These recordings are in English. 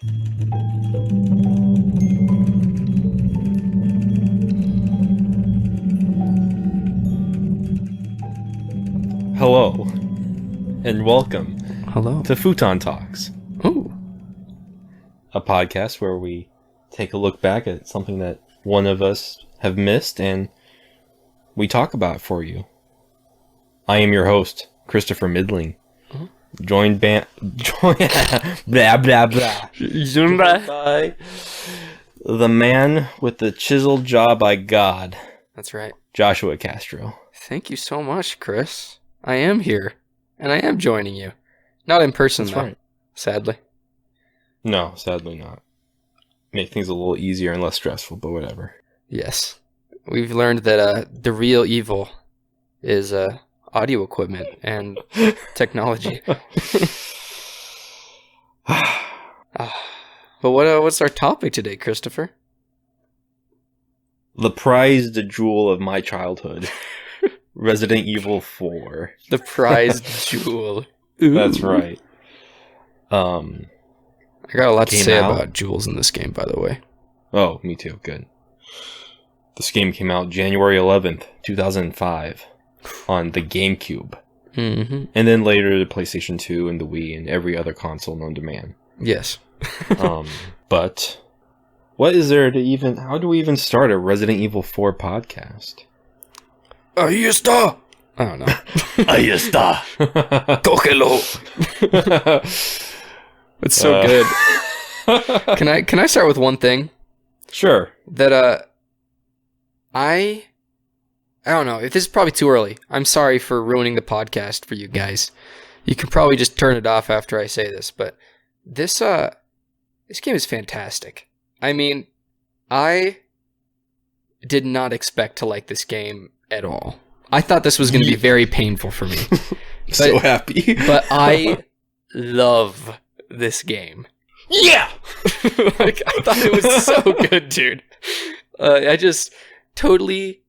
Hello, and welcome Hello. to Futon Talks, Ooh. a podcast where we take a look back at something that one of us have missed and we talk about it for you. I am your host, Christopher Midling, joined blah blah blah, joined by the man with the chiseled jaw by God. That's right. Joshua Castro. Thank you so much, Chris. I am here, and I am joining you. Not in person, That's though, right. sadly. No, sadly not. Make things a little easier and less stressful, but whatever. Yes. We've learned that the real evil is audio equipment and technology. But what's our topic today, Christopher? The prized jewel of my childhood. Resident Evil 4. The prized jewel. Ooh. That's right. I got a lot to say out. about jewels in this game, by the way. Oh, me too. Good. This game came out January 11th, 2005 on the GameCube. Mm-hmm. And then later the PlayStation 2 and the Wii and every other console known to man. Yes. But what is there to even... How do we even start a Resident Evil 4 podcast? Ahí está! I don't know. Ahí está! Cógelo! It's so good. Can I start with one thing? Sure. That I don't know. If this is probably too early. I'm sorry for ruining the podcast for you guys. You can probably just turn it off after I say this, but this game is fantastic. I mean, I did not expect to like this game at all. I thought this was going to be very painful for me. So happy. But I love this game. Yeah! Like, I thought it was so good, dude. I just totally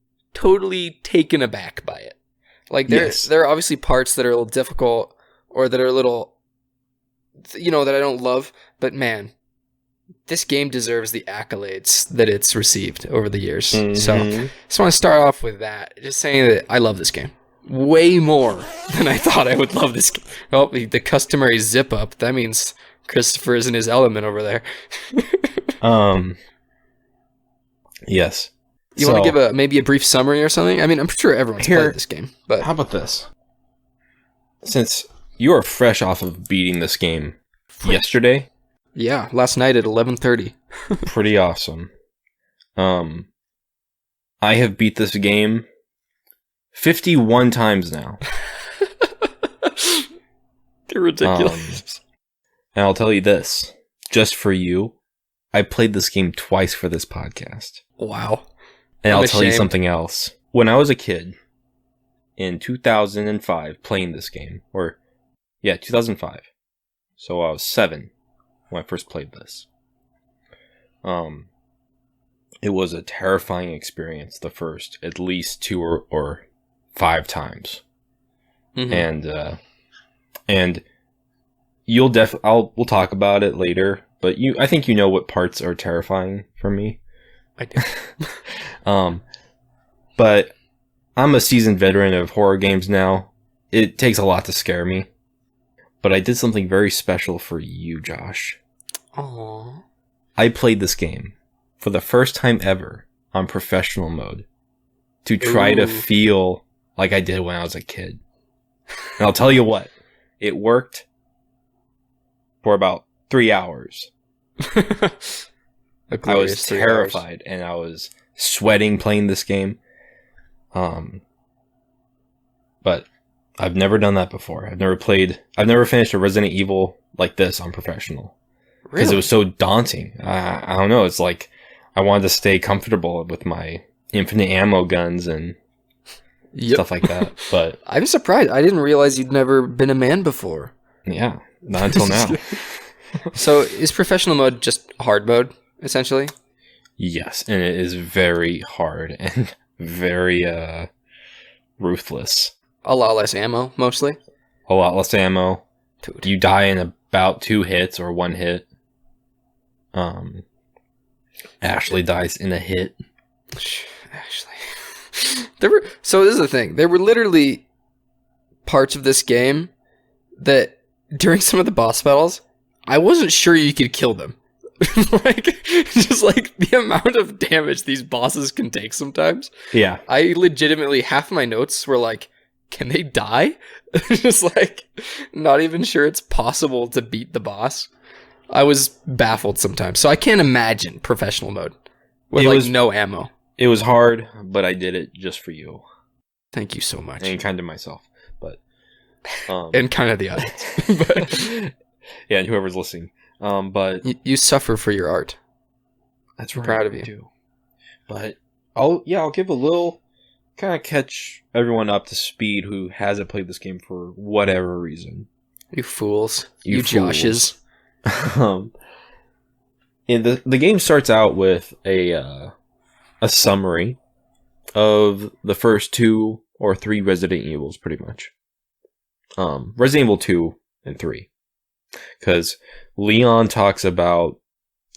taken aback by it. Like, there are obviously parts that are a little difficult or that are a little, that I don't love. But man, this game deserves the accolades that it's received over the years. Mm-hmm. So, I just want to start off with that. Just saying that I love this game. Way more than I thought I would love this game. Oh, the customary zip up. That means Christopher is in his element over there. Yes. You want to give maybe a brief summary or something? I mean, I'm sure everyone's played this game, but how about this? Since you are fresh off of beating this game yesterday, yeah, last night at 11:30. pretty awesome. I have beat this game 51 times now. They're ridiculous. And I'll tell you this, just for you, I played this game twice for this podcast. Wow. And I'll tell you something else. When I was a kid, in 2005, playing this game, 2005. So I was 7 when I first played this. It was a terrifying experience the first, at least 2 or 5 times. Mm-hmm. And you'll we'll talk about it later, but I think you know what parts are terrifying for me. I do. But I'm a seasoned veteran of horror games now. It takes a lot to scare me. But I did something very special for you, Josh. Aww. I played this game for the first time ever on professional mode to try to feel like I did when I was a kid. And I'll tell you what, it worked for about 3 hours. I was terrified and I was sweating playing this game. But I've never done that before. I've never finished a Resident Evil like this on professional. Because it was so daunting. I don't know, it's like I wanted to stay comfortable with my infinite ammo guns and stuff like that. But I'm surprised. I didn't realize you'd never been a man before. Yeah, not until now. So is professional mode just hard mode, essentially? Yes, and it is very hard and very ruthless. A lot less ammo, mostly? A lot less ammo. Dude. You die in about 2 hits or 1 hit. Ashley dies in a hit. Ashley. So this is the thing. There were literally parts of this game that during some of the boss battles, I wasn't sure you could kill them. Just like the amount of damage these bosses can take sometimes. Yeah. I legitimately, half my notes were like, can they die? Just like, not even sure it's possible to beat the boss. I was baffled sometimes. So I can't imagine professional mode with no ammo. It was hard, but I did it just for you. Thank you so much. And kind of myself, but and kind of the audience. But yeah, and whoever's listening. But you suffer for your art. That's I'm right. proud of you. Too. But I'll give a little, kind of catch everyone up to speed who hasn't played this game for whatever reason. You fools. You Joshes. And the game starts out with a summary of the first 2 or 3 Resident Evils, pretty much. Resident Evil 2 and 3. Because Leon talks about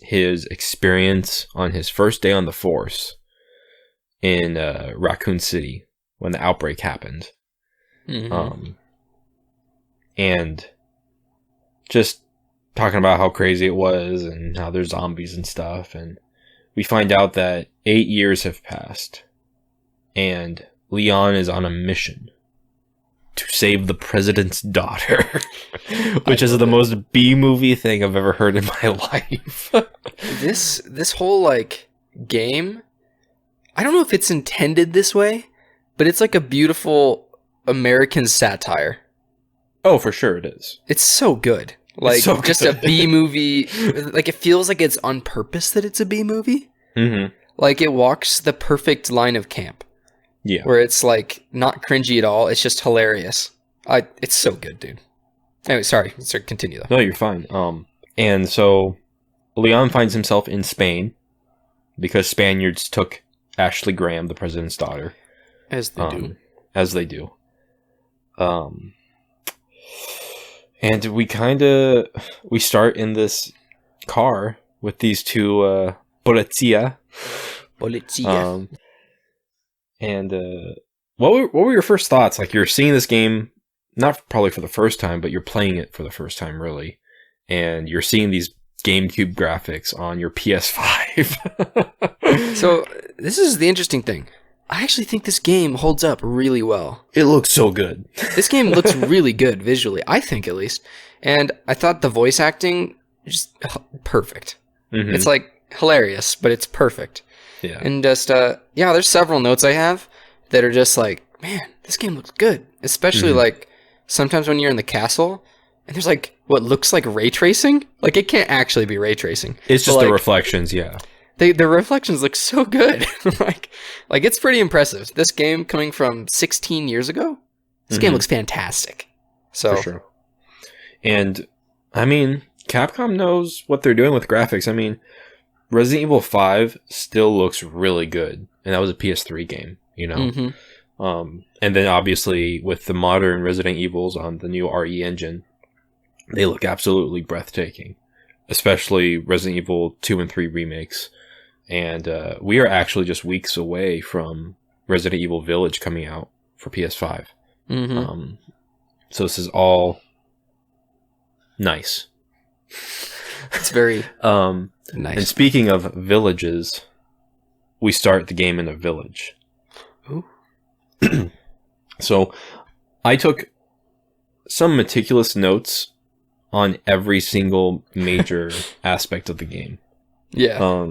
his experience on his first day on the Force in Raccoon City when the outbreak happened. Mm-hmm. And just talking about how crazy it was and how there's zombies and stuff. And we find out that 8 years have passed and Leon is on a mission to save the president's daughter, which is the most B-movie thing I've ever heard in my life. This whole like game, I don't know if it's intended this way, but it's like a beautiful American satire. Oh, for sure it is. It's so good. Like so just good. a B movie. Like it feels like it's on purpose that it's a B movie. Mm-hmm. Like it walks the perfect line of camp. Yeah. Where it's like not cringy at all. It's just hilarious. It's so good, dude. Anyway, sorry. Continue though. No, you're fine. And so Leon finds himself in Spain because Spaniards took Ashley Graham, the president's daughter. As they do. As they do. And we start in this car with these 2 polizia. And what were your first thoughts? Like you're seeing this game, not probably for the first time, but you're playing it for the first time, really, and you're seeing these GameCube graphics on your PS5. So this is the interesting thing. I actually think this game holds up really well. It looks so good. This game looks really good visually, I think at least. And I thought the voice acting just perfect. Mm-hmm. It's like hilarious, but it's perfect. Yeah. And just there's several notes I have that are just like, man, this game looks good. Especially like sometimes when you're in the castle and there's like what looks like ray tracing. Like it can't actually be ray tracing. It's just the like, reflections, yeah. The reflections look so good. like it's pretty impressive. This game coming from 16 years ago, this game looks fantastic. So for sure. And I mean, Capcom knows what they're doing with graphics. I mean, Resident Evil 5 still looks really good, and that was a PS3 game, you know. Mm-hmm. And then obviously with the modern Resident Evils on the new RE engine, they look absolutely breathtaking, especially Resident Evil 2 and 3 remakes. And we are actually just weeks away from Resident Evil Village coming out for PS5. Mm-hmm. So this is all nice. It's very nice. And speaking of villages, we start the game in a village. Ooh. So I took some meticulous notes on every single major aspect of the game. Yeah.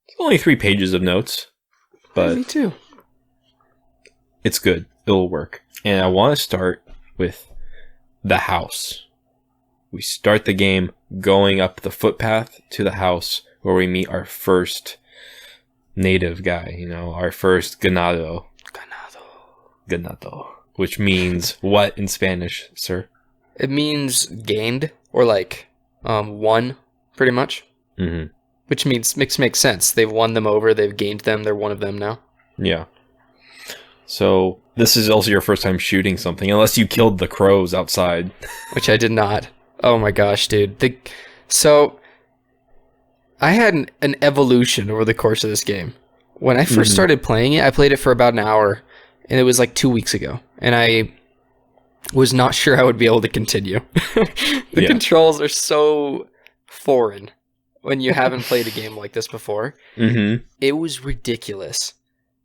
It's only 3 pages of notes, but me too. It's good. It'll work. And I want to start with the house. We start the game going up the footpath to the house where we meet our first native guy, you know, our first ganado. Ganado. Which means what in Spanish, sir? It means gained, or like won, pretty much. Mm-hmm. Which means makes sense. They've won them over. They've gained them. They're one of them now. Yeah. So this is also your first time shooting something, unless you killed the crows outside. Which I did not. Oh my gosh, dude. So I had an evolution over the course of this game. When I first started playing it, I played it for about an hour, and it was like 2 weeks ago, and I was not sure I would be able to continue. The controls are so foreign when you haven't played a game like this before. Mm-hmm. It was ridiculous.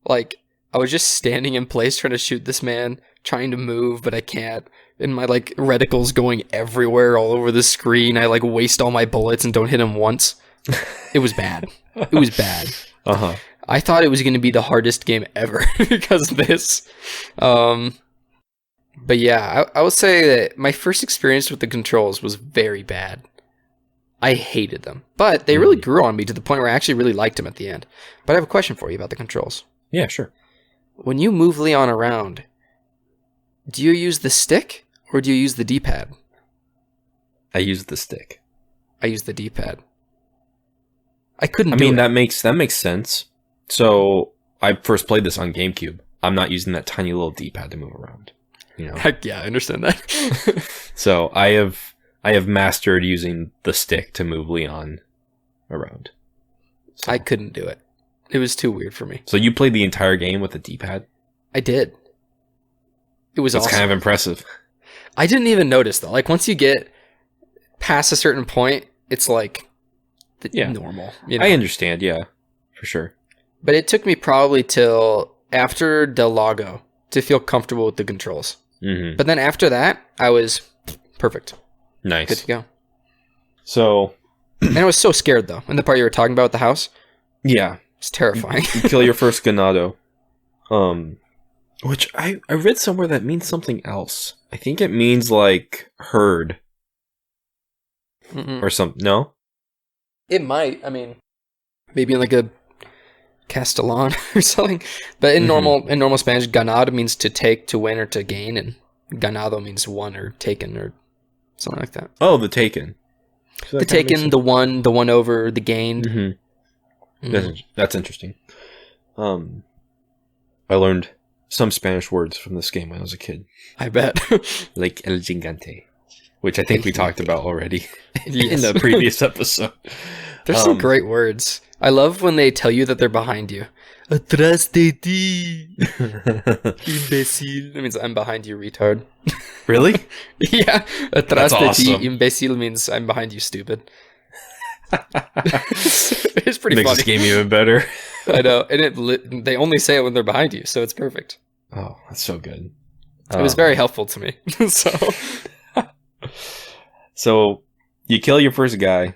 Like, I was just standing in place trying to shoot this man, trying to move, but I can't. And my, like, reticle's going everywhere, all over the screen. I, like, waste all my bullets and don't hit him once. It was bad. It was bad. Uh-huh. I thought it was going to be the hardest game ever because of this. But yeah, I will say that my first experience with the controls was very bad. I hated them. But they really grew on me to the point where I actually really liked them at the end. But I have a question for you about the controls. Yeah, sure. When you move Leon around, do you use the stick or do you use the D-pad? I use the stick. I use the D-pad. I couldn't do it. that makes sense. So I first played this on GameCube. I'm not using that tiny little D-pad to move around. You know. Yeah, I understand that. So I have mastered using the stick to move Leon around. So. I couldn't do it. It was too weird for me. So you played the entire game with the D-pad? I did. It was awesome. That's kind of impressive. I didn't even notice though. Like once you get past a certain point, it's like normal. You know? I understand, yeah, for sure. But it took me probably till after Del Lago to feel comfortable with the controls. Mm-hmm. But then after that, I was perfect. Nice. Good to go. So... and I was so scared though. In the part you were talking about with the house. Yeah. It's terrifying. You kill your first Ganado. Which I read somewhere that means something else. I think it means like herd. Or something. No? It might. I mean, maybe like a Castellan or something. But in normal Spanish, ganado means to take, to win, or to gain, and ganado means won or taken or something like that. Oh, the taken. So the taken, the one over, the gained. Mm-hmm. Mm-hmm. That's interesting. I learned some Spanish words from this game when I was a kid. I bet. Like el gigante, which I think we talked about already in the previous episode. There's some great words. I love when they tell you that they're behind you. Atrás de ti, imbécil. That means I'm behind you, retard. Really? Yeah. Atrás de awesome. ti, imbécil means I'm behind you, stupid. It's pretty Makes funny. this game even better. I know. And they only say it when they're behind you, so it's perfect. Oh, that's so good. It was very helpful to me. So you kill your first guy.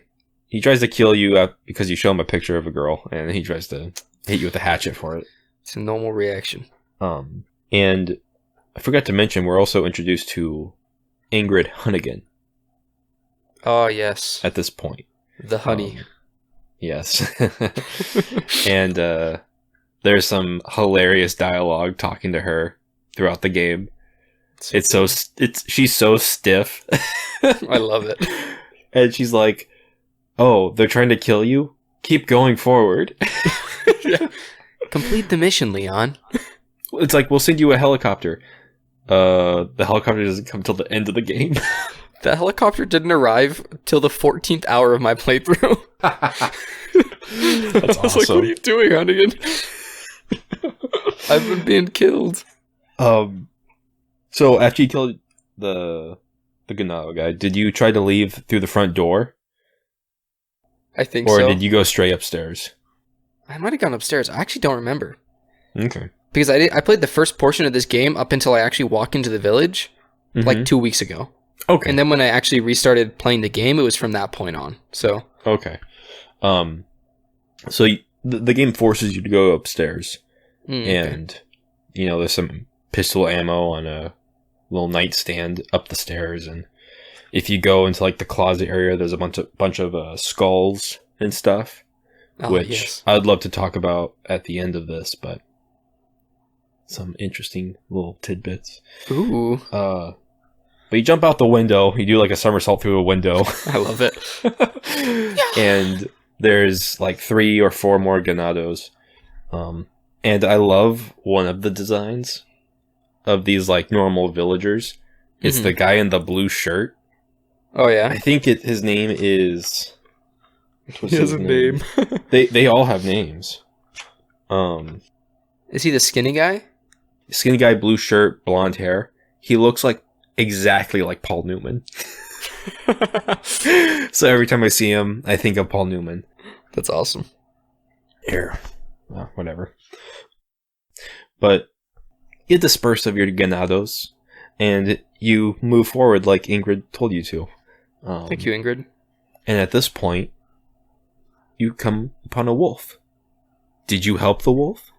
He tries to kill you because you show him a picture of a girl, and he tries to hit you with a hatchet for it. It's a normal reaction. And I forgot to mention, we're also introduced to Ingrid Hunnigan. Oh, yes. At this point. The honey. Yes. And there's some hilarious dialogue talking to her throughout the game. She's so stiff. I love it. And she's like, "Oh, they're trying to kill you? Keep going forward." Yeah. Complete the mission, Leon. It's like, we'll send you a helicopter. The helicopter doesn't come till the end of the game. The helicopter didn't arrive till the 14th hour of my playthrough. That's I was awesome. like, what are you doing, Hunnigan? I've been being killed. So after you killed the Ganado guy, did you try to leave through the front door? I think so. Or did you go straight upstairs? I might have gone upstairs. I actually don't remember. Okay. Because I played the first portion of this game up until I actually walked into the village like 2 weeks ago. Okay. And then when I actually restarted playing the game, it was from that point on. So okay. So the game forces you to go upstairs. And, you know, there's some pistol ammo on a little nightstand up the stairs. And if you go into, like, the closet area, there's a bunch of skulls and stuff. Which yes. I'd love to talk about at the end of this, but some interesting little tidbits. Ooh. But you jump out the window, you do like a somersault through a window. I love it. And there's like 3 or 4 more Ganados. And I love one of the designs of these like normal villagers. It's the guy in the blue shirt. Oh yeah. I think his name is What's He has his a name. They all have names. Is he the skinny guy? Skinny guy, blue shirt, blonde hair. He looks like exactly like Paul Newman. So every time I see him, I think of Paul Newman. That's awesome. Here. Well, whatever. But you disperse of your ganados, and you move forward like Ingrid told you to. Thank you, Ingrid. And at this point, you come upon a wolf. Did you help the wolf?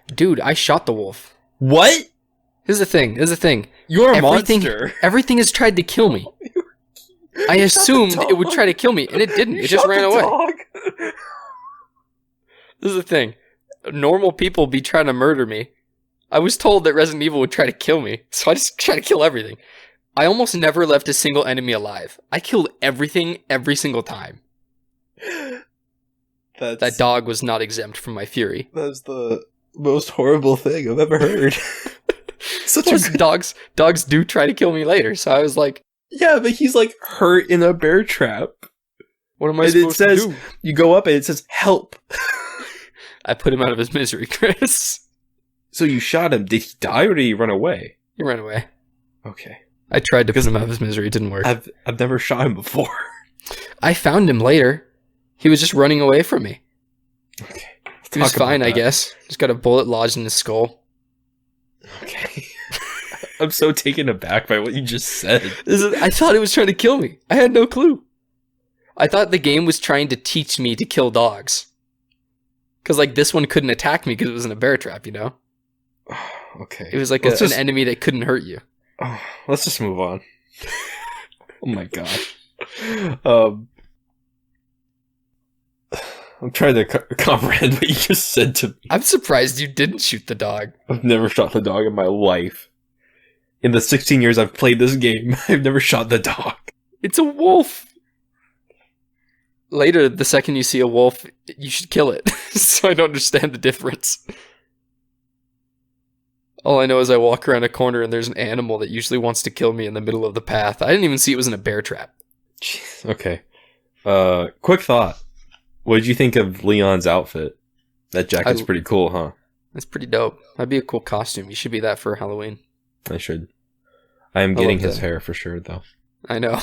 Dude, I shot the wolf. What? Here's the thing. You're a everything, monster. Everything has tried to kill me. I assumed it would try to kill me, and it didn't. It just ran away. This is the thing. Normal people be trying to murder me. I was told that Resident Evil would try to kill me, so I just try to kill everything. I almost never left a single enemy alive. I killed everything every single time. That dog was not exempt from my fury. That's the most horrible thing I've ever heard. Plus, dogs do try to kill me later, so I was like... Yeah, but he's like hurt in a bear trap. What am I supposed to do? You go up and it says, help. I put him out of his misery, Chris. So you shot him. Did he die or did he run away? He ran away. Okay. I tried to put him out of his misery. It didn't work. I've never shot him before. I found him later. He was just running away from me. Okay. He was fine, I guess. Just got a bullet lodged in his skull. Okay. I'm so taken aback by what you just said. I thought it was trying to kill me. I had no clue. I thought the game was trying to teach me to kill dogs. Because, like, this one couldn't attack me because it was in a bear trap, you know? Okay. It was like an enemy that couldn't hurt you. Oh, let's just move on. Oh my god. I'm trying to comprehend what you just said to me. I'm surprised you didn't shoot the dog. I've never shot the dog in my life. In the 16 years I've played this game, I've never shot the dog. It's a wolf. Later, the second you see a wolf, you should kill it. So I don't understand the difference. All I know is I walk around a corner and there's an animal that usually wants to kill me in the middle of the path. I didn't even see it was in a bear trap. Jeez, okay. Quick thought. What did you think of Leon's outfit? That jacket's pretty cool, huh? It's pretty dope. That'd be a cool costume. You should be that for Halloween. I should. I am getting his hair for sure, though. I know.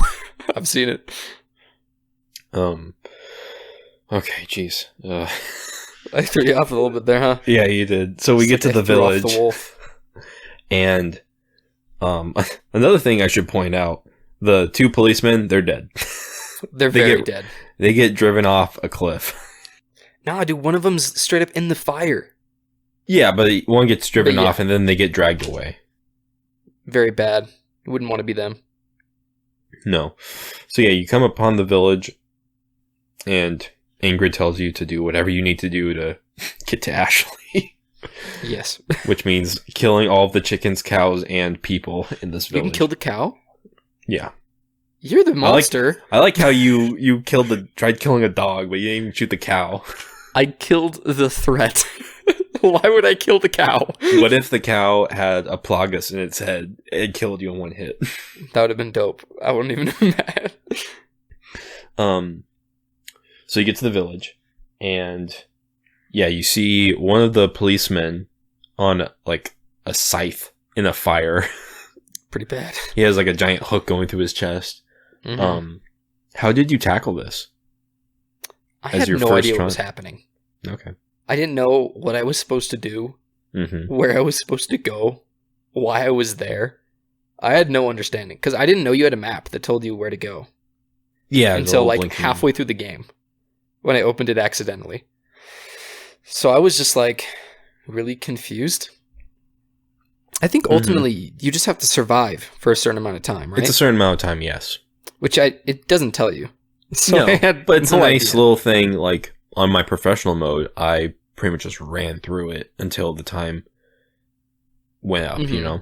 I've seen it. Okay, jeez. I threw you off a little bit there, huh? Yeah, you did. So we get to the village. The wolf. And another thing I should point out, the two policemen, they're dead. They're very dead. They get driven off a cliff. Nah, dude, one of them's straight up in the fire. Yeah, but one gets driven off and then they get dragged away. Very bad. You wouldn't want to be them. No. So yeah, you come upon the village and Ingrid tells you to do whatever you need to do to get to Ashley. Yes. Which means killing all of the chickens, cows, and people in this village. You can kill the cow? Yeah. You're the monster. I like how you tried killing a dog, but you didn't even shoot the cow. I killed the threat. Why would I kill the cow? What if the cow had a plagas in its head and killed you in one hit? That would have been dope. I wouldn't even have been mad. So you get to the village, and yeah, you see one of the policemen on like a scythe in a fire. Pretty bad. He has like a giant hook going through his chest. Mm-hmm. How did you tackle this? I had no idea what was happening. Okay. I didn't know what I was supposed to do, where I was supposed to go, why I was there. I had no understanding, because I didn't know you had a map that told you where to go. Yeah. Until like halfway through the game, when I opened it accidentally. So I was just like, really confused. I think ultimately you just have to survive for a certain amount of time, right? It's a certain amount of time, yes. Which it doesn't tell you. So no, but it's a nice little thing. Like on my professional mode, I pretty much just ran through it until the time went up, you know?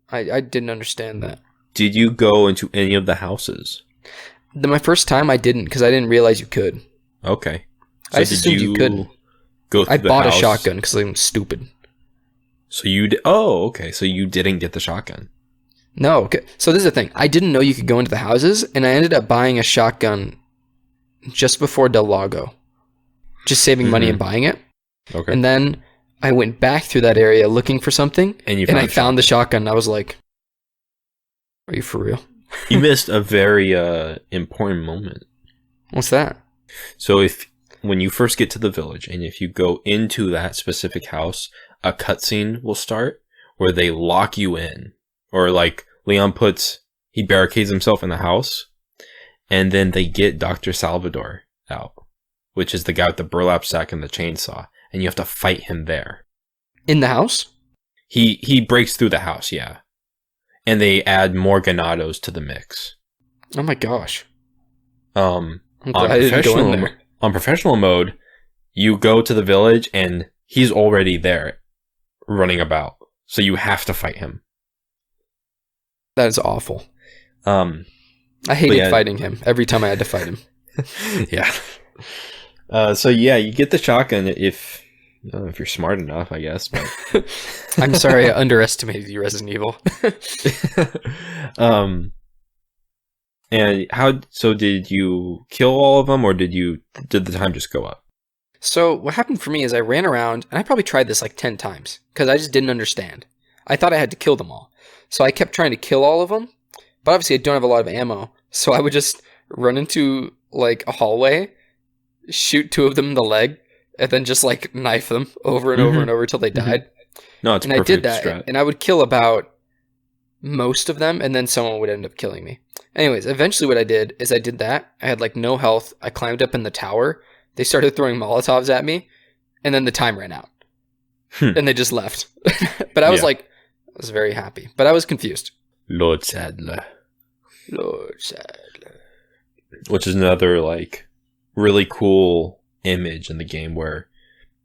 I didn't understand that. Did you go into any of the houses? My first time I didn't, because I didn't realize you could. Okay. So I assumed you could. Go through I bought a shotgun because I'm stupid. So you did. Oh, okay. So you didn't get the shotgun. No. Okay. So this is the thing. I didn't know you could go into the houses, and I ended up buying a shotgun just before Del Lago, just saving money and buying it. Okay. And then I went back through that area looking for something, and I found the shotgun. I was like, "Are you for real?" You missed a very important moment. What's that? So when you first get to the village, and if you go into that specific house, a cutscene will start where they lock you in, or like Leon he barricades himself in the house, and then they get Dr. Salvador out, which is the guy with the burlap sack and the chainsaw, and you have to fight him there. In the house? He breaks through the house, yeah. And they add more ganados to the mix. Oh my gosh. On professional mode, you go to the village and he's already there running about. So you have to fight him. That is awful. I hated fighting him every time I had to fight him. Yeah. So yeah, you get the shotgun if you're smart enough, I guess. But I'm sorry, I underestimated you, Resident Evil. And did you kill all of them, or did the time just go up? So what happened for me is I ran around, and I probably tried this like 10 times, because I just didn't understand. I thought I had to kill them all. So I kept trying to kill all of them, but obviously I don't have a lot of ammo, so I would just run into like a hallway, shoot 2 of them in the leg, and then just like knife them over and over and over till they died. No, it's and perfect. I did that, strat. and I would kill about most of them, and then someone would end up killing me. Anyways, eventually what I did is I did that. I had like no health. I climbed up in the tower. They started throwing Molotovs at me, and then the time ran out. And they just left. But I was I was very happy. But I was confused. Lord Sadler. Which is another like really cool image in the game where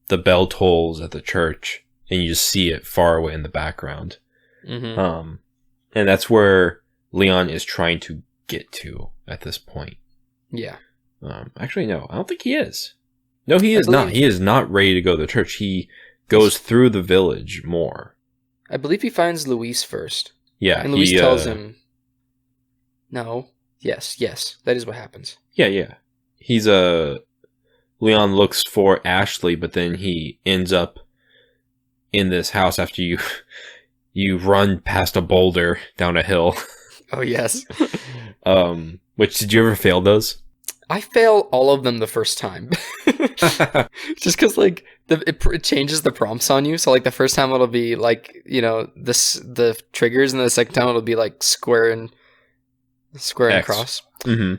the bell tolls at the church and you just see it far away in the background. And that's where Leon is trying to get to at this point. Yeah. Actually, no, I don't think he is. No, he is not. He is not ready to go to the church. He goes through the village more. I believe he finds Luis first. Yeah. And Luis tells him, no. Yes. That is what happens. Yeah. Leon looks for Ashley, but then he ends up in this house after you run past a boulder down a hill. Oh, yes. Which, did you ever fail those? I fail all of them the first time. Just because, like, it changes the prompts on you. So, like, the first time it'll be, like, the triggers, and the second time it'll be, like, square and cross. Mm-hmm.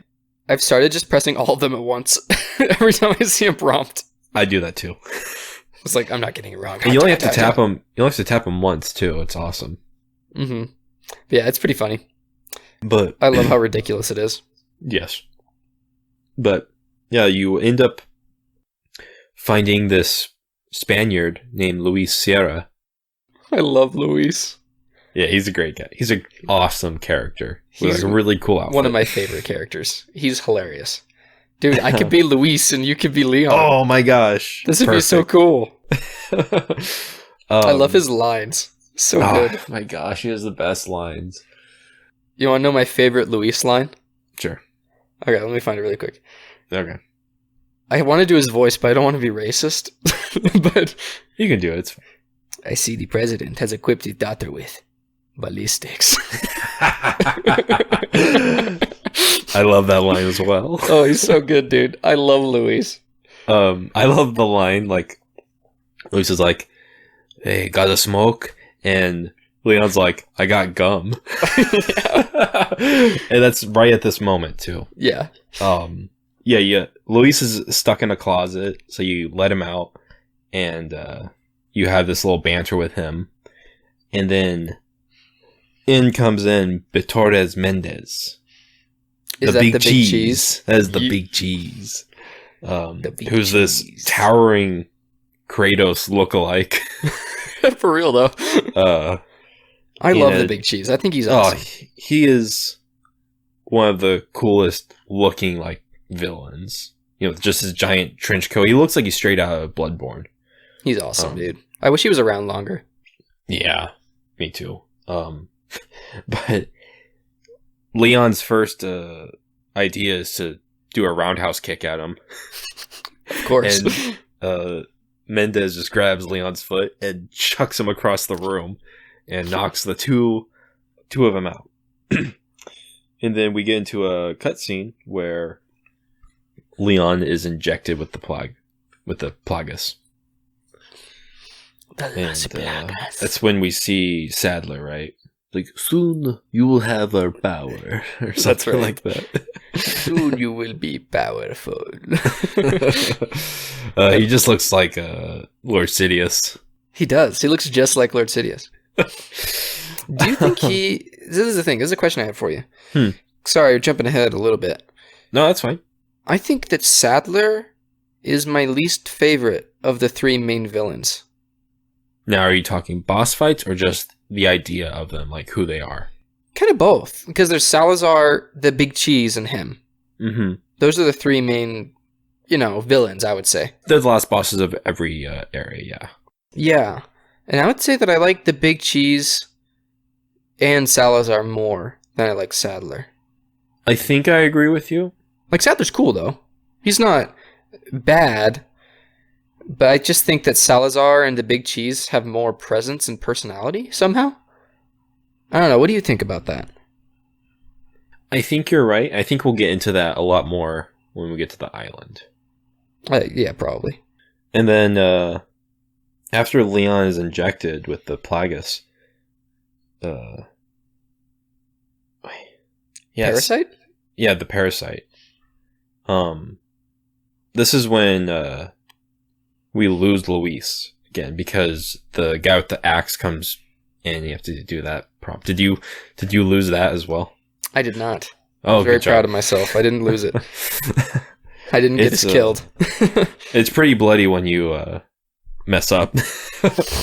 I've started just pressing all of them at once every time I see a prompt. I do that, too. It's like, I'm not getting it wrong. And you only have to tap them. You only have to tap them once, too. It's awesome. Mm-hmm. Yeah, it's pretty funny. But I love how ridiculous it is. Yes. But, yeah, you end up finding this Spaniard named Luis Sierra. I love Luis. Yeah, he's a great guy. He's an awesome character. He's like a really cool outfit. One of my favorite characters. He's hilarious. Dude, I could be Luis and you could be Leon. Oh my gosh. This would be so cool. I love his lines. So good. Oh my gosh, he has the best lines. You want to know my favorite Luis line? Sure. Okay, let me find it really quick. Okay. I want to do his voice, but I don't want to be racist. But you can do it. It's fine. I see the president has equipped his daughter with ballistics. I love that line as well. Oh, he's so good, dude. I love Luis. I love the line, like, Luis is like, hey, got a smoke? And Leon's like, I got gum. And that's right at this moment, too. Yeah. Yeah. Luis is stuck in a closet, so you let him out, and you have this little banter with him. And then in comes Torres Mendez. Is that the big cheese? That is the big cheese. Who's this towering Kratos lookalike. For real, though. I love the big cheese. I think he's awesome. He is one of the coolest looking, like, villains. Just his giant trench coat. He looks like he's straight out of Bloodborne. He's awesome, dude. I wish he was around longer. Yeah, me too. But Leon's first idea is to do a roundhouse kick at him. Of course. And Mendez just grabs Leon's foot and chucks him across the room and knocks the two of them out. And then we get into a cutscene where Leon is injected with the plagas. And that's when we see Sadler, right? Like, soon you will have our power, or something like that. Soon you will be powerful. He just looks like Lord Sidious. He does. He looks just like Lord Sidious. Do you think This is the thing. This is a question I have for you. Sorry, you're jumping ahead a little bit. No, that's fine. I think that Sadler is my least favorite of the three main villains. Now, are you talking boss fights or just the idea of them, like who they are? Kind of both, because there's Salazar, the Big Cheese, and him. Mm-hmm. Those are the three main, villains, I would say. They're the last bosses of every area, yeah. Yeah, and I would say that I like the Big Cheese and Salazar more than I like Sadler. I think I agree with you. Like, Sadler's cool, though. He's not bad, but I just think that Salazar and the Big Cheese have more presence and personality, somehow. I don't know. What do you think about that? I think you're right. I think we'll get into that a lot more when we get to the island. Yeah, probably. And then, after Leon is injected with the plagas... Parasite? Yeah, the parasite. This is when we lose Luis again because the guy with the axe comes and you have to do that prompt. Did you lose that as well? I did not. Oh, I'm very proud of myself. I didn't lose it. I didn't get killed. It's pretty bloody when you mess up.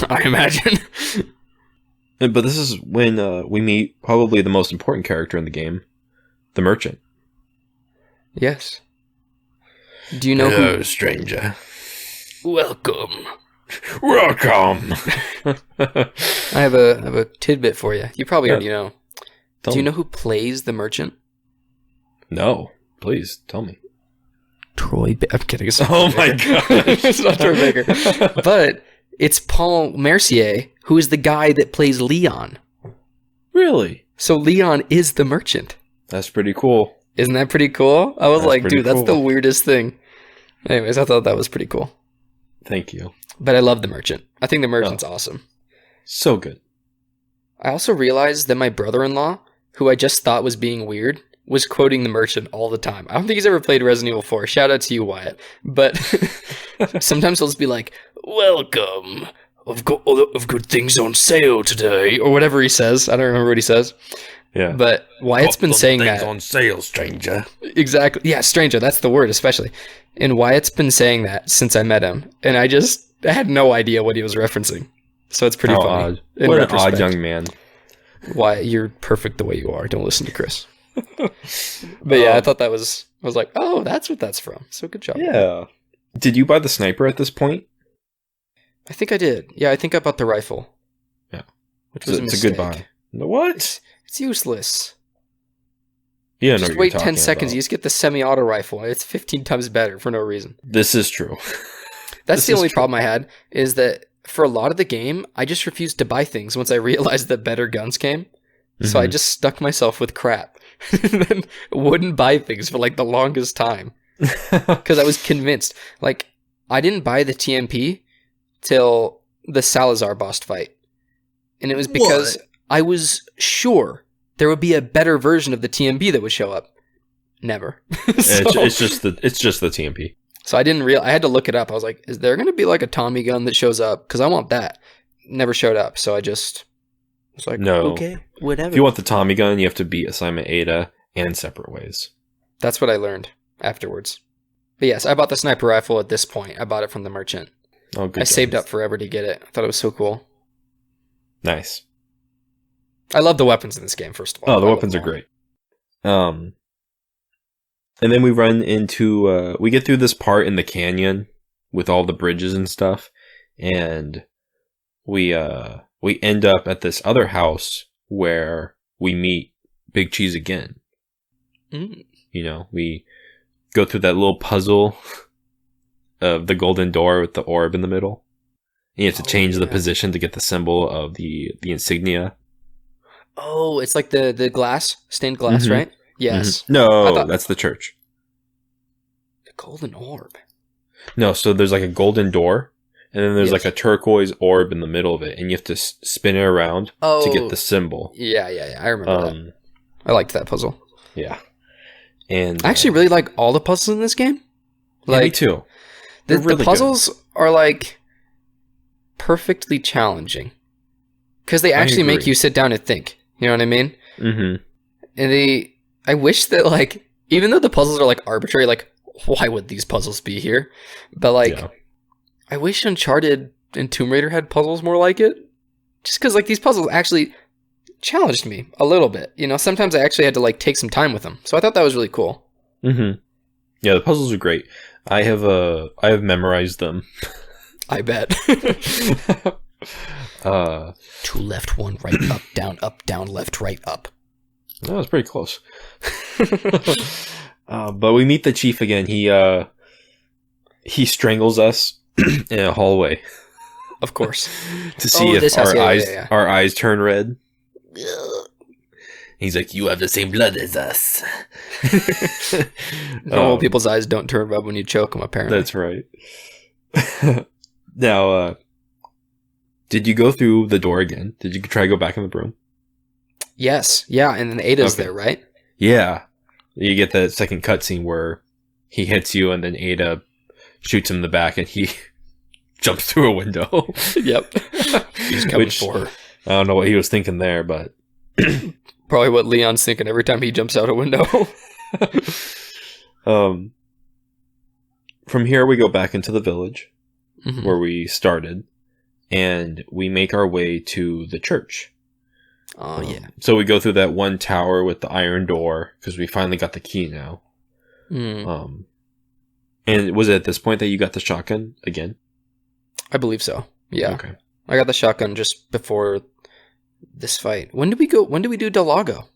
I imagine. But this is when we meet probably the most important character in the game, the merchant. Yes. Do you know Hello, who? stranger. Welcome. Welcome. I have a tidbit for you. You probably already know. Tell Do you me. know who plays the merchant? No, please tell me. I'm kidding. It's not Oh Troy my Baker. god. It's not Troy Baker. But it's Paul Mercier, who is the guy that plays Leon. Really? So Leon is the merchant. That's pretty cool. Isn't that pretty cool? I was That's like, pretty dude, that's cool. the weirdest thing. Anyways, I thought that was pretty cool. Thank you. But I love the merchant. I think the merchant's awesome. So good. I also realized that my brother-in-law, who I just thought was being weird, was quoting the merchant all the time. I don't think he's ever played Resident Evil 4. Shout out to you, Wyatt. But sometimes he'll just be like, welcome. I've got a lot of good things on sale today. Or whatever he says. I don't remember what he says. Yeah. But Wyatt's been saying that. on sale, stranger. Exactly. Yeah, stranger. That's the word, especially. And Wyatt's been saying that since I met him. And I had no idea what he was referencing. So it's pretty funny. Odd. What an odd young man. Wyatt, you're perfect the way you are. Don't listen to Chris. But yeah, I thought I was like, oh, that's what that's from. So good job. Yeah. Did you buy the sniper at this point? I think I did. Yeah, I think I bought the rifle. Yeah. Which was It's a good buy. What? It's useless. You don't know Just what wait you're 10 talking seconds. about. You just get the semi-auto rifle. It's 15 times better for no reason. This is true. That's This the is only true. problem I had, is that for a lot of the game, I just refused to buy things once I realized that better guns came. So I Mhm. just stuck myself with crap. And then wouldn't buy things for like the longest time. Because I was convinced. Like, I didn't buy the TMP till the Salazar boss fight. And it was because I was sure there would be a better version of the TMP that would show up. Never. It's just the TMP. So I didn't I had to look it up. I was like, is there going to be like a Tommy gun that shows up? Because I want that. Never showed up. So I just was like, No. okay, whatever. If you want the Tommy gun, you have to beat Assignment Ada and Separate Ways. That's what I learned afterwards. But yes, I bought the sniper rifle at this point. I bought it from the merchant. Oh, good. I saved up forever to get it. I thought it was so cool. Nice. I love the weapons in this game, first of all. Oh, the I love weapons are them all. great. And then we run into we get through this part in the canyon with all the bridges and stuff, and we end up at this other house where we meet Big Cheese again. Mm. You know, we go through that little puzzle of the golden door with the orb in the middle. And you have to change the position to get the symbol of the insignia. Oh, it's like the glass, stained glass, right? Yes. No, that's the church. The golden orb. No, so there's like a golden door, and then there's like a turquoise orb in the middle of it, and you have to spin it around to get the symbol. Yeah. I remember that. I liked that puzzle. Yeah. And I actually really like all the puzzles in this game. Like, me too. The puzzles are like perfectly challenging because they actually make you sit down and think. You know what I mean? Mm-hmm. And I wish that, like, even though the puzzles are like arbitrary, like, why would these puzzles be here? But like, I wish Uncharted and Tomb Raider had puzzles more like it. Just because, like, these puzzles actually challenged me a little bit. You know, sometimes I actually had to like take some time with them. So I thought that was really cool. Mm-hmm. Yeah, the puzzles are great. I have memorized them. I bet. 2 left, 1 right, up, down, left, right, up. That was pretty close. But we meet the chief again. He strangles us in a hallway. Of course. To see if our eyes turn red. He's like, you have the same blood as us. Normal people's eyes don't turn red when you choke them, apparently. That's right. Now, did you go through the door again? Did you try to go back in the room? Yes. Yeah, and then Ada's there, right? Yeah. You get that second cutscene where he hits you and then Ada shoots him in the back and he jumps through a window. Yep. He's coming for her. I don't know what he was thinking there, but... Probably what Leon's thinking every time he jumps out a window. From here, we go back into the village where we started, and we make our way to the church. Oh, yeah. So we go through that one tower with the iron door, because we finally got the key now. And was it at this point that you got the shotgun again? I believe so. Yeah. Okay. I got the shotgun just before this fight. When do we do Del Lago?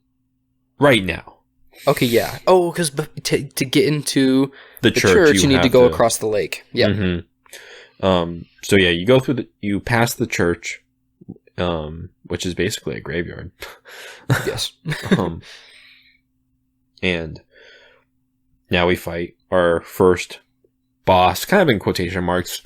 Right now. Okay, yeah. Oh, because to get into the church, you need to go across the lake. Yeah. Mm-hmm. So yeah, you go through you pass the church, which is basically a graveyard. Yes. And now we fight our first boss, kind of in quotation marks.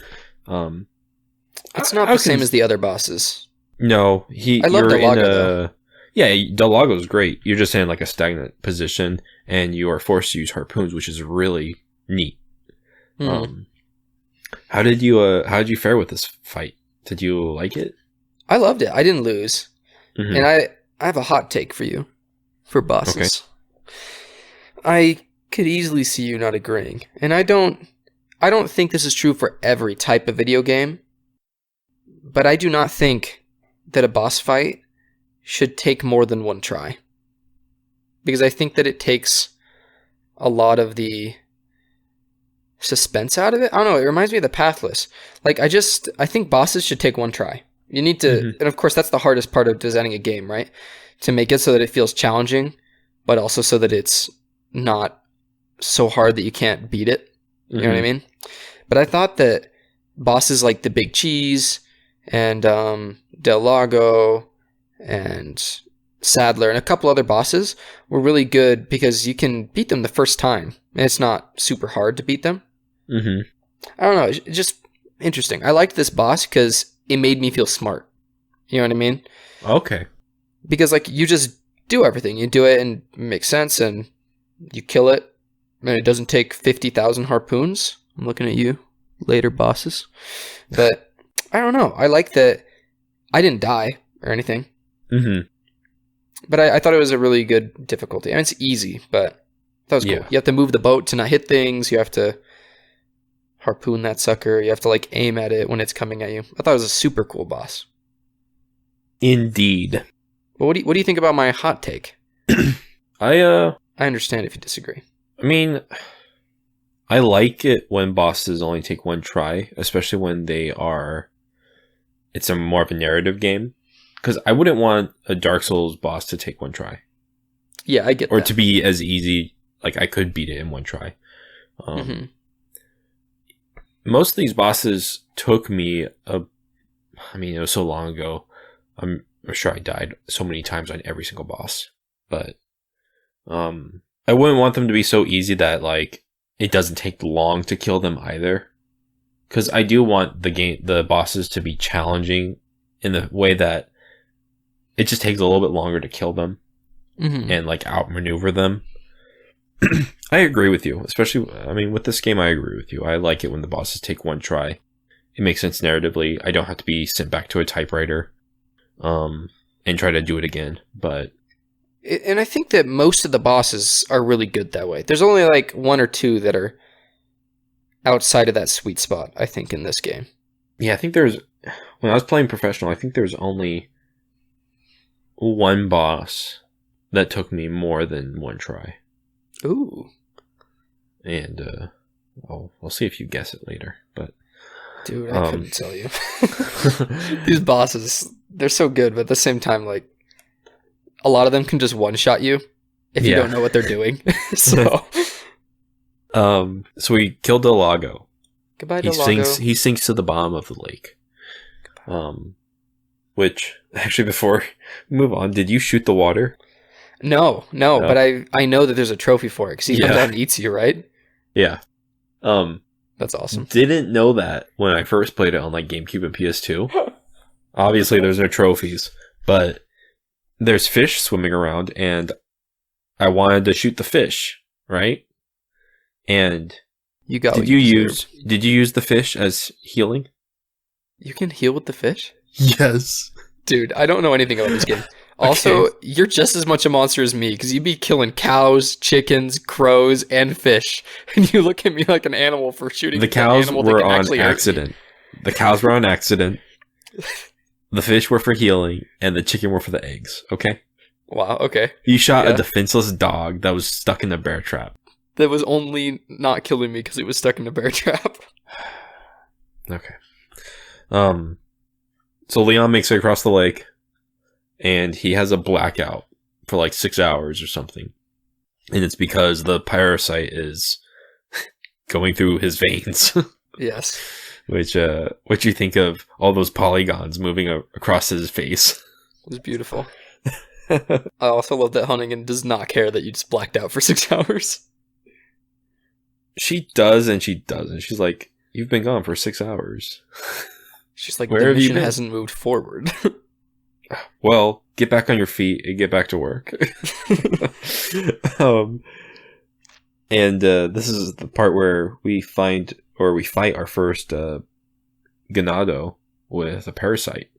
It's not the same as the other bosses. No, I love Del Lago, though. Yeah, Del Lago is great. You're just in like a stagnant position, and you are forced to use harpoons, which is really neat. How did you fare with this fight? Did you like it? I loved it. I didn't lose, and I have a hot take for you for bosses. Okay. I could easily see you not agreeing, and I don't think this is true for every type of video game, but I do not think that a boss fight should take more than one try. Because I think that it takes a lot of the suspense out of it. I don't know, it reminds me of the Pathless. Like, I think bosses should take one try. You need to, and of course that's the hardest part of designing a game, right? To make it so that it feels challenging, but also so that it's not so hard that you can't beat it. You know what I mean? But I thought that bosses like the Big Cheese and Del Lago and Sadler and a couple other bosses were really good because you can beat them the first time and it's not super hard to beat them. I don't know, it's just interesting. I liked this boss because it made me feel smart. You know what I mean? Okay. Because like you just do everything. You do it and it makes sense and you kill it and it doesn't take 50,000 harpoons. I'm looking at you, later bosses. But I don't know. I like that I didn't die or anything. But I thought it was a really good difficulty. I mean, it's easy, but that was cool. You have to move the boat to not hit things. You have to harpoon that sucker. You have to like aim at it when it's coming at you. I thought it was a super cool boss. Indeed. Well, what do you think about my hot take? I understand if you disagree. I mean, I like it when bosses only take one try, especially when it's a more of a narrative game. Because I wouldn't want a Dark Souls boss to take one try. Yeah, I get that. Or to be as easy, like I could beat it in one try. Um, Most of these bosses took me I mean, it was so long ago. I'm sure I died so many times on every single boss, but I wouldn't want them to be so easy that like it doesn't take long to kill them either. Because I do want the bosses to be challenging in the way that it just takes a little bit longer to kill them and like outmaneuver them. I agree with you, especially, I mean, with this game, I agree with you. I like it when the bosses take one try. It makes sense narratively. I don't have to be sent back to a typewriter and try to do it again. But And I think that most of the bosses are really good that way. There's only like one or two that are outside of that sweet spot, I think, in this game. yeah, I think when I was playing professional, I think there's only one boss that took me more than one try. Ooh. And I'll see if you guess it later. But dude, I couldn't tell you. These bosses, they're so good, but at the same time, like, a lot of them can just one-shot you if you don't know what they're doing. So we killed Delago. Goodbye, Delago. He sinks to the bottom of the lake. Which, actually, before we move on, did you shoot the water? No, but I know that there's a trophy for it because he comes out and eats you, right? Yeah. That's awesome. Didn't know that when I first played it on like GameCube and PS2. Obviously, there's no trophies, but there's fish swimming around, and I wanted to shoot the fish, right? And did you use the fish as healing? You can heal with the fish? Yes. Dude, I don't know anything about this game. Also, you're just as much a monster as me because you'd be killing cows, chickens, crows, and fish. And you look at me like an animal for shooting the cows animal were that can on accident. The cows were on accident. The fish were for healing, and the chicken were for the eggs. Okay? Wow, okay. You shot a defenseless dog that was stuck in a bear trap. That was only not killing me because it was stuck in a bear trap. Okay. So Leon makes it across the lake, and he has a blackout for like 6 hours or something. And it's because the parasite is going through his veins. Yes. Which you think of all those polygons moving across his face. It was beautiful. I also love that Huntington does not care that you just blacked out for 6 hours. She does and she doesn't. She's like, you've been gone for 6 hours. She's like, where the have you mission been? hasn't moved forward. Well, get back on your feet and get back to work. And this is the part where we fight our first Ganado with a parasite.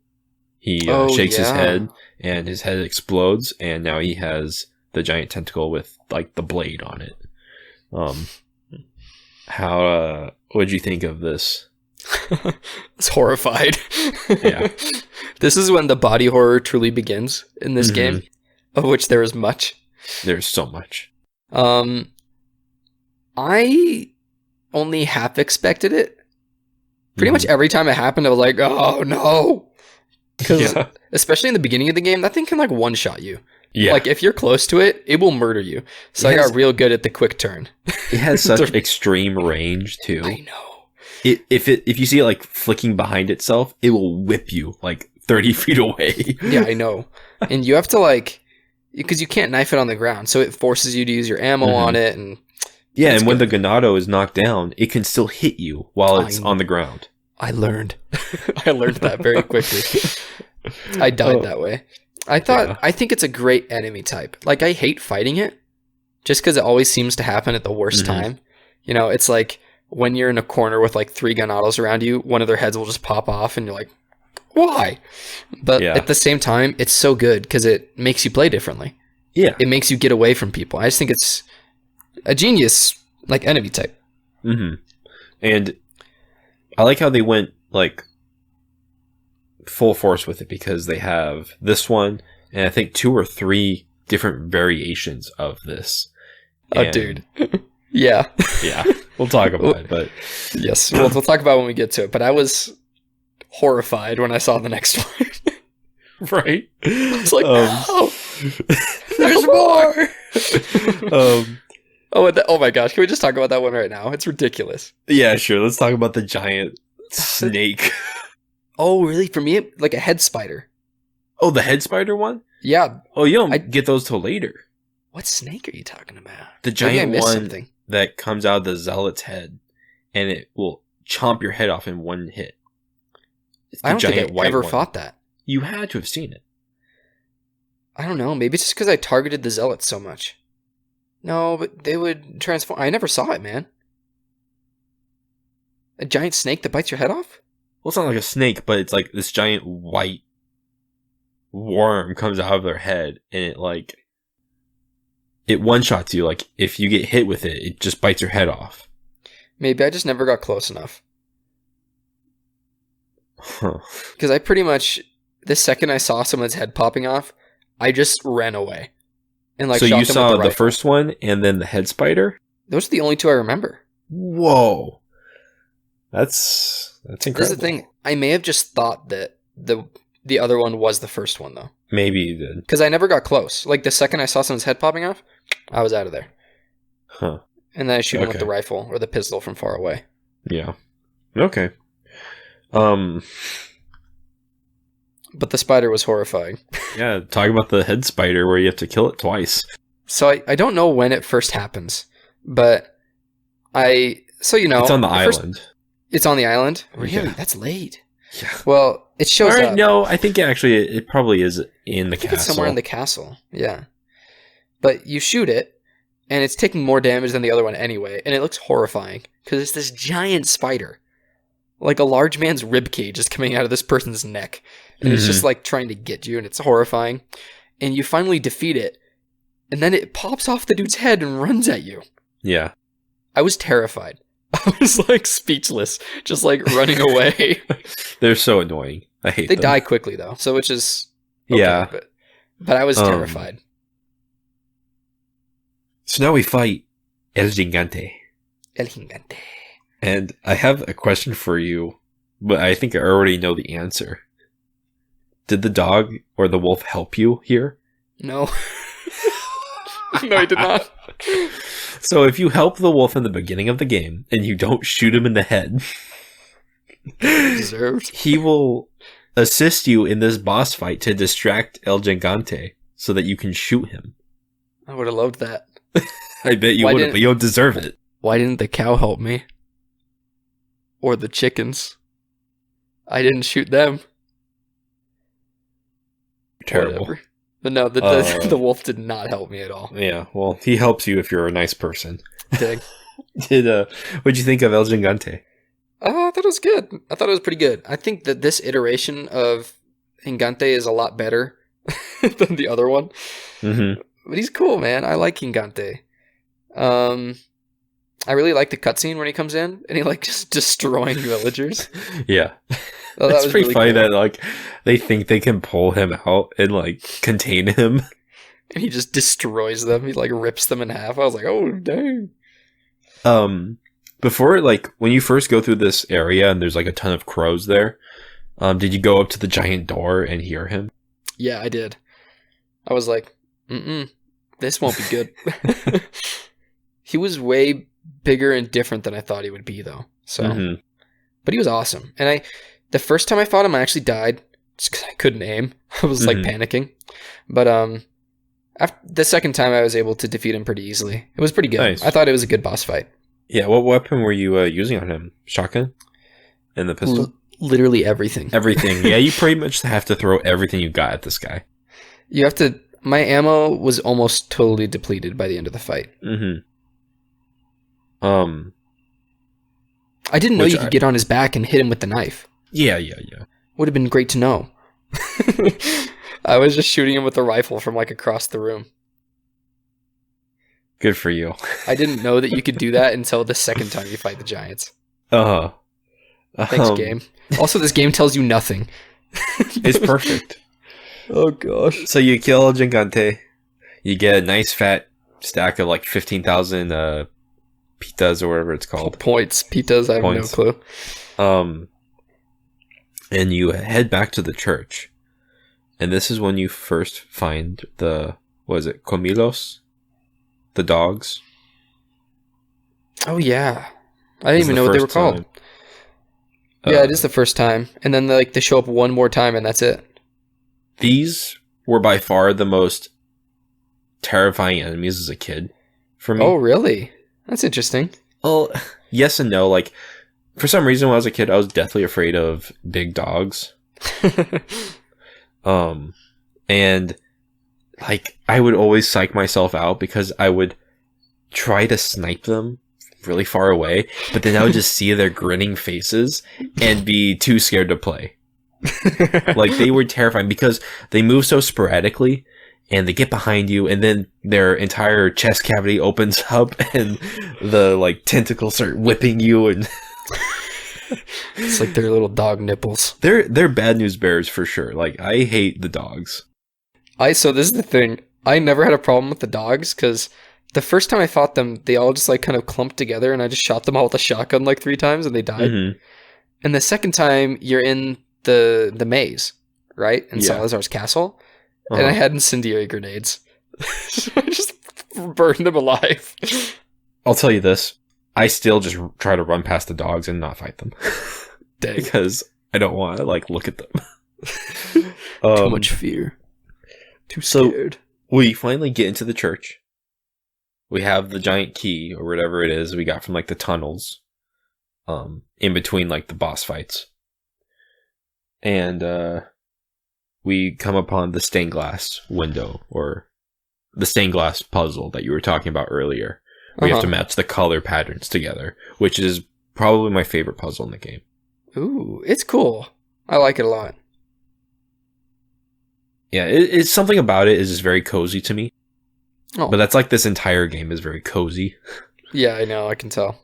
He shakes his head, and his head explodes, and now he has the giant tentacle with like the blade on it. What'd you think of this? I was horrified. Yeah. This is when the body horror truly begins in this game, of which there is much. There's so much. I only half expected it. Pretty much every time it happened, I was like, oh no. Because especially in the beginning of the game, that thing can like one-shot you. Yeah. Like if you're close to it, it will murder you. So I got real good at the quick turn. It has such extreme range too. I know. If you see it like flicking behind itself, it will whip you like 30 feet away. Yeah, I know. And you have to like, because you can't knife it on the ground, so it forces you to use your ammo on it. And and when the Ganado is knocked down, it can still hit you while it's on the ground. I learned. I learned that very quickly. I died that way. I think it's a great enemy type. Like, I hate fighting it just because it always seems to happen at the worst time. You know, it's like when you're in a corner with like 3 Ganados around you, one of their heads will just pop off and you're like, why? But at the same time, it's so good because it makes you play differently. Yeah. It makes you get away from people. I just think it's a genius like enemy type. And I like how they went like full force with it because they have this one and I think 2 or 3 different variations of this. Oh, dude. Yeah. We'll talk about it, but yes, we'll talk about it when we get to it. But I was horrified when I saw the next one. Right? It's like, no, there's more. Oh my gosh, can we just talk about that one right now? It's ridiculous. Yeah, sure. Let's talk about the giant snake. Oh, really? For me, like a head spider. Oh, the head spider one? Yeah. Oh, you don't get those till later. What snake are you talking about? The Maybe giant I missed one something. that comes out of the zealot's head, and it will chomp your head off in one hit. It's the I don't giant think I white ever one. fought that. You had to have seen it. I don't know. Maybe it's just because I targeted the zealots so much. No, but they would transform. I never saw it, man. A giant snake that bites your head off? Well, it's not like a snake, but it's like this giant white worm comes out of their head, and it one-shots you. Like, if you get hit with it, it just bites your head off. Maybe I just never got close enough. Huh. Because I pretty much, the second I saw someone's head popping off, I just ran away. And so shot you them saw with the rifle. first one, and then the head spider? Those are the only two I remember. Whoa. That's incredible. This is the thing. I may have just thought that the other one was the first one, though. Maybe you did. Because I never got close. Like, the second I saw someone's head popping off, I was out of there. Huh. And then I shoot him with Okay. the rifle or the pistol from far away. Yeah. Okay. But the spider was horrifying. Yeah, talk about the head spider where you have to kill it twice. So I don't know when it first happens, but It's on the island. It's on the island? Yeah. Really? That's late. Yeah. Well, it shows All right, up. no, I think it probably is in the I think castle. it's somewhere in the castle. Yeah. But you shoot it, and it's taking more damage than the other one anyway, and it looks horrifying because it's this giant spider. Like a large man's rib cage is coming out of this person's neck. And it's just like trying to get you, and it's horrifying. And you finally defeat it, and then it pops off the dude's head and runs at you. Yeah. I was terrified. I was like speechless, just like running away. They're so annoying. I hate They them. die quickly though, so which is okay, Yeah. But I was terrified. So now we fight El Gigante. El Gigante. And I have a question for you, but I think I already know the answer. Did the dog or the wolf help you here? No. No, he did not. So if you help the wolf in the beginning of the game and you don't shoot him in the head, Deserved. he will assist you in this boss fight to distract El Gigante so that you can shoot him. I would have loved that. I bet you Why would have, didn't- but you don't deserve it. Why didn't the cow help me? Or the chickens? I didn't shoot them. Terrible. Whatever. But no, the the wolf did not help me at all. Yeah, well, he helps you if you're a nice person. Dang. What'd you think of El Gigante? I thought it was good. I thought it was pretty good. I think that this iteration of Gigante is a lot better than the other one. Mm-hmm. But he's cool, man. I like Gigante. I really like the cutscene when he comes in and he like just destroying villagers. Yeah. Oh, that It's was pretty really funny cool. that like they think they can pull him out and like contain him. And he just destroys them. He like rips them in half. I was like, oh dang. Before, like, when you first go through this area and there's like a ton of crows there, did you go up to the giant door and hear him? Yeah, I did. I was like, this won't be good. He was way bigger and different than I thought he would be, though. So, but he was awesome. And the first time I fought him, I actually died just because I couldn't aim. I was like panicking. But after the second time, I was able to defeat him pretty easily. It was pretty good. Nice. I thought it was a good boss fight. Yeah, what weapon were you using on him? Shotgun? And the pistol? Literally everything. Everything. Yeah, you pretty much have to throw everything you got at this guy. You have to. My ammo was almost totally depleted by the end of the fight. I didn't know you could get on his back and hit him with the knife. Yeah. Would have been great to know. I was just shooting him with a rifle from like across the room. Good for you. I didn't know that you could do that until the second time you fight the giants. Thanks, game. Also, this game tells you nothing. It's perfect. Oh gosh. So you kill Gigante, you get a nice fat stack of like 15,000 pitas or whatever it's called. Points. Pitas, I have no clue. And you head back to the church. And this is when you first find the, what is it, Comilos? The dogs? Oh yeah, I didn't This is even the know what they were first called. time. Yeah, it is the first time, and then they show up one more time, and that's it. These were by far the most terrifying enemies as a kid for me. Oh really? That's interesting. Well, yes and no. Like, for some reason, when I was a kid, I was deathly afraid of big dogs. And like, I would always psych myself out because I would try to snipe them really far away, but then I would just see their grinning faces and be too scared to play. Like, they were terrifying because they move so sporadically and they get behind you and then their entire chest cavity opens up and the like tentacles start whipping you, and It's like their little dog nipples. they're bad news bears for sure. Like, I hate the dogs. So this is the thing. I never had a problem with the dogs because the first time I fought them, they all just like kind of clumped together, and I just shot them all with a shotgun like 3 times, and they died. Mm-hmm. And the second time, you're in the maze, right? In Yeah. Salazar's castle, Uh-huh. and I had incendiary grenades, so I just burned them alive. I'll tell you this. I still just try to run past the dogs and not fight them. Dang. Because I don't want to, like, look at them. Too much fear. Too so- scared. We finally get into the church. We have the giant key, or whatever it is we got from, like, the tunnels. In between, like, the boss fights. And, we come upon the stained glass window, or the stained glass puzzle that you were talking about earlier. We have to match the color patterns together, which is probably my favorite puzzle in the game. Ooh, it's cool. I like it a lot. Yeah, it's something about it is just very cozy to me. Oh. But that's like this entire game is very cozy. Yeah, I know. I can tell.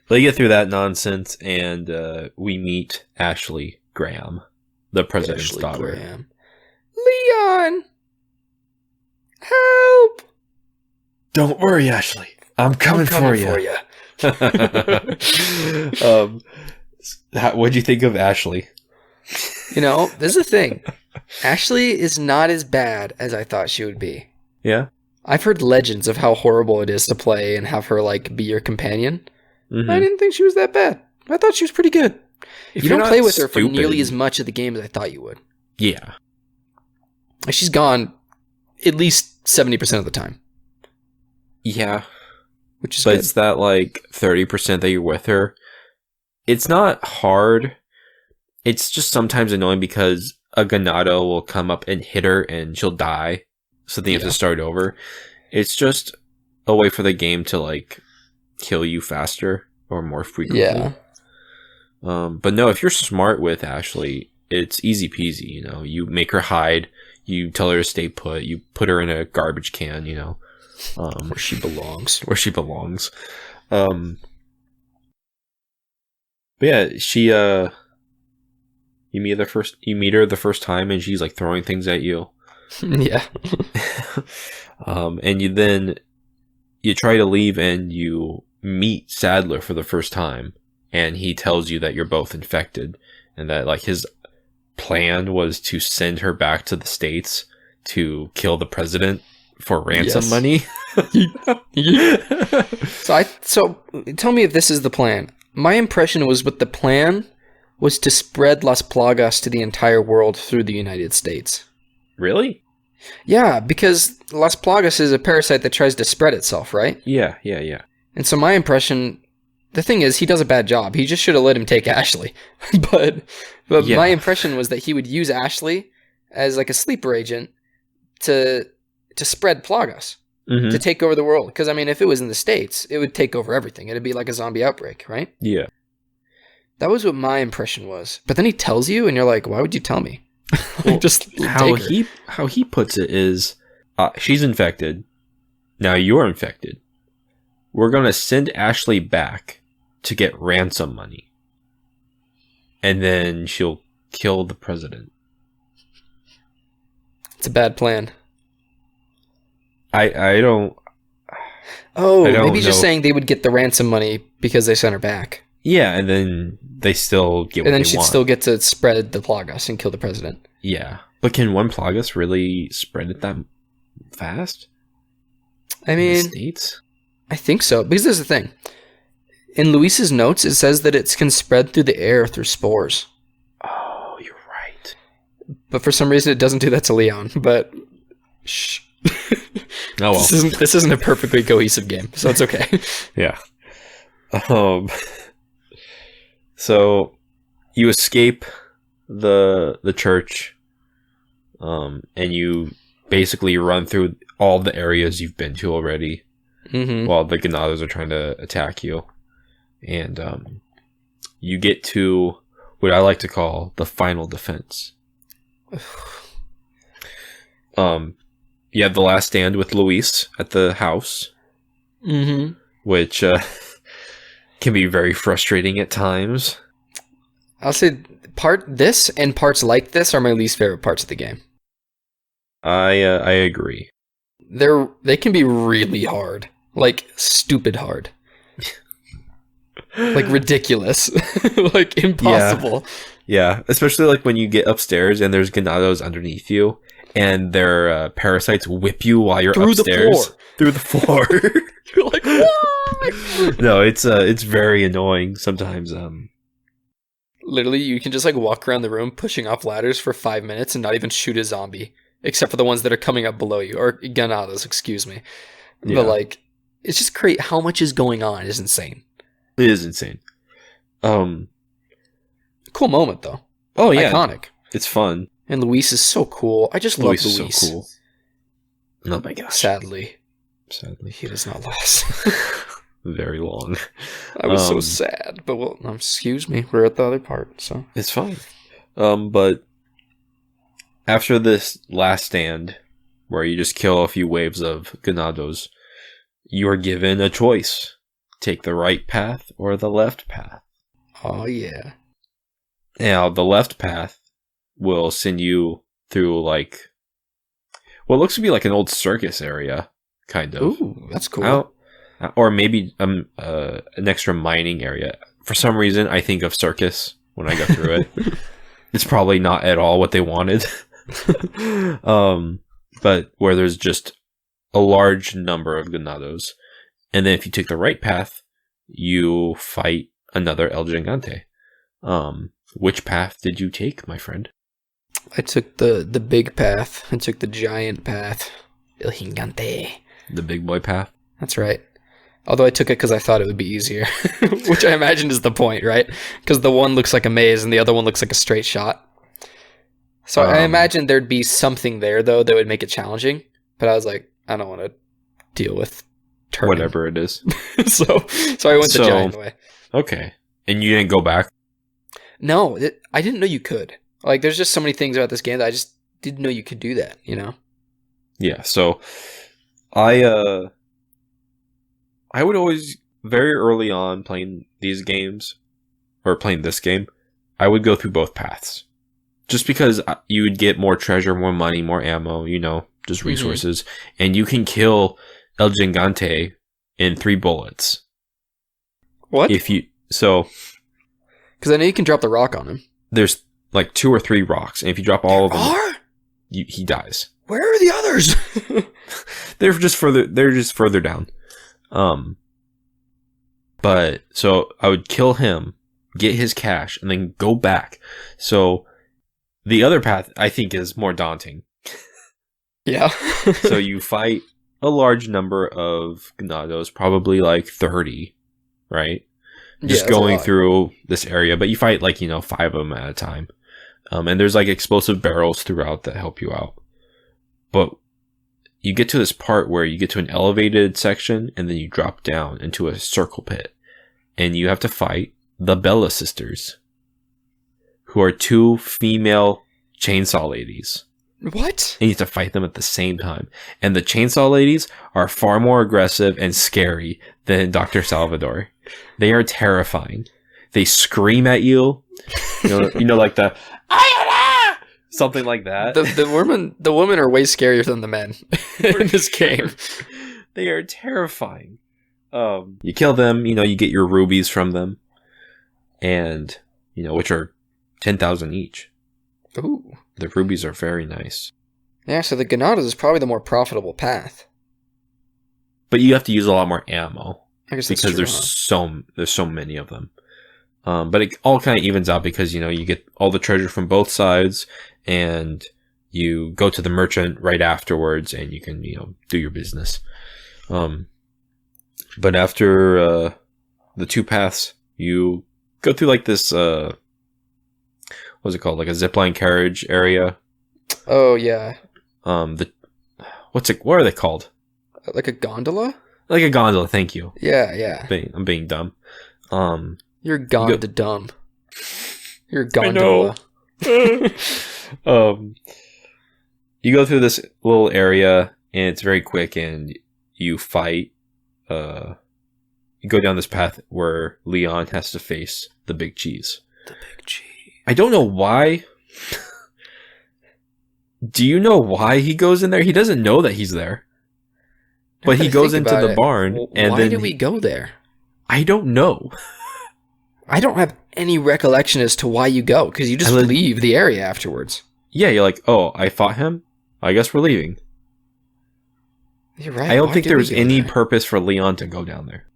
They get through that nonsense, and we meet Ashley Graham, the president's Ashley daughter. Graham. Leon! Help! Don't worry, Ashley. I'm coming for you. What'd you think of Ashley? You know, this is the thing. Ashley is not as bad as I thought she would be. Yeah? I've heard legends of how horrible it is to play and have her, like, be your companion. Mm-hmm. I didn't think she was that bad. I thought she was pretty good. If you you're don't not play with her for stupid- nearly as much of the game as I thought you would. Yeah. She's gone at least 70% of the time, Yeah. which is But good. it's that, like, 30% that you're with her. It's not hard. It's just sometimes annoying because a Ganado will come up and hit her and she'll die. So then you have Yeah. to start over. It's just a way for the game to, like, kill you faster or more frequently. Yeah. But no, if you're smart with Ashley, it's easy peasy, you know. You make her hide, you tell her to stay put, you put her in a garbage can, you know. Where she belongs. Where she belongs. But yeah, she you meet her the first time and she's like throwing things at you. Yeah. And you try to leave and you meet Sadler for the first time, and he tells you that you're both infected and that like his plan was to send her back to the States to kill the president for ransom Yes. money. So tell me if this is the plan. My impression was what the plan was to spread Las Plagas to the entire world through the United States. Really? Yeah, because Las Plagas is a parasite that tries to spread itself, right? Yeah. And so my impression, the thing is, he does a bad job. He just should have let him take Ashley. but Yeah. my impression was that he would use Ashley as like a sleeper agent to spread Plagas, Mm-hmm. to take over the world. Because, I mean, if it was in the States, it would take over everything. It'd be like a zombie outbreak, right? Yeah. That was what my impression was. But then he tells you, and you're like, why would you tell me? Well, Just how take her. how he puts it is, she's infected. Now you're infected. We're gonna send Ashley back to get ransom money, and then she'll kill the president. It's a bad plan. I don't. Oh, I don't maybe he's just know. saying they would get the ransom money because they sent her back. Yeah, and then they still get what And then they she'd want. still get to spread the Plagas and kill the president. Yeah, but can one Plagas really spread it that fast? I In the mean, States? I think so. Because there's the thing. In Luis's notes, it says that it can spread through the air through spores. Oh, you're right. But for some reason, it doesn't do that to Leon. But shh. Oh well. This isn't a perfectly cohesive game, so it's okay. Yeah. So you escape the church, and you basically run through all the areas you've been to already, while the Ganados are trying to attack you, and you get to what I like to call the final defense. You have the last stand with Luis at the house, which can be very frustrating at times. I'll say this and parts like this are my least favorite parts of the game. I agree. They can be really hard, like stupid hard, like ridiculous, like impossible. Yeah, especially like when you get upstairs and there's Ganados underneath you, and their parasites whip you while you're upstairs through the floor. You're like, why? No, it's very annoying sometimes. Literally, you can just like walk around the room pushing off ladders for 5 minutes and not even shoot a zombie, except for the ones that are coming up below you, or Ganados, excuse me. Yeah. But like, it's just crazy. How much is going on is insane. It is insane. Cool moment though. Oh yeah, iconic. It's fun. And Luis is so cool. I just love Luis. Is so cool. Oh my gosh. Sadly, he does not last very long. I was so sad, but well, excuse me, we're at the other part, so it's fine. But after this last stand, where you just kill a few waves of Ganados, you are given a choice: take the right path or the left path. Oh yeah. Now the left path will send you through like what looks to be like an old circus area, kind of. Ooh, that's cool. Or maybe an extra mining area. For some reason, I think of circus when I go through it. It's probably not at all what they wanted. But where there's just a large number of Ganados. And then if you take the right path, you fight another El Gigante. Which path did you take, my friend? I took the big path. I took the giant path. El Gigante. The big boy path? That's right. Although I took it because I thought it would be easier. Which I imagine is the point, right? Because the one looks like a maze and the other one looks like a straight shot. So I imagine there'd be something there, though, that would make it challenging. But I was like, I don't want to deal with turning. Whatever it is. so I went the giant way. Okay. And you didn't go back? No, I didn't know you could. Like, there's just so many things about this game that I just didn't know you could do that, you know? Yeah, so I would always, very early on playing these games, or playing this game, I would go through both paths. Just because you would get more treasure, more money, more ammo, you know, just resources. And you can kill El Gigante in 3 bullets. What? So... Because I know you can drop the rock on him. There's like 2 or 3 rocks, and if you drop all of them, he dies. Where are the others? They're just further down. But so I would kill him, get his cash, and then go back. So the other path I think is more daunting. Yeah. So you fight a large number of Ganados, probably like 30, right? Just going through this area, but you fight like, 5 of them at a time. And there's like explosive barrels throughout that help you out. But you get to this part where you get to an elevated section and then you drop down into a circle pit. And you have to fight the Bella sisters, who are 2 female chainsaw ladies. What? And you have to fight them at the same time. And the chainsaw ladies are far more aggressive and scary than Dr. Salvador. They are terrifying. They scream at you. Like the something like that. The women are way scarier than the men in this game. They are terrifying. You kill them, you get your rubies from them. And which are 10,000 each. Ooh. The rubies are very nice. Yeah, so the Ganados is probably the more profitable path. but you have to use a lot more ammo I guess that's because true, there's so many of them. But it all kind of evens out because, you know, you get all the treasure from both sides and you go to the merchant right afterwards and you can, you know, do your business. But after the two paths, you go through like this, what's it called? Like a zipline carriage area. Oh, yeah. What are they called? Like a gondola? Like a gondola, thank you. Yeah. I'm being dumb. You're dumb. You're gondola. You go through this little area and it's very quick and you fight. You go down this path where Leon has to face the big cheese. The big cheese. I don't know why. Do you know why he goes in there? He doesn't know that he's there. But he goes into the barn and why did we go there? I don't know. I don't have any recollection as to why you go, because you just leave the area afterwards. Yeah, you're like, oh, I fought him? I guess we're leaving. You're right. I don't think there was any purpose for Leon to go down there.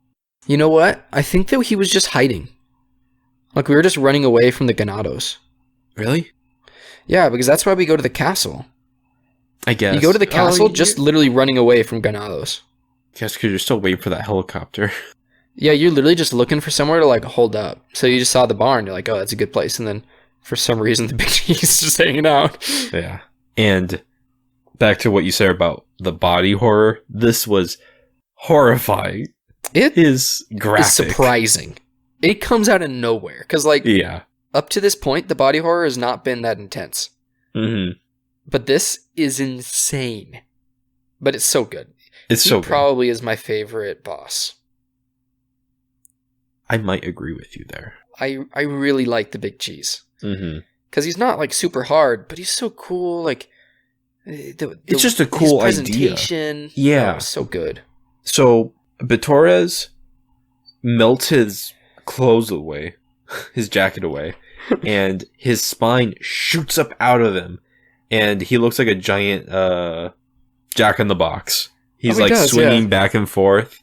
You know what? I think that he was just hiding. Like, we were just running away from the Ganados. Really? Yeah, because that's why we go to the castle. I guess. You go to the castle just literally running away from Ganados. Yes, because you're still waiting for that helicopter. Yeah, you're literally just looking for somewhere to, like, hold up. So you just saw the barn. You're like, oh, that's a good place. And then, for some reason, the big cheese is just hanging out. Yeah. And back to what you said about the body horror. This was horrifying. It is graphic. It's surprising. It comes out of nowhere. Because, like, up to this point, the body horror has not been that intense. Mm-hmm. But this is insane. But it's so good. He probably is my favorite boss. I might agree with you there. I really like the big cheese. Mm-hmm. Because he's not, like, super hard, but he's so cool. Like, it's just a cool presentation. Idea. Yeah. Oh, so good. So, Bitores melts his clothes away, his jacket away, and his spine shoots up out of him, and he looks like a giant Jack-in-the-Box. He's swinging back and forth,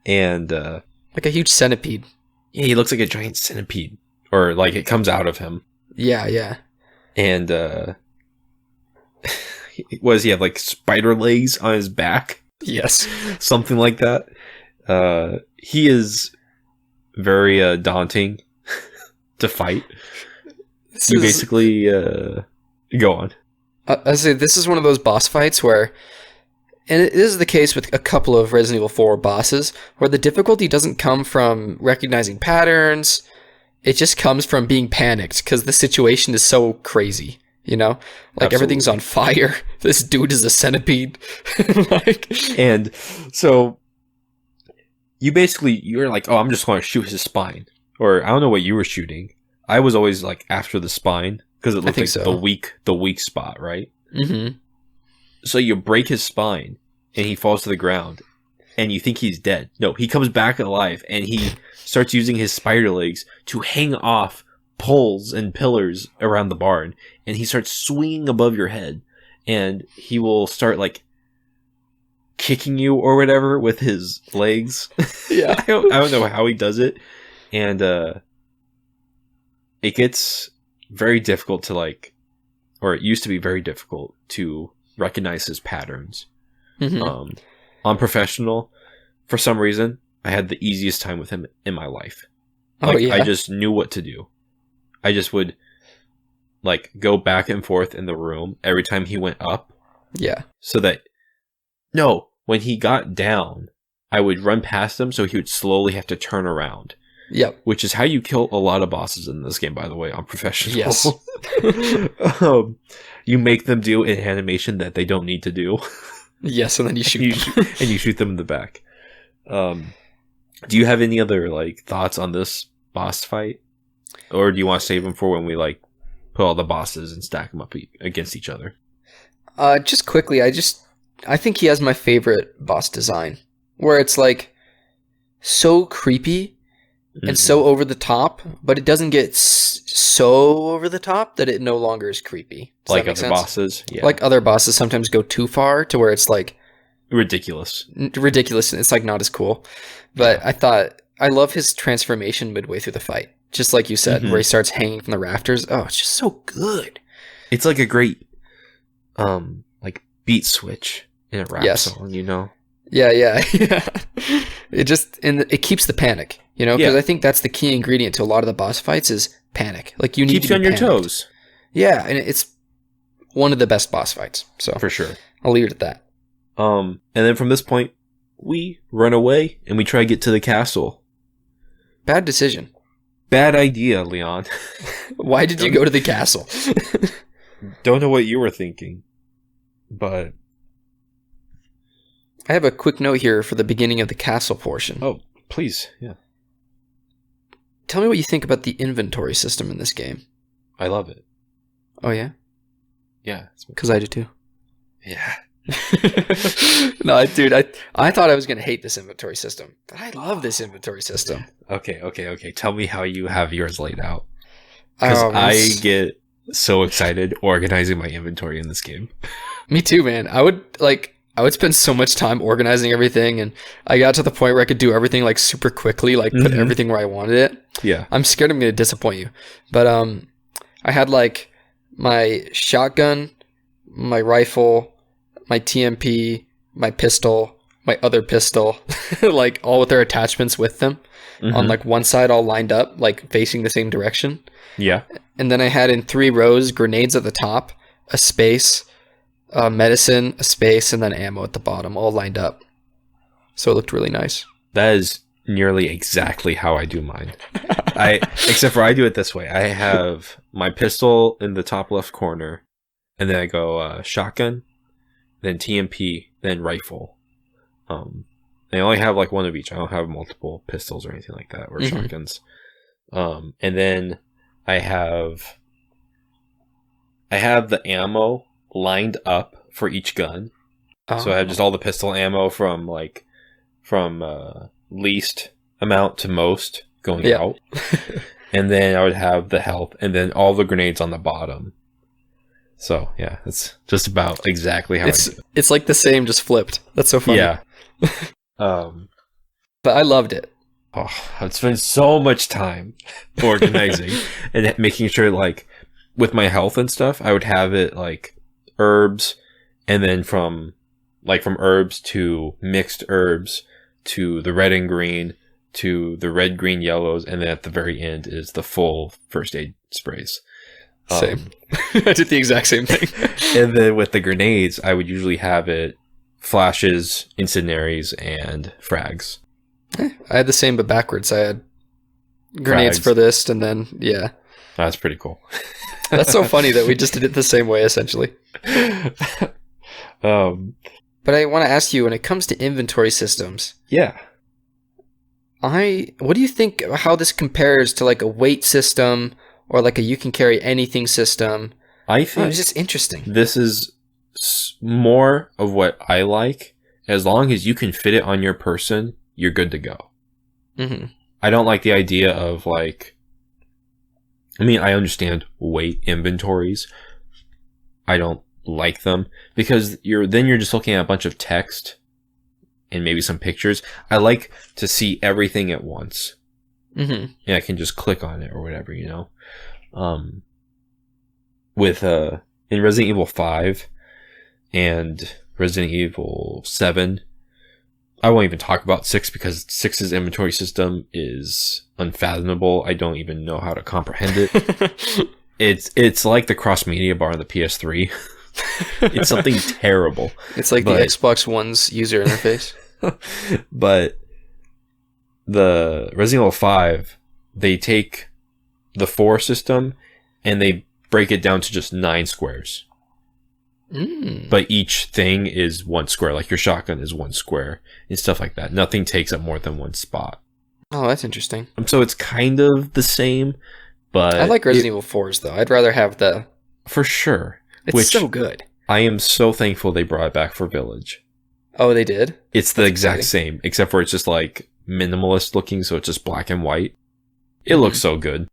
and like a huge centipede. Yeah, he looks like a giant centipede, or like it comes out of him. Yeah. And what does he have, like spider legs on his back? Yes, something like that. He is very daunting to fight. Basically go on. I say this is one of those boss fights where, and it is the case with a couple of Resident Evil 4 bosses, where the difficulty doesn't come from recognizing patterns. It just comes from being panicked because the situation is so crazy. You know, like everything's on fire. This dude is a centipede. And so you're like, oh, I'm just going to shoot his spine, or I don't know what you were shooting. I was always like after the spine because it looked like the weak spot, right? Mm-hmm. So you break his spine and he falls to the ground, and you think he's dead. No, he comes back alive and he starts using his spider legs to hang off poles and pillars around the barn, and he starts swinging above your head, and he will start like kicking you or whatever with his legs. Yeah. I don't know how he does it, and it gets very difficult to like, or it used to be very difficult to recognize his patterns. Mm-hmm. On professional, for some reason, I had the easiest time with him in my life. Like, I just knew what to do. I just would like go back and forth in the room every time he went up. Yeah. So that when he got down, I would run past him so he would slowly have to turn around. Yep. Which is how you kill a lot of bosses in this game, by the way, on professional. Yes. You make them do an animation that they don't need to do. Yes, and then you shoot them. And you shoot them in the back. Do you have any other like thoughts on this boss fight? Or do you want to save them for when we like put all the bosses and stack them up against each other? Just quickly, I think he has my favorite boss design, where it's like so creepy and so over the top, but it doesn't get so over the top that it no longer is creepy. Does like other bosses? Yeah. Like other bosses sometimes go too far to where it's like ridiculous. Ridiculous. It's like not as cool. But I love his transformation midway through the fight. Just like you said, where he starts hanging from the rafters. Oh, it's just so good. It's like a great, like beat switch in a rap song, you know? Yeah. It keeps the panic, you know? Because I think that's the key ingredient to a lot of the boss fights is panic. Like you need keeps to you on your panicked. toes. Yeah, and it's one of the best boss fights. So for sure, I'll leave it at that. And then from this point, we run away and we try to get to the castle. Bad decision. Bad idea, Leon. Why did you go to the castle? Don't know what you were thinking, but I have a quick note here for the beginning of the castle portion. Oh, please, yeah. Tell me what you think about the inventory system in this game. I love it. Oh, yeah? Yeah. Because I do too. Yeah. No, dude, I thought I was going to hate this inventory system, but I love this inventory system. Okay. Tell me how you have yours laid out. Because I get so excited organizing my inventory in this game. Me too, man. I would spend so much time organizing everything, and I got to the point where I could do everything like super quickly, like put everything where I wanted it. Yeah. I'm scared I'm going to disappoint you. But I had like my shotgun, my rifle, my TMP, my pistol, my other pistol, like all with their attachments with them on like one side all lined up, like facing the same direction. Yeah. And then I had in 3 rows grenades at the top, a space, medicine, a space, and then ammo at the bottom, all lined up. So it looked really nice. That is nearly exactly how I do mine. Except for I do it this way. I have my pistol in the top left corner, and then I go shotgun, then TMP, then rifle. I only have like one of each. I don't have multiple pistols or anything like that, or shotguns. And then I have the ammo lined up for each gun. So I have just all the pistol ammo from least amount to most going out. And then I would have the health and then all the grenades on the bottom. So yeah, it's just about exactly how I do it. It's like the same, just flipped. That's so funny. Yeah. But I loved it. Oh, I'd spend so much time organizing and making sure, like, with my health and stuff, I would have it like herbs, and then from herbs to mixed herbs to the red and green to the red, green, yellows, and then at the very end is the full first aid sprays. Same. I did the exact same thing. And then with the grenades, I would usually have it flashes, incendiaries, and frags. I had the same but backwards. I had grenades for this, and then That's pretty cool. That's so funny that we just did it the same way, essentially. But I want to ask you, when it comes to inventory systems, what do you think how this compares to like a weight system or like a you can carry anything system? I think it's just interesting. This is more of what I like. As long as you can fit it on your person, you're good to go. I don't like the idea of like, I mean, I understand weight inventories. I don't like them because you're just looking at a bunch of text and maybe some pictures. I like to see everything at once. And I can just click on it or whatever, you know. In Resident Evil 5 and Resident Evil 7, I won't even talk about 6 because 6's inventory system is unfathomable. I don't even know how to comprehend it. It's like the cross media bar on the PS3. It's something terrible. It's like the Xbox One's user interface. But the Resident Evil 5, they take the 4 system and they break it down to just 9 squares. But each thing is 1 square, like your shotgun is 1 square and stuff like that. Nothing takes up more than 1 spot. Oh, that's interesting. So it's kind of the same, but I like Resident Evil 4s though. I'd rather have the for sure. It's so good. I am so thankful they brought it back for Village. Oh, they did? It's the exact same, except for it's just like minimalist looking, so it's just black and white. It looks so good.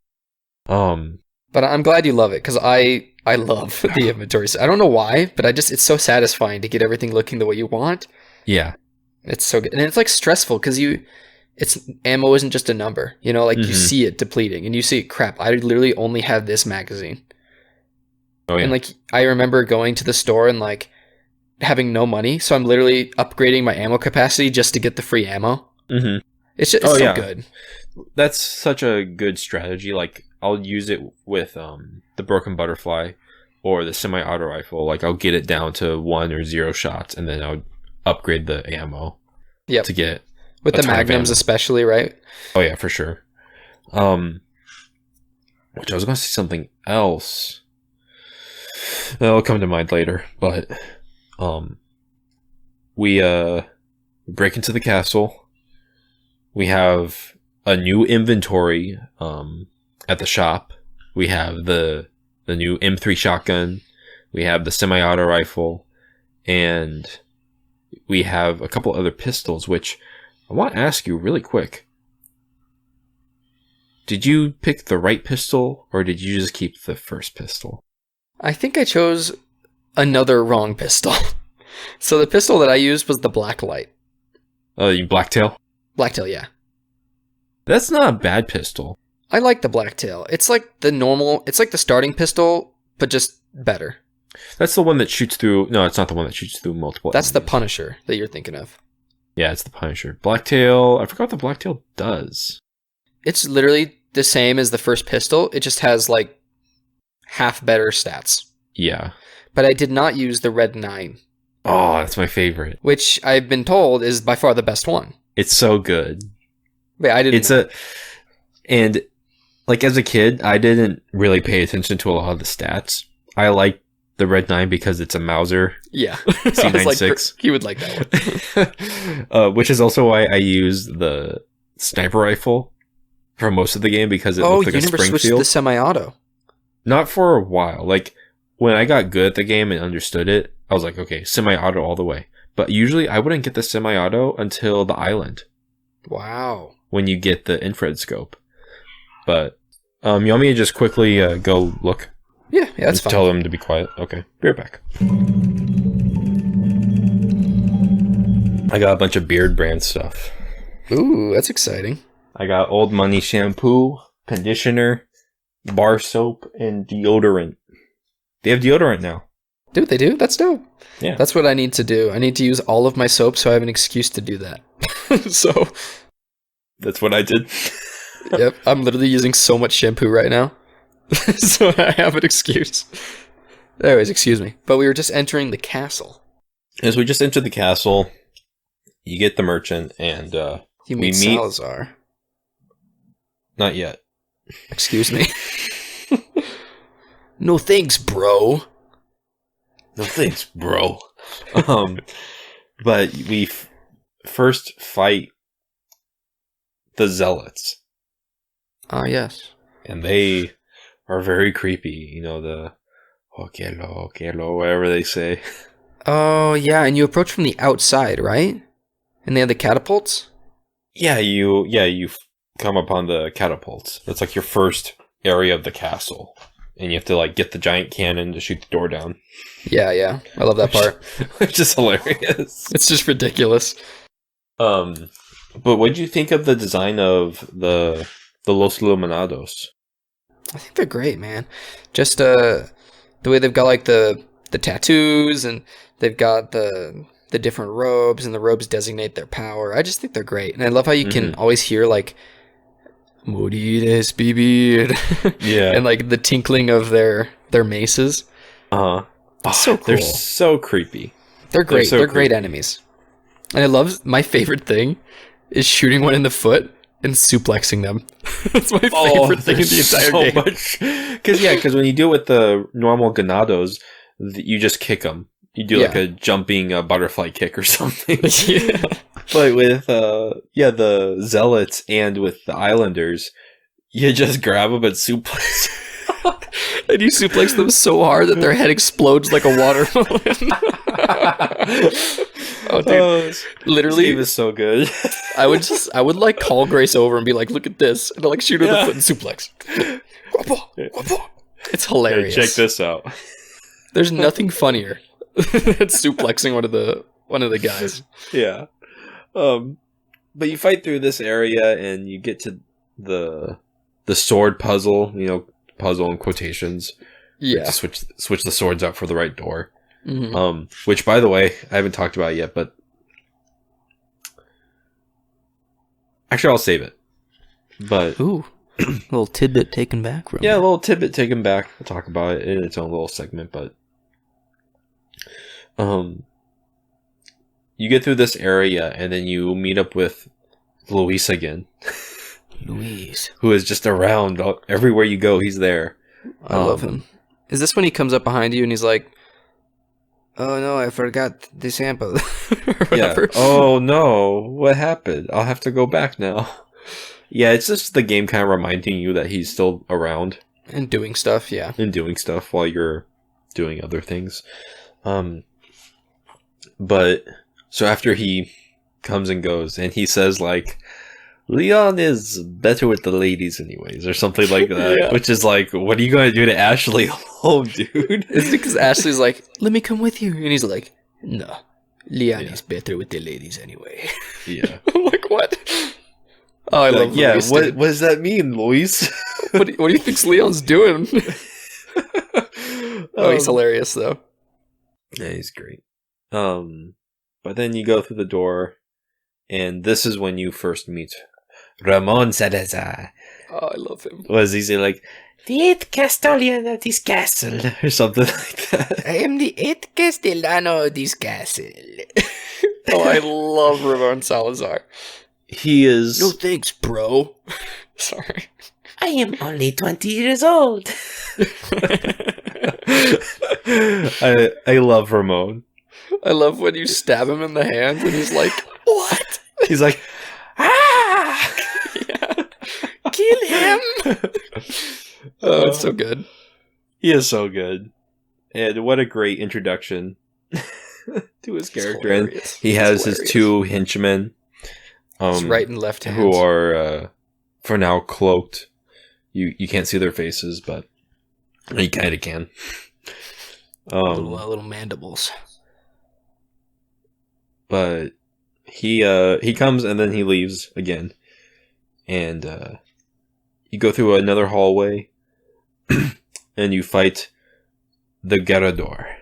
But I'm glad you love it because I love the inventory. I don't know why, but it's so satisfying to get everything looking the way you want. Yeah. It's so good. And it's like stressful because ammo isn't just a number, you know, like you see it depleting and you see, crap, I literally only have this magazine. Oh, yeah. And like, I remember going to the store and like having no money. So I'm literally upgrading my ammo capacity just to get the free ammo. Mm-hmm. It's just so good. That's such a good strategy. Like, I'll use it with the broken butterfly or the semi-auto rifle. Like, I'll get it down to 1 or 0 shots, and then I'll upgrade the ammo to get with the magnums, especially, right? Oh yeah, for sure. Which I was going to say something else. It'll come to mind later, but we break into the castle. We have a new inventory at the shop. We have the new M3 shotgun. We have the semi-auto rifle, and we have a couple other pistols, which I want to ask you really quick. Did you pick the right pistol, or did you just keep the first pistol? I think I chose another wrong pistol. So the pistol that I used was the Blacklight. Oh, you Blacktail? Blacktail, yeah. That's not a bad pistol. I like the Blacktail. It's like it's like the starting pistol, but just better. That's the one that shoots through... No, it's not the one that shoots through multiple That's enemies. the Punisher that you're thinking of. Yeah, it's the Punisher. Blacktail... I forgot what the Blacktail does. It's literally the same as the first pistol. It just has, like, half better stats. Yeah. But I did not use the Red 9. Oh, that's my favorite. Which I've been told is by far the best one. It's so good. Wait, I didn't... And, like, as a kid, I didn't really pay attention to a lot of the stats. I liked the Red 9 because it's a Mauser. Yeah. C96. He would like that one. Which is also why I use the sniper rifle for most of the game, because it looked like a Springfield. Oh, you never switched to the semi-auto. Not for a while. Like, when I got good at the game and understood it, I was like, okay, semi-auto all the way. But usually I wouldn't get the semi-auto until the island. Wow. When you get the infrared scope. But, you want me to just quickly go look? Yeah, that's fine. Tell them to be quiet. Okay, be right back. I got a bunch of Beard brand stuff. Ooh, that's exciting. I got Old Money shampoo, conditioner, bar soap, and deodorant. They have deodorant now. Dude, they do? That's dope. Yeah. That's what I need to do. I need to use all of my soap so I have an excuse to do that. So. That's what I did. Yep, I'm literally using so much shampoo right now. So I have an excuse. Anyways, excuse me. But we were just entering the castle. As we just entered the castle, you get the merchant, and you meet Salazar. Not yet. Excuse me. No thanks, bro. No thanks, bro. But we first fight the zealots. Ah, yes. And they are very creepy. You know, the okelo, whatever they say. Oh, yeah, and you approach from the outside, right? And they have the catapults? Yeah, you come upon the catapults. That's like your first area of the castle. And you have to, like, get the giant cannon to shoot the door down. Yeah. I love that part. Which is hilarious. It's just ridiculous. But what do you think of the design of the Los Iluminados? I think they're great, man. Just the way they've got, like, the tattoos, and they've got the different robes, and the robes designate their power. I just think they're great. And I love how you can always hear, like, Morides, Bibir. Yeah. And, like, the tinkling of their maces. Uh-huh. Oh, so cool. They're so creepy. They're great. They're great enemies. And I love, my favorite thing is shooting one in the foot and suplexing them. That's my favorite thing in the entire game. Because when you do it with the normal ganados, you just kick them. You do like a jumping butterfly kick or something. Yeah. But with the zealots and with the islanders, you just grab them and suplex. And you suplex them so hard that their head explodes like a watermelon. Oh, dude! Literally, this game is so good. I would like call Grace over and be like, "Look at this," and I'd like shoot her in the foot and suplex. It's hilarious. Hey, check this out. There's nothing funnier than suplexing one of the One of the guys. Yeah. But you fight through this area and you get to the sword puzzle, puzzle in quotations. Yeah. To switch the swords out for the right door. Mm-hmm. Which, by the way, I haven't talked about it yet, but actually I'll save it. But ooh, a little tidbit taken back. Yeah, a little tidbit taken back. We'll talk about it in its own little segment, but you get through this area and then you meet up with Luis again. Luis, who is just around everywhere you go. He's there. I love him. Is this when he comes up behind you and he's like, "Oh no, I forgot the sample," or whatever? Yeah. Oh no, what happened? I'll have to go back now. Yeah, it's just the game kind of reminding you that he's still around and doing stuff. Yeah, and doing stuff while you're doing other things. But so after he comes and goes, and he says like, Leon is better with the ladies anyways, or something like that. Yeah. Which is like, what are you going to do to Ashley alone, dude? It's because Ashley's like, let me come with you. And he's like, no, Leon is better with the ladies anyway. Yeah. I'm like, what? Oh, I love Luis. What does that mean, Luis? what do you think Leon's doing? Oh, he's hilarious, though. Yeah, he's great. But then you go through the door, and this is when you first meet Ramon Salazar. Oh, I love him. Was he like, the 8th Castellan of this castle, or something like that? I am the 8th Castellano of this castle. Oh, I love Ramon Salazar. He is... No thanks, bro. Sorry. I am only 20 years old. I love Ramon. I love when you stab him in the hand and he's like, what? He's like, ah! Yeah. Kill him! Oh, it's so good. He is so good. And what a great introduction to his character. And he has his 2 henchmen. His right and left hands. Who are, for now, cloaked. You can't see their faces, but you kind of can. Little mandibles. But he comes and then he leaves again. And you go through another hallway and you fight the Gerador.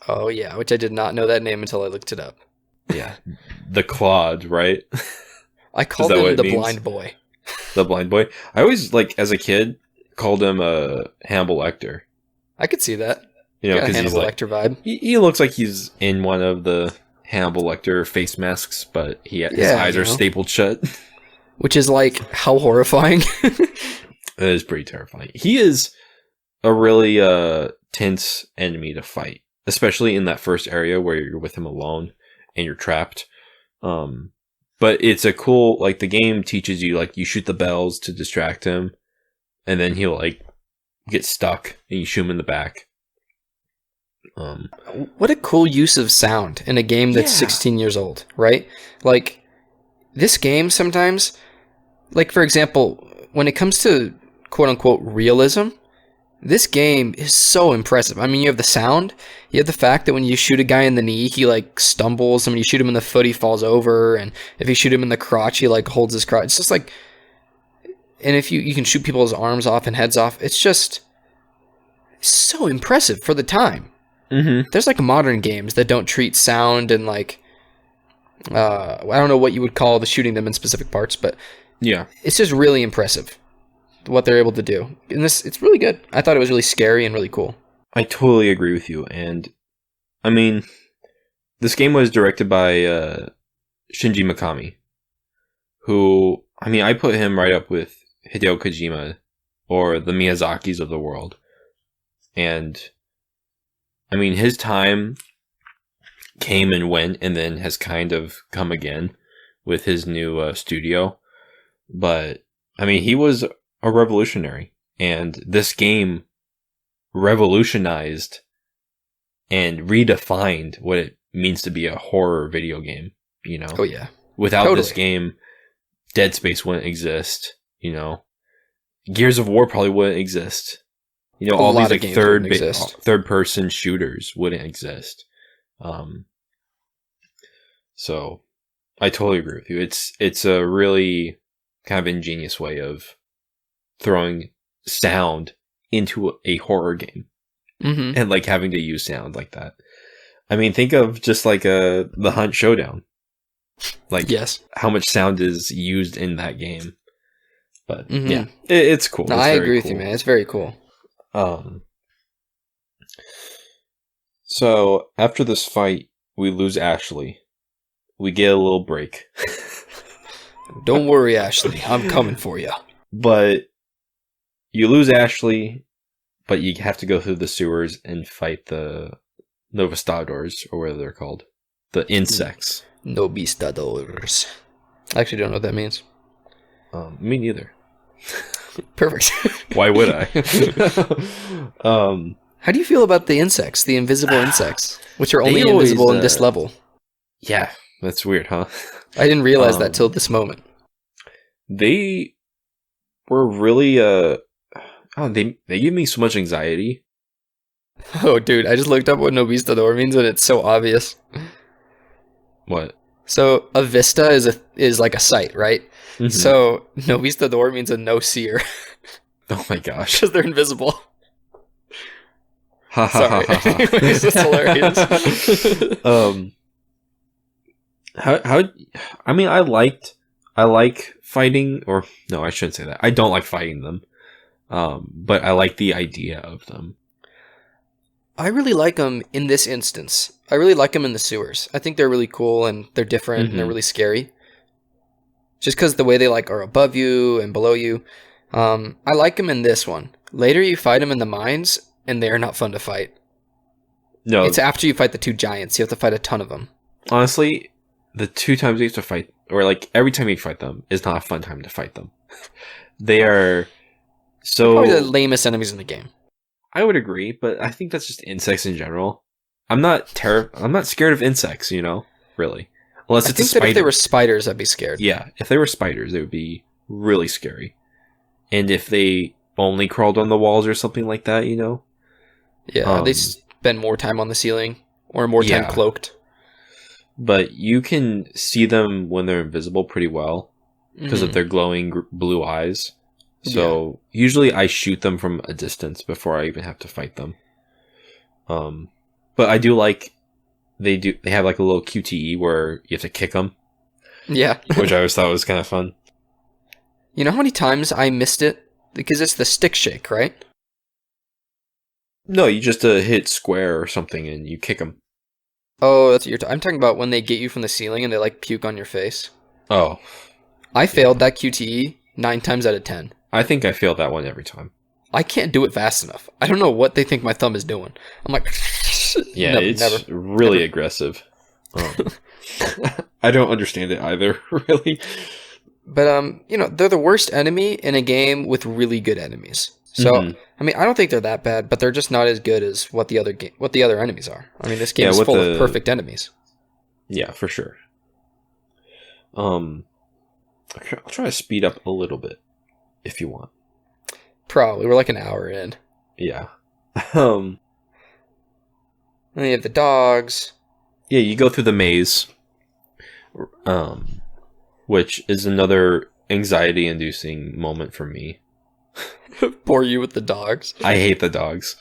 Oh yeah, which I did not know that name until I looked it up. Yeah. The Claude, right? I called him the blind boy. The blind boy? I always, as a kid, called him Hannibal Lecter. I could see that. Because Hannibal Lecter vibe. He looks like he's in one of the Hannibal Lecter face masks, but his eyes are stapled shut. Which is how horrifying. It is pretty terrifying. He is a really tense enemy to fight, especially in that first area where you're with him alone and you're trapped. But it's a cool, the game teaches you, you shoot the bells to distract him, and then he'll, get stuck, and you shoot him in the back. What a cool use of sound in a game that's 16 years old, right? This game sometimes, for example, when it comes to quote-unquote realism, this game is so impressive. I mean, you have the sound, you have the fact that when you shoot a guy in the knee, he stumbles, and when you shoot him in the foot, he falls over, and if you shoot him in the crotch, he holds his crotch. It's just and if you can shoot people's arms off and heads off, it's just so impressive for the time. Mm-hmm. There's modern games that don't treat sound and I don't know what you would call the shooting them in specific parts, but yeah, it's just really impressive what they're able to do. And it's really good. I thought it was really scary and really cool. I totally agree with you. And I mean, this game was directed by Shinji Mikami, who, I put him right up with Hideo Kojima or the Miyazakis of the world. And his time came and went and then has kind of come again with his new studio. But he was a revolutionary, and this game revolutionized and redefined what it means to be a horror video game. Oh yeah. Without this game, Dead Space wouldn't exist. Gears of War probably wouldn't exist. All these third person shooters wouldn't exist. So I totally agree with you. It's a really kind of ingenious way of throwing sound into a horror game Mm-hmm. and like having to use sound like that. I mean, think of just like the Hunt Showdown. Like Yes. how much sound is used in that game. But Mm-hmm. yeah, it's cool. No, It's I very agree with cool. you, man. It's very cool. So after this fight, we lose Ashley. We get a little break. Don't worry, Ashley. I'm coming for you. But you lose Ashley, but you have to go through the sewers and fight the Novastadors, or whatever they're called. The insects. Novistadors. I actually don't know what that means. Me neither. Perfect. Why would I? How do you feel about the insects, the invisible insects, which are only They always, invisible in this level? Yeah, that's weird, huh? I didn't realize that till this moment. They were really they give me so much anxiety. Oh, dude, I just looked up what Novistador means, and it's so obvious. What? So a vista is like a sight, right? Mhm. So Novistador means a no-seer Oh my gosh. because they're invisible. Ha ha Sorry. ha ha. Anyways, it's hilarious. How I mean I like fighting, or no, I shouldn't say that. I don't like fighting them. But I like the idea of them. I really like them in this instance. I really like them in the sewers. I think they're really cool and they're different and they're really scary. Just because the way they like are above you and below you. I like them in this one. Later you fight them in the mines and they are not fun to fight. No, It's after you fight the two giants. You have to fight a ton of them. honestly, the 2 times you have to fight, or like every time you fight them, is not a fun time to fight them. They are so. Probably the lamest enemies in the game. I would agree, but I think that's just insects in general. I'm not scared of insects, really. Unless I it's a think that spider. if they were spiders, I'd be scared. Yeah, if they were spiders, it would be really scary. And if they only crawled on the walls or something like that, Yeah, they spend more time on the ceiling or more time Yeah. cloaked. But you can see them when they're invisible pretty well because Mhm. of their glowing blue eyes. So usually I shoot them from a distance before I even have to fight them. But I do like they have like a little QTE where you have to kick them, Yeah. which I always thought was kind of fun. You know how many times I missed it? Because it's the stick shake, right? No, you just hit square or something and you kick them. Oh, that's what you're I'm talking about when they get you from the ceiling and they like puke on your face. Oh, I failed that QTE 9 times out of 10. I think I failed that one every time. I can't do it fast enough. I don't know what they think my thumb is doing. I'm like, Yeah, it's really aggressive. I don't understand it either, really. But they're the worst enemy in a game with really good enemies. So Mhm. I mean, I don't think they're that bad, but they're just not as good as what the other enemies are. I mean, this game is full of perfect enemies. Yeah, for sure. I'll try to speed up a little bit if you want. Probably we're like an hour in. Yeah. And then you have the dogs. Yeah, you go through the maze, which is another anxiety-inducing moment for me. Bore you with the dogs. I hate the dogs.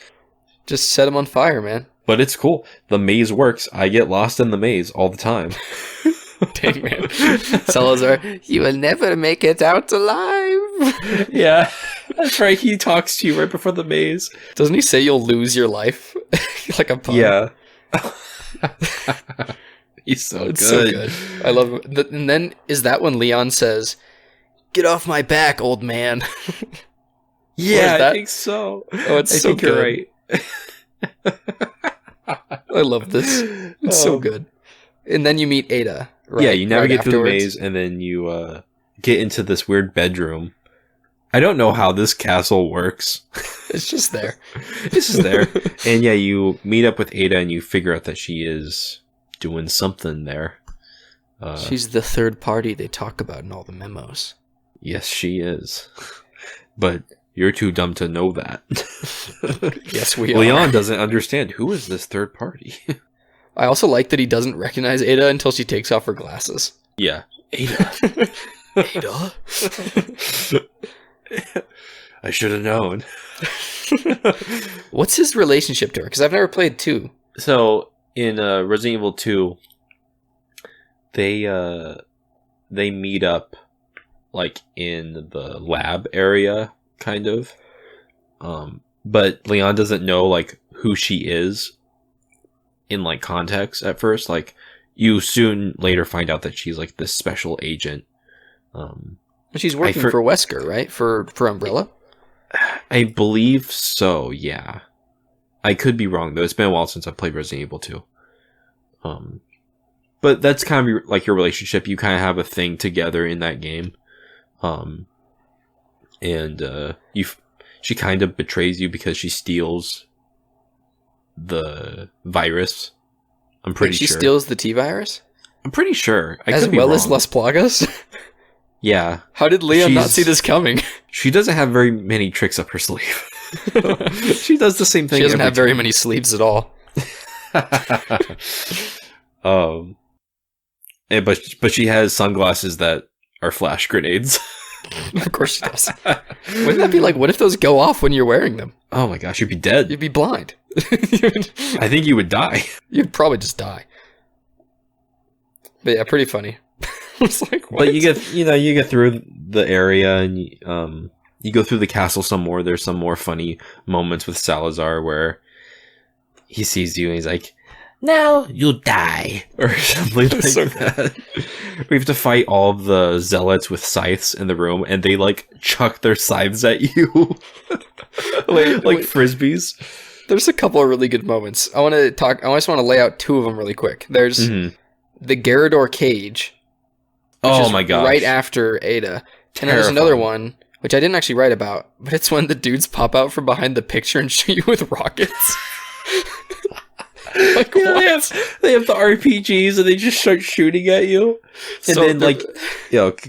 Just set them on fire, man. But it's cool. The maze works. I get lost in the maze all the time. Dang, man. Salazar, you will never make it out alive. Yeah, that's right. He talks to you right before the maze. Doesn't he say you'll lose your life? Like a pun. Yeah. He's so It's good. so good. I love it. And then is that when Leon says, "Get off my back, old man"? Yeah, that? I think so. Oh, it's I so think good. you're right. I love this. It's so good. And then you meet Ada. Right, Yeah, you navigate through the afterwards. maze, and then you get into this weird bedroom. I don't know how this castle works. It's just there. This is there. And yeah, you meet up with Ada, and you figure out that she is doing something there. She's the third party they talk about in all the memos. Yes, she is. But you're too dumb to know that. Yes, we are. Leon doesn't understand. Who is this third party? I also like that he doesn't recognize Ada until she takes off her glasses. Yeah. Ada. Ada? I should have known. What's his relationship to her? Because I've never played 2. So, in Resident Evil 2, they meet up, like, in the lab area, kind of. But Leon doesn't know, like, who she is in, like, context at first. Like, you soon later find out that she's, like, this special agent. She's working for Wesker, right? For Umbrella? I believe so, yeah. I could be wrong, though. It's been a while since I played Resident Evil 2. But that's kind of like your relationship. You kind of have a thing together in that game. She kind of betrays you because she steals the virus. I'm pretty sure. She steals the T-virus? I'm pretty sure. As well as Las Plagas? Yeah. How did Leon not see this coming? She doesn't have very many tricks up her sleeve. She does the same thing. She doesn't have very many sleeves at all. But she has sunglasses that are flash grenades. Of course she does. Wouldn't that be like, what if those go off when you're wearing them? Oh my gosh, you'd be dead. You'd be blind. I think you would die. You'd probably just die. But yeah, pretty funny. It's like, what? But you get through the area and you go through the castle some more. There's some more funny moments with Salazar where he sees you and he's like, "Now you'll die," or something like that. We have to fight all of the zealots with scythes in the room, and they like chuck their scythes at you, like frisbees. There's a couple of really good moments. I just want to lay out 2 of them really quick. There's the Garrador cage. Oh my gosh! Right after Ada, and there's another one which I didn't actually write about, but it's when the dudes pop out from behind the picture and shoot you with rockets. Like, yeah, they have the RPGs and they just start shooting at you. And so then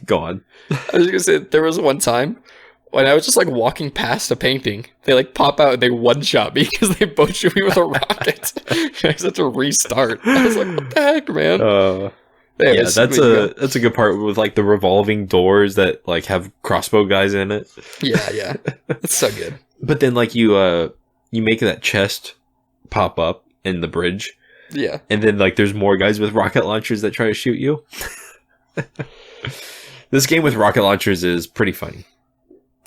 go on. I was gonna say, there was one time when I was just like walking past a painting, they like pop out and they one-shot me because they both shoot me with a rocket. I just had to restart. I was like, what the heck, man? Yeah, that's a good part with like the revolving doors that like have crossbow guys in it. Yeah. It's so good. But then like you make that chest pop up in the bridge. Yeah. And then like there's more guys with rocket launchers that try to shoot you. This game with rocket launchers is pretty funny.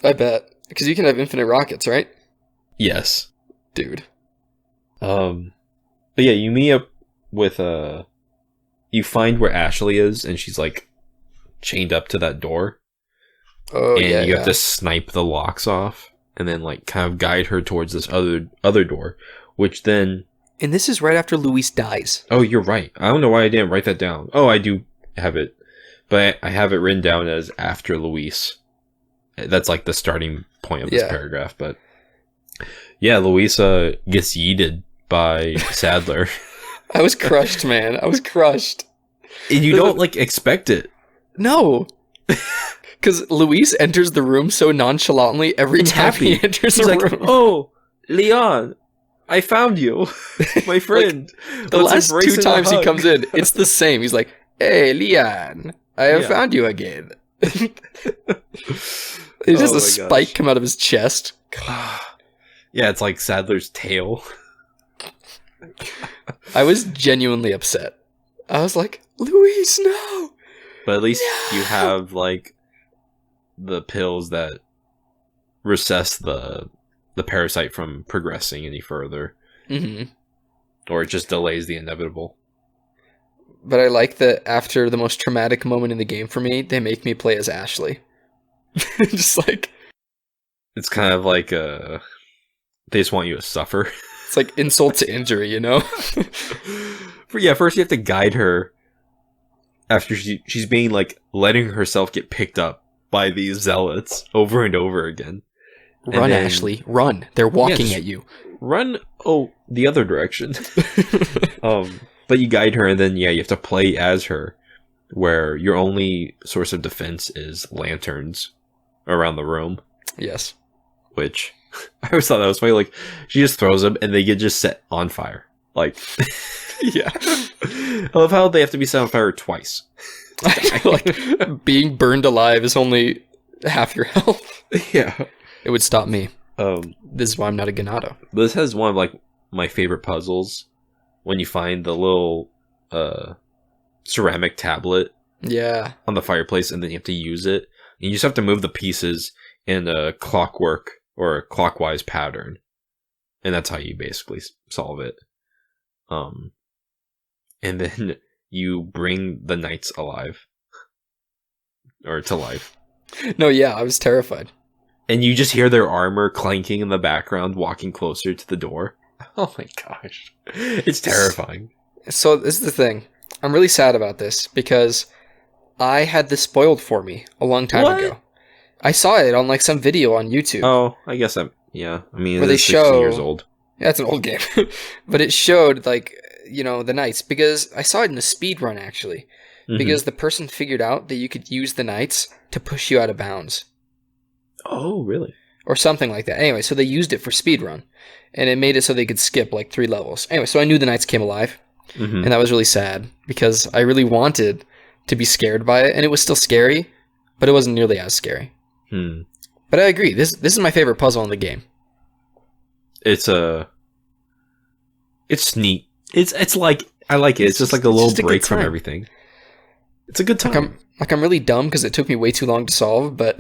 I bet. Because you can have infinite rockets, right? Yes. Dude. But yeah, you meet up with you find where Ashley is and she's like chained up to that door. Oh, and yeah. You have to snipe the locks off and then like kind of guide her towards this other door, which then. And this is right after Luis dies. Oh, you're right. I don't know why I didn't write that down. Oh, I do have it, but I have it written down as after Luis. That's like the starting point of this paragraph. But yeah, Luisa gets yeeted by Sadler. I was crushed, man. I was crushed. And you don't like expect it. No. Because Luis enters the room so nonchalantly every time he enters the room. Oh, Leon, I found you, my friend. Like, the last 2 times he comes in, it's the same. He's like, "Hey, Leon, I have found you again." There's just a spike come out of his chest. Yeah, it's like Sadler's tail. I was genuinely upset. I was like, "Luis, no!" But at least you have like the pills that recess the parasite from progressing any further. Mm-hmm. Or it just delays the inevitable. But I like that after the most traumatic moment in the game for me, they make me play as Ashley. Just like... It's kind of like they just want you to suffer. It's like insult to injury, you know? First you have to guide her after she's being like letting herself get picked up by these zealots over and over again. Run, Ashley, run. They're walking at you. Run, the other direction. But you guide her and then you have to play as her, where your only source of defense is lanterns around the room. Yes. Which I always thought that was funny. Like, she just throws them and they get just set on fire. Like, Yeah. I love how they have to be set on fire twice. Like, being burned alive is only half your health. Yeah. It would stop me. Um, This is why I'm not a Ganado. this has one of like my favorite puzzles when you find the little ceramic tablet Yeah. on the fireplace and then you have to use it. And you just have to move the pieces in a clockwork or a clockwise pattern. And that's how you basically solve it. And then you bring the knights alive. Or to life. No, yeah, I was terrified. And you just hear their armor clanking in the background, walking closer to the door. Oh my gosh. It's terrifying. So this is the thing. I'm really sad about this because I had this spoiled for me a long time What? ago. I saw it on like some video on YouTube. Oh, I guess yeah. I mean, Where it they is 16 show- years old. Yeah, it's an old game. But it showed like, the knights because I saw it in a speed run actually. Mhm. Because the person figured out that you could use the knights to push you out of bounds. Oh, really? Or something like that. Anyway, so they used it for speedrun. And it made it so they could skip like 3 levels. Anyway, so I knew the knights came alive. Mhm. And that was really sad because I really wanted to be scared by it. And it was still scary, but it wasn't nearly as scary. Hmm. But I agree. This is my favorite puzzle in the game. It's neat. It's like I like it. It's just like a little just a good break from time. everything. It's a good Like time. I'm really dumb because it took me way too long to solve, but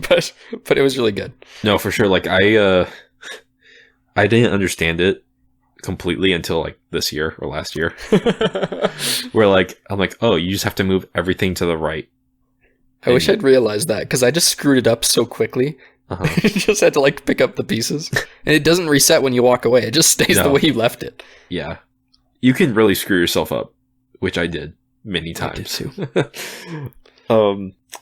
but it was really good. No, for sure. Like I didn't understand it completely until like this year or last year. Where like I'm like, oh, you just have to move everything to the right. I wish I'd realized that because I just screwed it up so quickly. Uh-huh. You just had to like pick up the pieces, and it doesn't reset when you walk away. It just stays the No. way you left it. Yeah, you can really screw yourself up, which I did many I did times. too.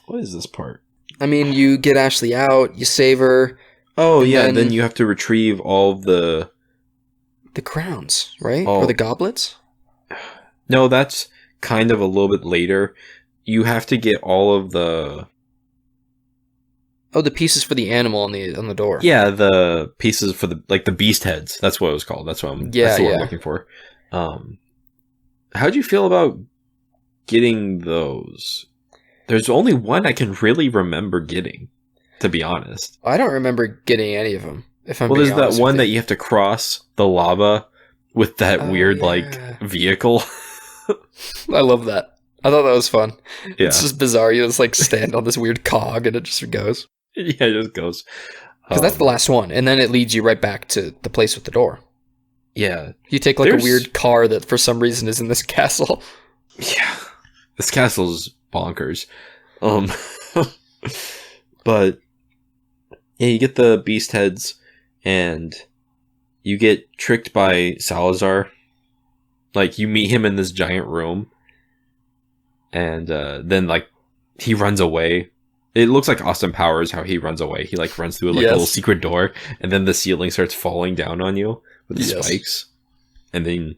What is this part? I mean, you get Ashley out, you save her, Oh And yeah, then- then you have to retrieve all of the. the crowns, right? Oh. Or the goblets? No, that's kind of a little bit later. You have to get all of the. Oh, the pieces for the animal on the door. Yeah, the pieces for the beast heads. That's what it was called. That's what I'm. Yeah, that's the word I'm yeah. looking for. How'd you feel about getting those? There's only one I can really remember getting, to be honest. I don't remember getting any of them. If I'm Well, being there's that honest one with that you have to cross the lava with that Oh, weird yeah. like vehicle. I love that. I thought that was fun. Yeah, It's just bizarre. You just like stand on this weird cog and it just goes. yeah, it just goes. Because that's the last one, and then it leads you right back to the place with the door. Yeah, You take like There's- a weird car that for some reason is in this castle. yeah. This castle's bonkers. But yeah, you get the beast heads, and you get tricked by Salazar. Like you meet him in this giant room, and then like he runs away. It looks like Austin Powers how he runs away. He like runs through like Yes. a little secret door, and then the ceiling starts falling down on you with the Yes. spikes, and then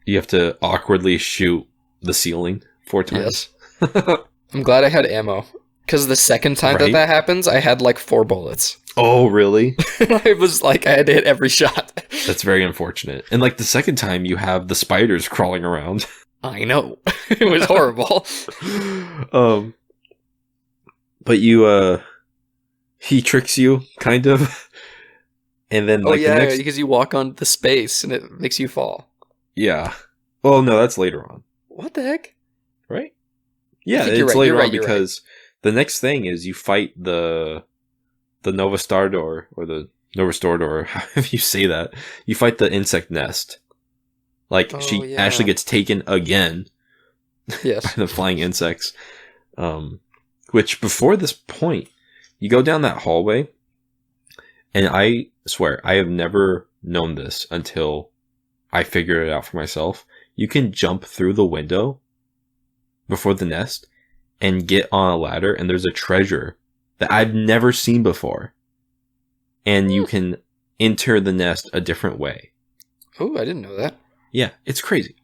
you have to awkwardly shoot the ceiling 4 times. Yes. I'm glad I had ammo. Because the second time Right? that happens, I had like 4 bullets. Oh, really? I was like, I had to hit every shot. That's very unfortunate. And like the second time, you have the spiders crawling around. I know. It was horrible. But he tricks you kind of, and then Oh like yeah, the next, because you walk on the space and it makes you fall. yeah. Well, no, that's later on, What the heck? right? Yeah, think you're it's right, later you're on right, you're right. because the next thing is you fight the Nova Stardor or the Nova Stordor, however you say that. You fight the insect nest. Like Oh, she yeah. actually gets taken again Yes. by the flying insects. Which before this point, you go down that hallway, and I swear I have never known this until I figured it out for myself. You can jump through the window before the nest and get on a ladder, and there's a treasure that I've never seen before, and you can enter the nest a different way. Oh, I didn't know that. Yeah, it's crazy.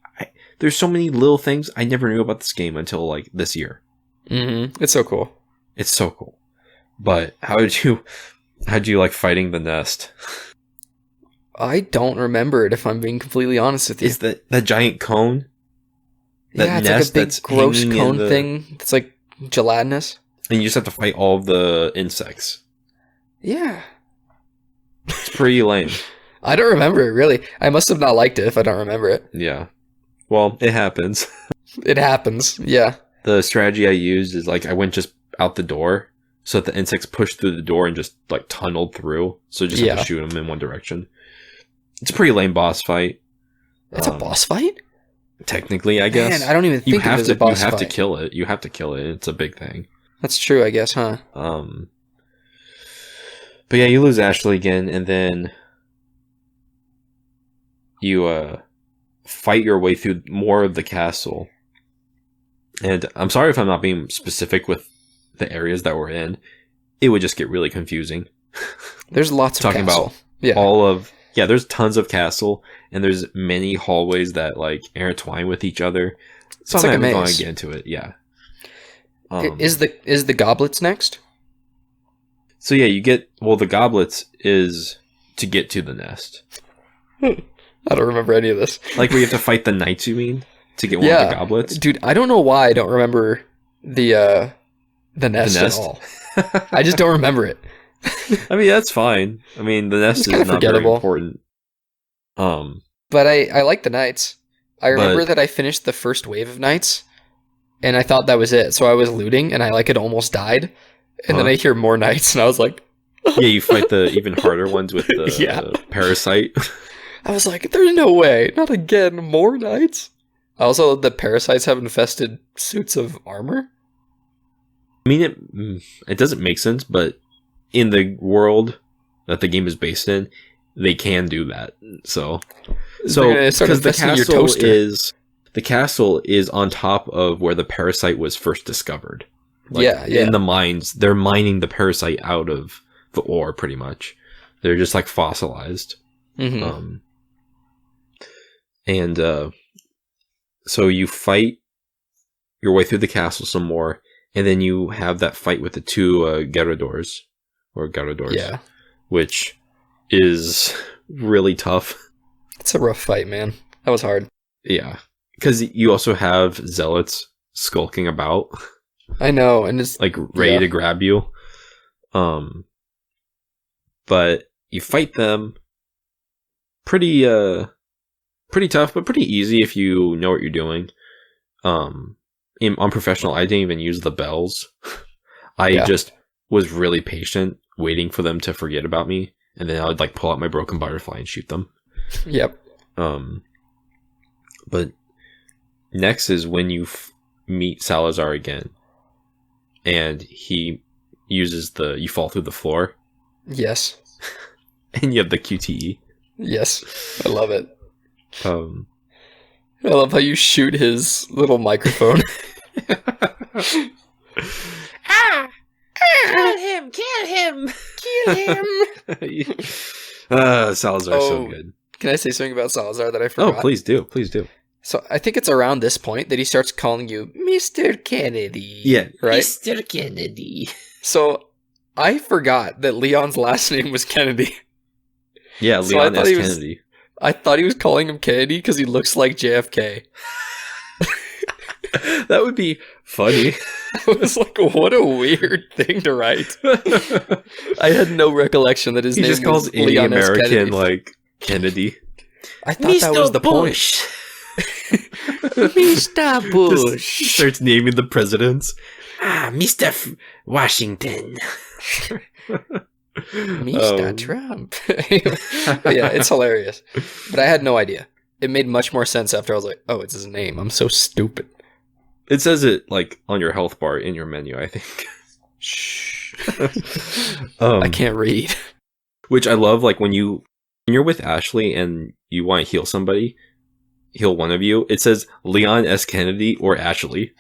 There's so many little things I never knew about this game until like this year. Mm-hmm. It's so cool. It's so cool. But how'd you like fighting the nest? I don't remember it, if I'm being completely honest with you. Is that giant cone? That It's nest like a big that's gross hanging cone thing. It's like gelatinous. And you just have to fight all of the insects. Yeah. It's pretty lame. I don't remember it, really. I must have not liked it if I don't remember it. Yeah. Well, it happens. It happens, yeah. The strategy I used is like I went just out the door so that the insects pushed through the door and just like tunneled through. So just have to shoot them in one direction. It's a pretty lame boss fight. It's a boss fight? Technically, I guess. Man, I don't even think of it as a boss fight. You have to kill it. You have to kill it. It's a big thing. That's true, I guess, huh? But yeah, you lose Ashley again, and then you fight your way through more of the castle. And I'm sorry if I'm not being specific with the areas that we're in. It would just get really confusing. There's lots of talking castle. About there's tons of castle, and there's many hallways that like intertwine with each other. So it's I'm like not a going maze. to get into it. Yeah. Is the goblets next? So yeah, the goblets is to get to the nest. I don't remember any of this. Like where you have to fight the knights, you mean? To get one of the goblets? Dude, I don't know why I don't remember the nest at all. I just don't remember it. I mean, that's fine. I mean, the nest is not very important. But I like the knights. I remember that I finished the first wave of knights, and I thought that was it. So I was looting, and I had almost died. And then I hear more knights, and I was like... Yeah, you fight the even harder ones with the parasite. I was like, there's no way. Not again. More knights? Also, the parasites have infested suits of armor? I mean, it doesn't make sense, but in the world that the game is based in, they can do that. So because the castle is on top of where the parasite was first discovered. In the mines, they're mining the parasite out of the ore, pretty much. They're just like fossilized. Mm-hmm. So you fight your way through the castle some more, and then you have that fight with the two Geradors, which is really tough. It's a rough fight, man. That was hard. Yeah, because you also have zealots skulking about. I know, and it's like ready to grab you. But you fight them pretty tough, but pretty easy if you know what you're doing. On Professional, I didn't even use the bells. I just was really patient, waiting for them to forget about me, and then I would like pull out my broken butterfly and shoot them. Yep. But next is when you meet Salazar again, and he uses you fall through the floor. Yes. And you have the QTE. Yes, I love it. I love how you shoot his little microphone. Kill him! Salazar's so good. Can I say something about Salazar that I forgot? Oh, please do. So I think it's around this point that he starts calling you Mr. Kennedy. Yeah. Right? Mr. Kennedy. So I forgot that Leon's last name was Kennedy. Yeah, So Leon S. Kennedy. I thought he was calling him Kennedy because he looks like JFK. That would be funny. I was like, what a weird thing to write. I had no recollection that his name just calls was any Leon S. American Kennedy. like Kennedy. I thought that was the Bush. point. Mr. Bush. Just starts naming the presidents. Mr. Washington. Mr. Trump. Yeah, it's hilarious. But I had no idea. It made much more sense after I was like, oh, it's his name. I'm so stupid. It says it like on your health bar in your menu, I think. Shh. I can't read. Which I love, like when you're with Ashley and you want to heal one of you, it says Leon S. Kennedy or Ashley.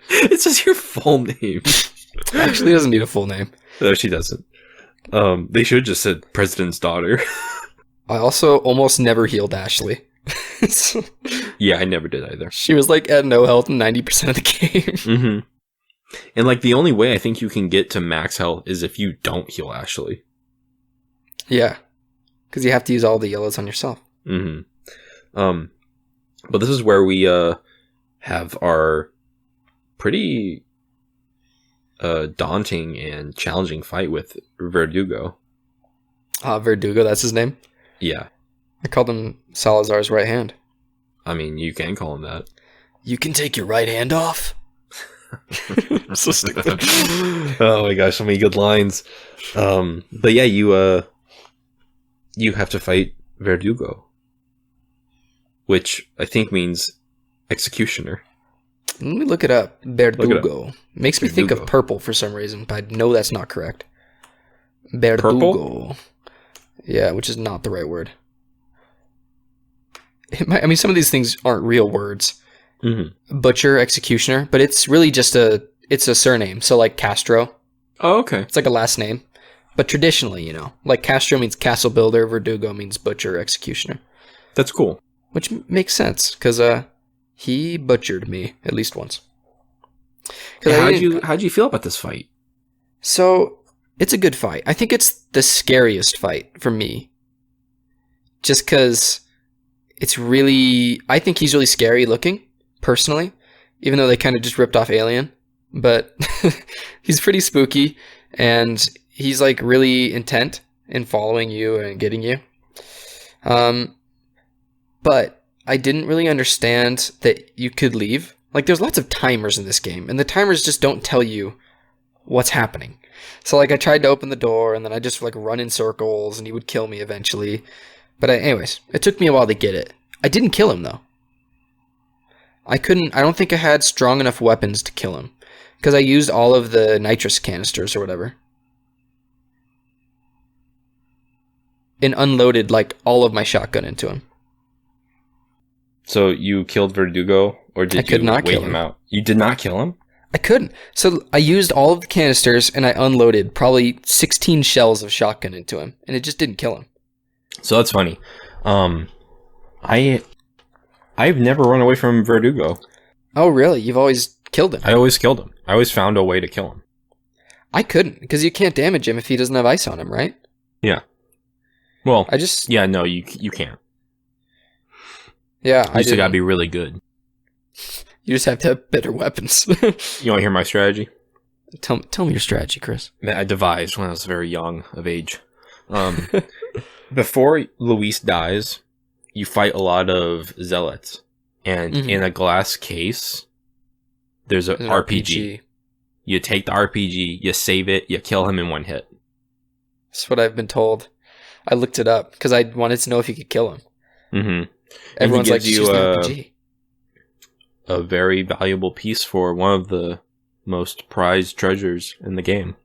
It says your full name. Ashley doesn't need a full name. No, she doesn't. They should have just said President's daughter. I also almost never healed Ashley. Yeah, I never did either. She was like at no health 90% of the game. Mm-hmm. And like the only way I think you can get to max health is if you don't heal Ashley. Yeah. Because you have to use all the yellows on yourself. Mm-hmm. But this is where we have our pretty daunting and challenging fight with Verdugo. Verdugo, that's his name? Yeah. I called him Salazar's right hand. I mean, you can call him that. You can take your right hand off? So stupid. Oh my gosh, so many good lines. But yeah, you have to fight Verdugo, which I think means executioner. Let me look it up. Verdugo. Makes me think of Verdugo. purple for some reason, but I know that's not correct. Verdugo. Purple? Yeah, which is not the right word. I mean, some of these things aren't real words. Mm-hmm. Butcher, executioner, but it's really just a surname. So like Castro, Oh, okay. it's like a last name. But traditionally, like Castro means castle builder, Verdugo means butcher, executioner. That's cool. Which makes sense, because he butchered me at least once. How'd you feel about this fight? So, it's a good fight. I think it's the scariest fight for me. Just because I think he's really scary looking, personally, even though they kind of just ripped off Alien. But he's pretty spooky, and he's like really intent in following you and getting you. But I didn't really understand that you could leave. Like, there's lots of timers in this game, and the timers just don't tell you what's happening. So, like, I tried to open the door, and then I just, like, run in circles, and he would kill me eventually. But anyways, it took me a while to get it. I didn't kill him, though. I don't think I had strong enough weapons to kill him, because I used all of the nitrous canisters or whatever. And unloaded, like, all of my shotgun into him. So you killed Verdugo, or did I could you not wait kill him him. out? You did not kill him? I couldn't. So I used all of the canisters, and I unloaded probably 16 shells of shotgun into him, and it just didn't kill him. So that's funny. I've never run away from Verdugo. Oh, really? You've always killed him? I always killed him. I always found a way to kill him. I couldn't, because you can't damage him if he doesn't have ice on him, right? Yeah. Well, Yeah, no, you can't. Yeah, You just gotta be really good. You just have to have better weapons. You want to hear my strategy? Tell me your strategy, Chris. That I devised when I was very young of age. Before Luis dies, you fight a lot of zealots. And in a glass case, there's an RPG. You take the RPG, you save it, you kill him in one hit. That's what I've been told. I looked it up because I wanted to know if you could kill him. Mm-hmm. Everyone's like, you use the RPG. A very valuable piece for one of the most prized treasures in the game.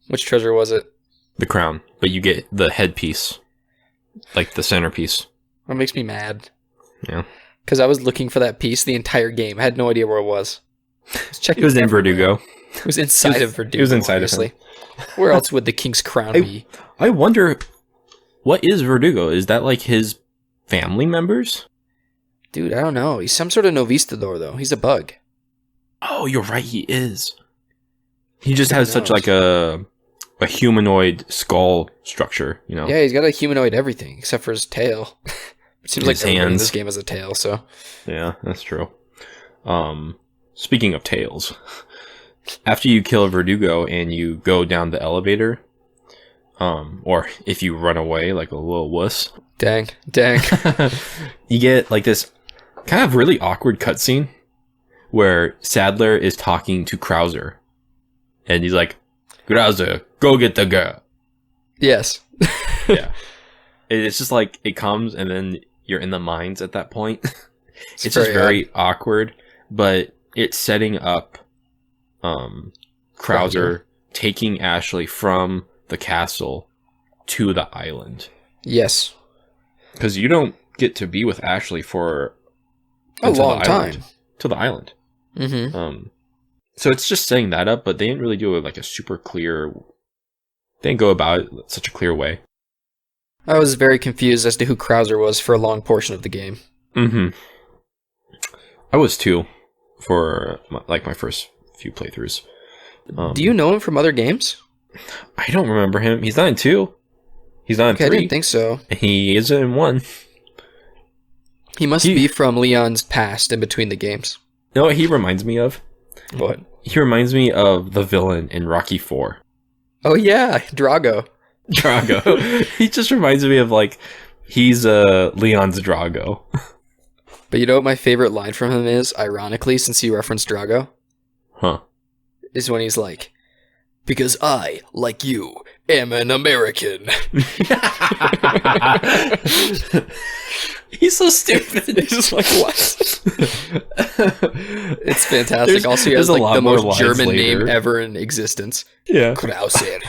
Which treasure was it? The crown. But you get the headpiece. Like the centerpiece. That makes me mad. Yeah. Because I was looking for that piece the entire game. I had no idea where it was. It was in Verdugo. It was inside of Verdugo. It was inside obviously. of him. Where else would the king's crown be? I wonder, what is Verdugo? Is that like his family members? Dude, I don't know. He's some sort of novistador, though. He's a bug. Oh, you're right. He is. He just has such like a humanoid skull structure, you know? Yeah, he's got a humanoid everything except for his tail. It seems like His everyone in hands. this game has a tail, so. Yeah, that's true. Speaking of tails, after you kill Verdugo and you go down the elevator, or if you run away like a little wuss, Dang. you get like this kind of really awkward cutscene where Sadler is talking to Krauser, and he's like, "Krauser, go get the girl." Yes. Yeah, it's just like it comes, and then you're in the mines at that point. It's just very awkward, but it's setting up Krauser taking Ashley from the castle to the island. Yes. Because you don't get to be with Ashley for a long time. To the island. Mm-hmm. So it's just setting that up, but they didn't really do it like a super clear. They didn't go about it such a clear way. I was very confused as to who Krauser was for a long portion of the game. Mm-hmm. I was too, for my first few playthroughs. Do you know him from other games? I don't remember him. He's not in 2. He's not in Okay, I 3. didn't think so. He is in 1. He must be from Leon's past in between the games. You know what he reminds me of? What? He reminds me of the villain in Rocky 4. Oh yeah, Drago. Drago. He just reminds me of, like, he's Leon's Drago. But you know what my favorite line from him is, ironically, since you referenced Drago? Huh. Is when he's like, because I, like you, am an American. He's so stupid. He's just like, what? It's fantastic. There's- Also, he has there's a like lot the more most lines German later. name ever in existence. Yeah. Krausen.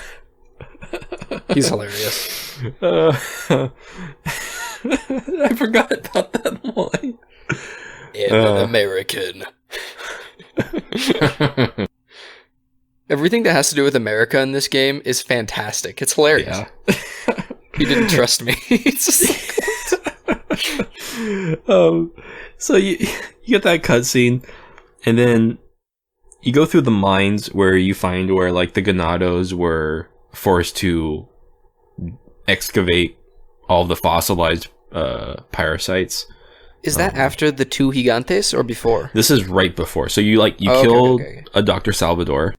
He's hilarious. I forgot about that line. Am an American. Everything that has to do with America in this game is fantastic. It's hilarious. Yeah. He didn't trust me. It's just So you get that cutscene, and then you go through the mines where you find where like the Ganados were forced to excavate all the fossilized parasites. Is that after the 2 Gigantes or before? This is right before. So you Oh, okay, kill okay. a Dr. Salvador,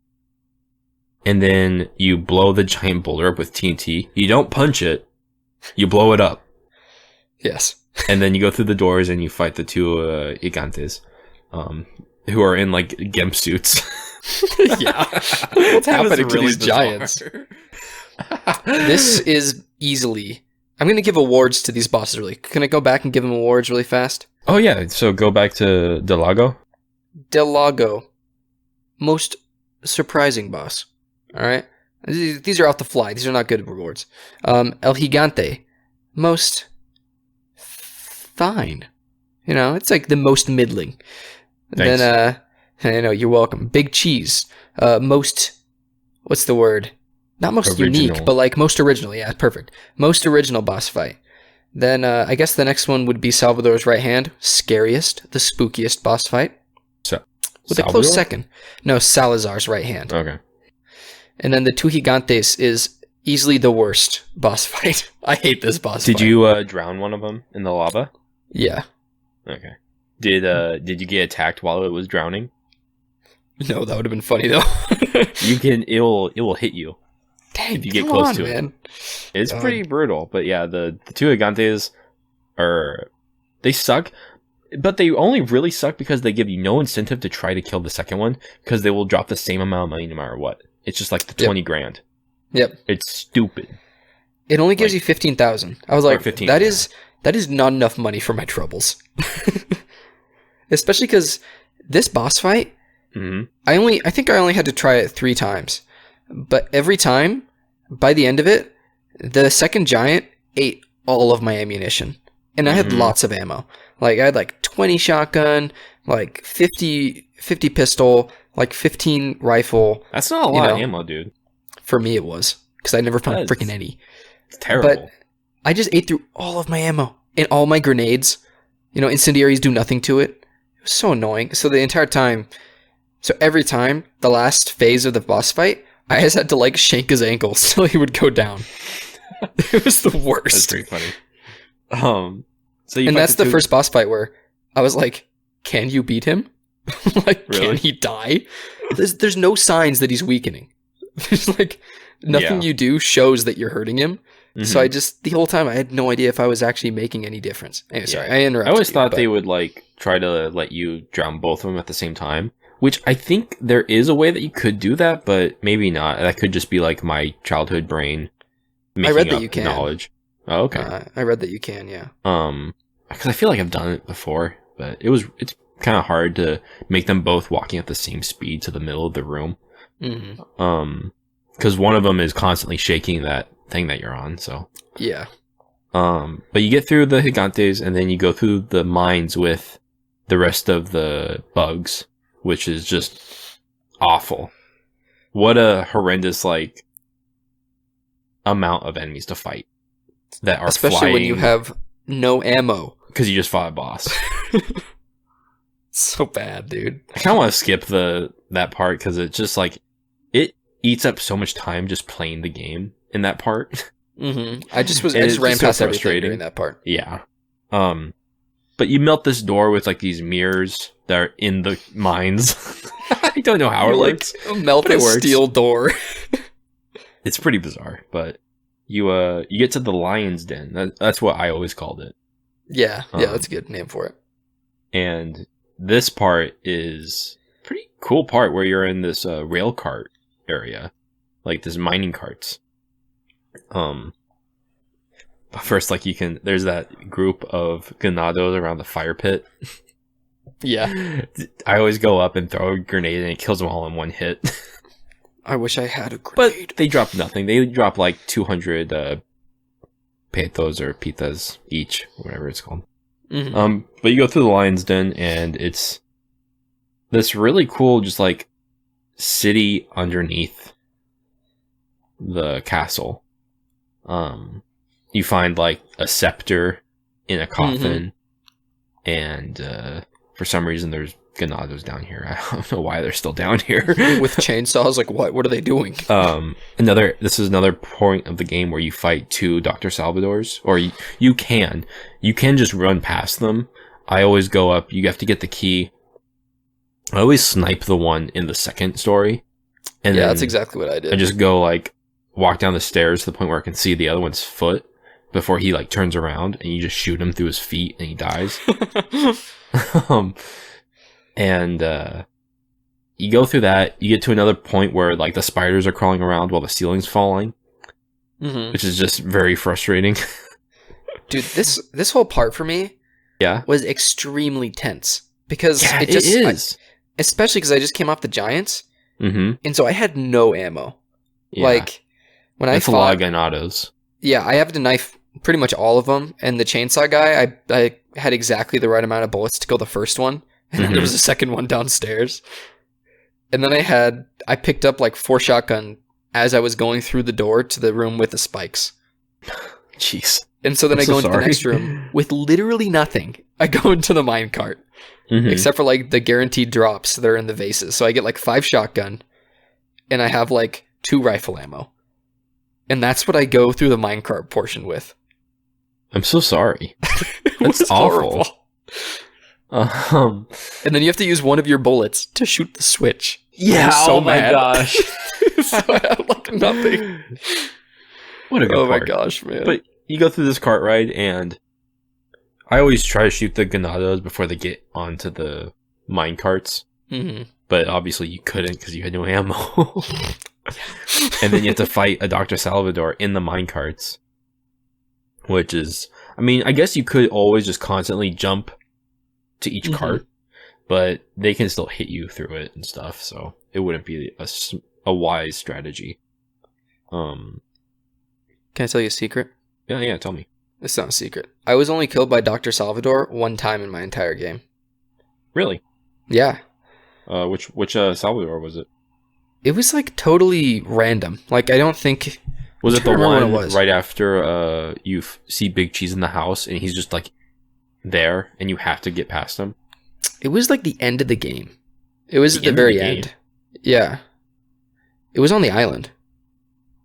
and then you blow the giant boulder up with TNT. You don't punch it, you blow it up. Yes. And then you go through the doors and you fight the 2 Gigantes, who are in like gimp suits. Yeah. What's happening to these giants? This is easily... I'm going to give awards to these bosses really. Can I go back and give them awards really fast? Oh yeah, so go back to Delago. Del Lago. Most surprising boss. Alright? These are off the fly. These are not good rewards. El Gigante. Most... fine. You know, it's like the most middling. Thanks. Then, I know, you're welcome. Big Cheese. Most... What's the word? Not most unique, Original. but like most original. Yeah, perfect. Most original boss fight. Then I guess the next one would be Salvador's right hand. Scariest, the spookiest boss fight. With a close Salvador? second. No, Salazar's right hand. Okay. And then the 2 Gigantes is easily the worst boss fight. I hate this boss fight. Did you drown one of them in the lava? Yeah. Okay. Did you get attacked while it was drowning? No, that would have been funny though. It will hit you. Dang, if you get come close on, to it. man. It's God. pretty brutal, but yeah, the 2 Gigantes they suck, but they only really suck because they give you no incentive to try to kill the second one because they will drop the same amount of money no matter what. It's just like the 20 grand. Yep. It's stupid. It only gives Like- you 15,000. I was like, 15, that yeah. is not enough money for my troubles. Especially because this boss fight, Hmm. I think I only had to try it 3 times. But every time, by the end of it, the second giant ate all of my ammunition. And I had Mhm. lots of ammo. Like, I had like 20 shotgun, like 50 pistol, like 15 rifle. That's not a You lot know. of ammo, dude. For me, it was. Because I never found That's- freaking any. It's terrible. But I just ate through all of my ammo. And all my grenades. You know, incendiaries do nothing to it. It was so annoying. So the entire time... So every time, the last phase of the boss fight, I just had to like shake his ankles so he would go down. It was the That's worst. pretty funny. So you And fight that's the 2 first boss fight where I was like, can you beat him? Like, Really? can he die? There's no signs that he's weakening. There's like, nothing Yeah. you do shows that you're hurting him. So Mhm. I just, the whole time, I had no idea if I was actually making any difference. Anyway, sorry, Yeah. I interrupted I always you, thought but- they would like try to let you drown both of them at the same time, which I think there is a way that you could do that, but maybe not. That could just be like my childhood brain making read that up you can. knowledge. Oh, okay. I read that you can, yeah. Because I feel like I've done it before, but it's kind of hard to make them both walking at the same speed to the middle of the room. Hmm. Because one of them is constantly shaking that thing that you're on, so. Yeah. But you get through the Gigantes, and then you go through the mines with the rest of the bugs, which is just awful. What a horrendous, like, amount of enemies to fight that are Especially when you have no ammo. because you just fought a boss. So bad, dude. I kind of want to skip that part because it's just like it eats up so much time just playing the game in that part. I just And ran it's just past so everything frustrating. during that part. Yeah. But you melt this door with like these mirrors that are in the mines. I don't know how it works. A melted But it works. steel door. It's pretty bizarre, but you get to the lion's den. That's what I always called it. Yeah, that's a good name for it. And this part is a pretty cool part where you're in this rail cart area, like this mining carts. But first, like there's that group of ganados around the fire pit. Yeah. I always go up and throw a grenade and it kills them all in one hit. I wish I had a But grenade. they drop nothing. They drop like 200 petos or pitas each, whatever it's called. But you go through the lion's den and it's this really cool, just like city underneath the castle. You find like a scepter in a coffin, and for some reason there's ganados down here. I don't know why they're still down here With chainsaws, like what are they doing? This is another point of the game where you fight two Dr. Salvadors, or you can just run past them. I always go up. You have to get the key. I always snipe the one in the second story, and Yeah, then that's exactly what I did. I just go like walk down the stairs to the point where I can see the other one's foot before he like turns around, and you just shoot him through his feet and he dies. You go through that, you get to another point where like the spiders are crawling around while the ceiling's falling, which is just very frustrating. Dude, this whole part for me Yeah, was extremely tense because yeah, it just it is. especially because I just came off the Giants, Mm-hmm. and so I had no ammo. Yeah. Like when That's I a lot fought, of ganados. yeah, I have to knife pretty much all of them, and the chainsaw guy, I had exactly the right amount of bullets to kill the first one, and then there was a second one downstairs, and then I picked up like 4 shotgun as I was going through the door to the room with the spikes. Jeez. And so then I'm I go so into the sorry. next room with literally nothing. I go into the minecart, except for like the guaranteed drops that are in the vases. So I get like 5 shotgun, and I have like 2 rifle ammo. And that's what I go through the minecart portion with. I'm so sorry. It That's was awful. horrible. And then you have to use one of your bullets to shoot the switch. Yeah. I'm so oh my mad. gosh. So I had like nothing. What a good Oh my part. gosh, man. But you go through this cart ride, and I always try to shoot the ganados before they get onto the mine carts. Mm-hmm. But obviously you couldn't because you had no ammo. And then you have to fight a Dr. Salvador in the mine carts. Which is, I mean, I guess you could always just constantly jump to each cart, but they can still hit you through it and stuff, so it wouldn't be a wise strategy. Can I tell you a secret? Yeah, tell me. It's not a secret. I was only killed by Dr. Salvador 1 time in my entire game. Really? Yeah. Which Salvador was it? It was like totally random. Like I don't think Was it the remember what one it was. right after you see Big Cheese in the house and he's just like there and you have to get past him? it was like the end of the game. It was The at the end of very the end. game? Yeah. It was on the island.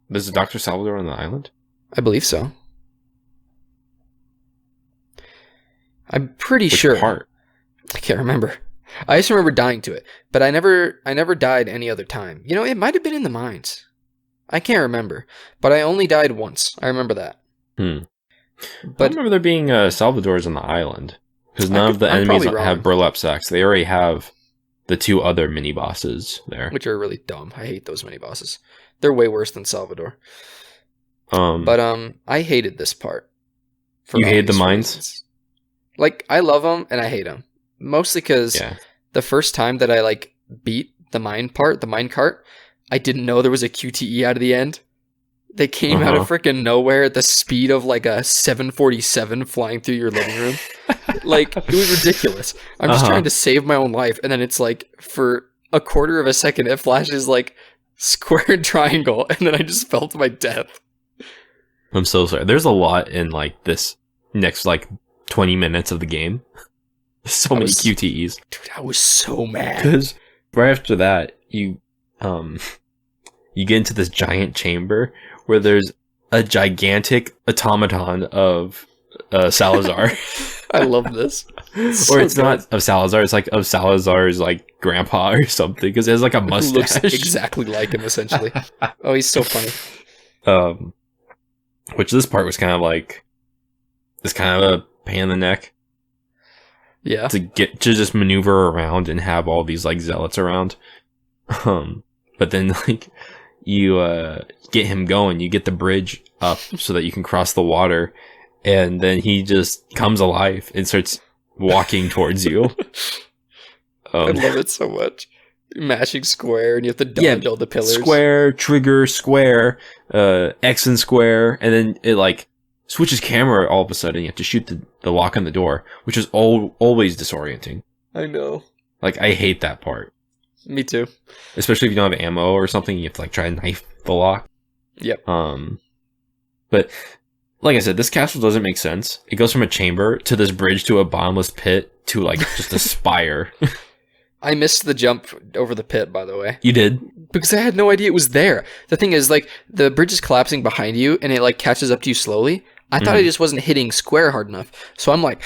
There's a Dr. Salvador on the island? I believe so. I'm pretty Which sure. part? I can't remember. I just remember dying to it, but I never died any other time. You know, it might have been in the mines. I can't remember, but I only died once. I remember that. I But remember there being Salvadors on the island. Because none of the I'm enemies probably have wrong. burlap sacks. They already have the 2 other mini bosses there. which are really dumb. I hate those mini bosses. They're way worse than Salvador. But But I hated this part. for You hated the obvious mines? reasons. Like I love them and I hate them. Mostly because yeah. the first time that I like beat the mine cart, I didn't know there was a QTE out of the end. They came out of freaking nowhere at the speed of like a 747 flying through your living room. Like it was ridiculous. I'm just trying to save my own life, and then it's like for a quarter of a second it flashes like square and triangle, and then I just fell to my death. I'm so sorry. There's a lot in like this next like 20 minutes of the game. So many QTEs. Dude, I was so mad. Because right after that, you get into this giant chamber where there's a gigantic automaton of Salazar. I love this. Or it's not of Salazar, it's like of Salazar's like grandpa or something, because it has like a Who mustache. looks exactly like him, essentially. Oh, he's so funny. Which this part was kind of like, it's kind of a pain in the neck Yeah. to get to just maneuver around and have all these like zealots around. But then like you get him going, you get the bridge up so that you can cross the water, and then he just comes alive and starts walking towards you. I love it so much. Mashing square, and you have to dodge all the pillars. Square, trigger, square, X and square, and then it like switches camera all of a sudden. You have to shoot the lock on the door, which is always disorienting. I know. Like, I hate that part. Me too. Especially if you don't have ammo or something, you have to like try and knife the lock. Yep. But like I said, this castle doesn't make sense. It goes from a chamber to this bridge to a bottomless pit to like just a spire. I missed the jump over the pit, by the way. You did? Because I had no idea it was there. The thing is, like, the bridge is collapsing behind you, and it, like, catches up to you slowly. I thought I just wasn't hitting square hard enough. So I'm, like,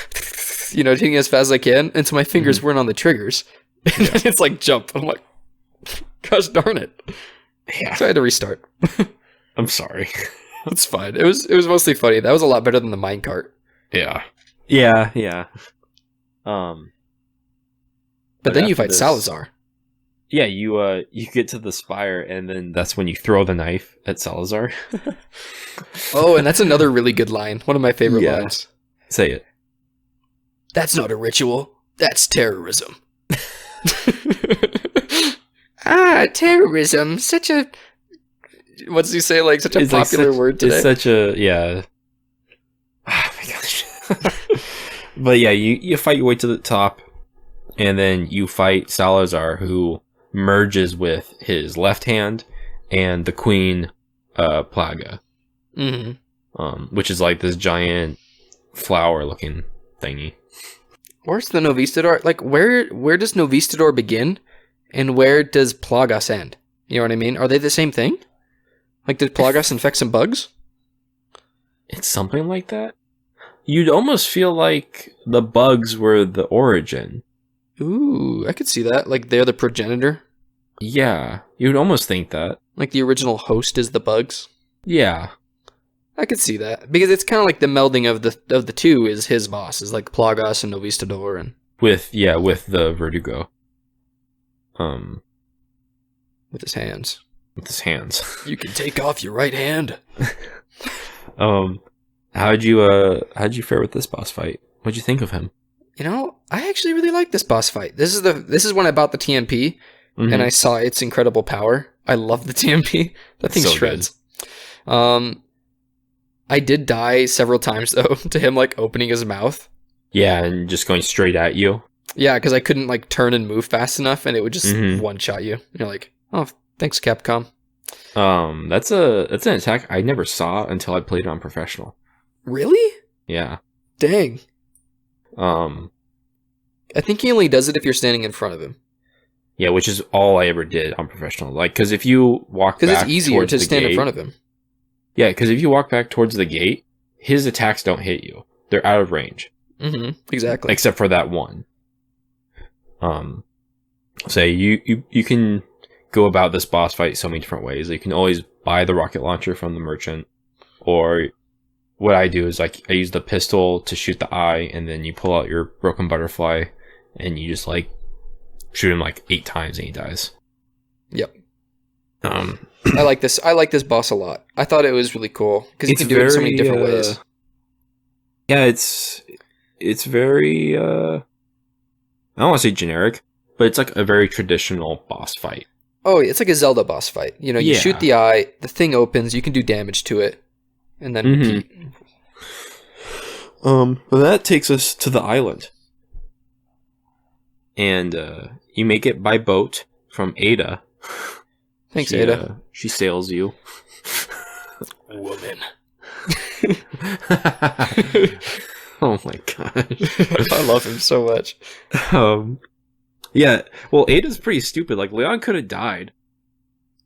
hitting as fast as I can, and so my fingers weren't on the triggers. And then it's, like, jump. I'm like, gosh darn it. Yeah. So I had to restart. I'm sorry. It's fine. It was mostly funny. That was a lot better than the minecart. Yeah. Yeah. But then you after fight this- Salazar. Yeah, you get to the spire, and then that's when you throw the knife at Salazar. Oh, and that's another really good line. One of my favorite Yeah. lines. Say it. That's not a ritual. That's terrorism. Terrorism. Such a... What does he say? Like, such a It's like popular word today? It's such a, yeah. Oh my gosh. But yeah, you fight your way to the top, and then you fight Salazar, who merges with his left hand and the queen, Plaga. Mm-hmm. Which is like this giant flower-looking thingy. Where's the Novistador? Like, where does Novistador begin, and where does Plagas end? You know what I mean? Are they the same thing? Like, did Plagas infect some bugs? It's something like that. You'd almost feel like the bugs were the origin. Ooh, I could see that. Like, they're the progenitor. Yeah, you'd almost think that. Like, the original host is the bugs. Yeah. I could see that. Because it's kind of like the melding of the two is his boss. Is like Plagas and Novistador and... With the Verdugo. with his hands. With his hands. You can take off your right hand. How'd you fare with this boss fight? What'd you think of him? You know, I actually really like this boss fight. This is when I bought the TMP and I saw its incredible power. I love the TMP. That thing So shreds. I did die several times though to him like opening his mouth. Yeah, and just going straight at you. Yeah, because I couldn't like turn and move fast enough, and it would just one shot you. And you're like, oh, thanks, Capcom. That's an attack I never saw until I played it on professional. Really? Yeah. Dang. I think he only does it if you're standing in front of him. Yeah, which is all I ever did on professional. Like, because if you walk back, because it's easier towards to the stand gate, in front of him. Yeah, because if you walk back towards the gate, his attacks don't hit you. They're out of range. Mm-hmm. Exactly. Except for that one. Say you can go about this boss fight so many different ways. You can always buy the rocket launcher from the merchant, or what I do is like I use the pistol to shoot the eye, and then you pull out your broken butterfly, and you just like shoot him like 8 times and he dies. Yep. I like this. I like this boss a lot. I thought it was really cool because you can do it in so many different ways. Yeah, it's very I don't want to say generic, but it's like a very traditional boss fight. Oh, it's like a Zelda boss fight. You know, you shoot the eye, the thing opens, you can do damage to it, and then repeat. But that takes us to the island. And you make it by boat from Ada. Thanks, Ada. She sails you. Woman. Oh my gosh. I love him so much. Yeah, well, Ada's pretty stupid. Like, Leon could have died.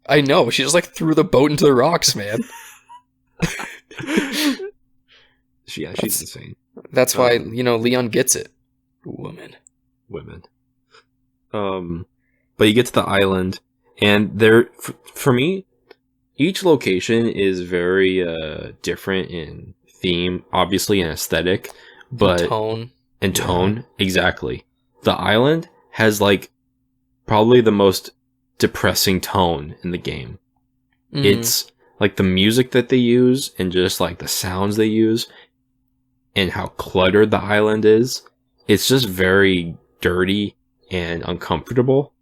I know. She just like threw the boat into the rocks, man. Yeah, she's insane. That's why, Leon gets it. Women. But you get to the island, and there, for me, each location is very different in theme, obviously in aesthetic, but Tone. and tone. Exactly. The island has like probably the most depressing tone in the game. Mhm. It's like the music that they use and just like the sounds they use and how cluttered the island is. It's just very dirty and uncomfortable.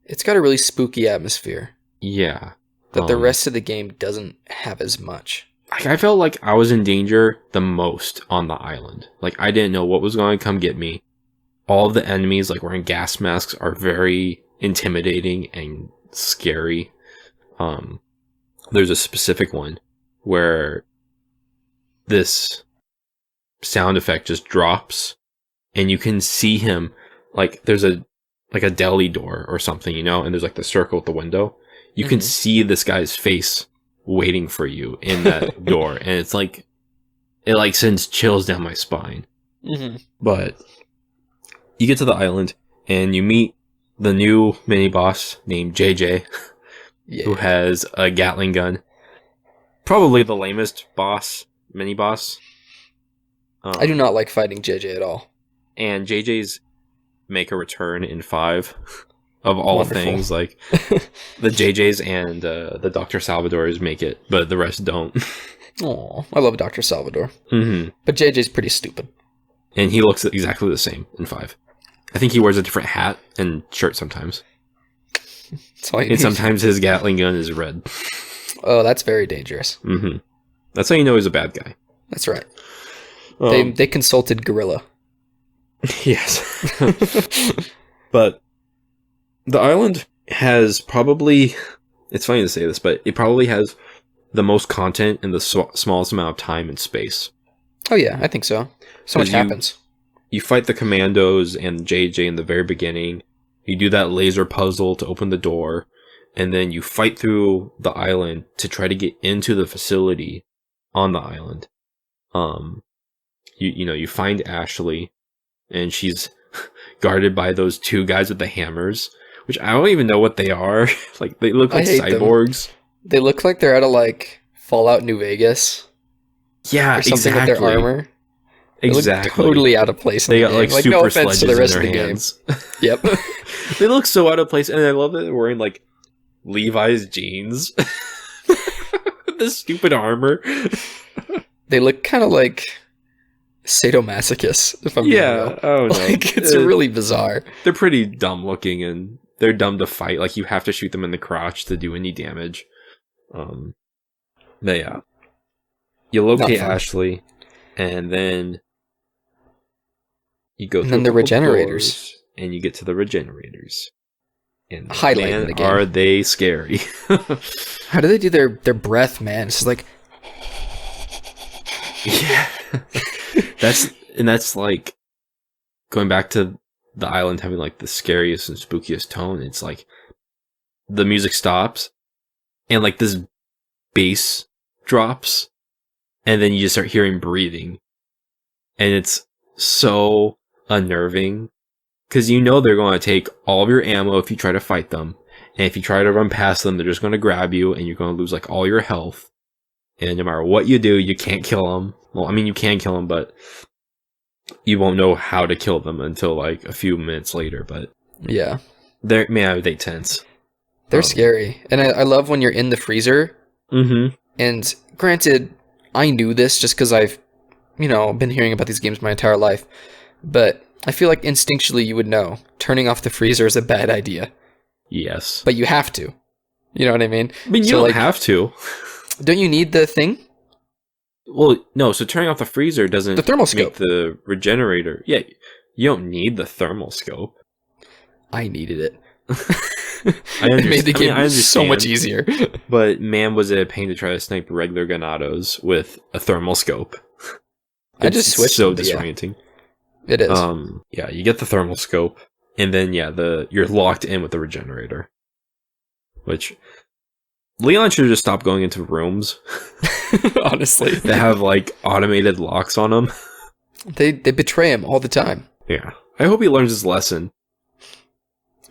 It's got a really spooky atmosphere Yeah. that the rest of the game doesn't have as much. I felt like I was in danger the most on the island. Like, I didn't know what was going to come get me. All of the enemies, like, wearing gas masks are very intimidating and scary. There's a specific one where this sound effect just drops and you can see him, like, there's a deli door or something, and there's like the circle at the window. You can see this guy's face waiting for you in that door, and it's like, it like sends chills down my spine. Mm-hmm. But you get to the island and you meet the new mini boss named JJ, who has a Gatling gun. Probably the lamest mini boss. I do not like fighting JJ at all. And JJ's make a return in 5 of all Wonderful. things. Like, the JJs and the Dr. Salvadors make it, but the rest don't. Aw, I love Dr. Salvador. Mm-hmm. But JJ's pretty stupid. And he looks exactly the same in 5. I think he wears a different hat and shirt sometimes. That's all you And need. sometimes his Gatling gun is red. Oh, that's very dangerous. Mm-hmm. That's how you know he's a bad guy. That's right. They consulted Gorilla. Yes. But the island has probably, it's funny to say this, but it probably has the most content in the smallest amount of time and space. Oh yeah, I think so. So much happens. You fight the commandos and JJ in the very beginning. You do that laser puzzle to open the door, and then you fight through the island to try to get into the facility on the island. You find Ashley, and she's guarded by those 2 guys with the hammers, which I don't even know what they are. Like, they look like cyborgs. Them. They look like they're out of like Fallout New Vegas. Yeah, or something exactly. with their armor. They look Exactly. totally out of place. They got like super no offense sledges to the rest in of their the hands. game. Yep. They look so out of place, and I love that they're wearing like Levi's jeans. This stupid armor. They look kind of like sadomasochists, if I'm being real. Oh no. Like, it's really bizarre. They're pretty dumb looking, and they're dumb to fight. Like, you have to shoot them in the crotch to do any damage. But yeah. You locate Ashley, and then you go through the regenerators. And you get to the regenerators. And highlight in the game. Are they scary? How do they do their breath, man? It's just like, yeah. That's like going back to the island having like the scariest and spookiest tone. It's like the music stops and like this bass drops, and then you just start hearing breathing, and it's so unnerving because they're going to take all of your ammo if you try to fight them, and if you try to run past them, they're just going to grab you, and you're going to lose like all your health. And no matter what you do, you can't kill them. Well, I mean, you can kill them, but you won't know how to kill them until like a few minutes later. But yeah, they tense. They're scary, and I love when you're in the freezer. Mm-hmm. And granted, I knew this just because I've, been hearing about these games my entire life. But I feel like instinctually you would know turning off the freezer is a bad idea. Yes, but you have to. You know what I mean? I mean, you don't have to. Don't you need the thing? Well, no. So turning off the freezer doesn't the thermal scope. Make the regenerator. Yeah, you don't need the thermal scope. I needed it. It made the game so much easier. But man, was it a pain to try to snipe regular Ganados with a thermal scope. I just switched. So disorienting. Yeah. It is. Yeah, you get the thermal scope, and then you're locked in with the regenerator, which Leon should have just stopped going into rooms Honestly, that have like automated locks on them. they betray him all the time. Yeah. I hope he learns his lesson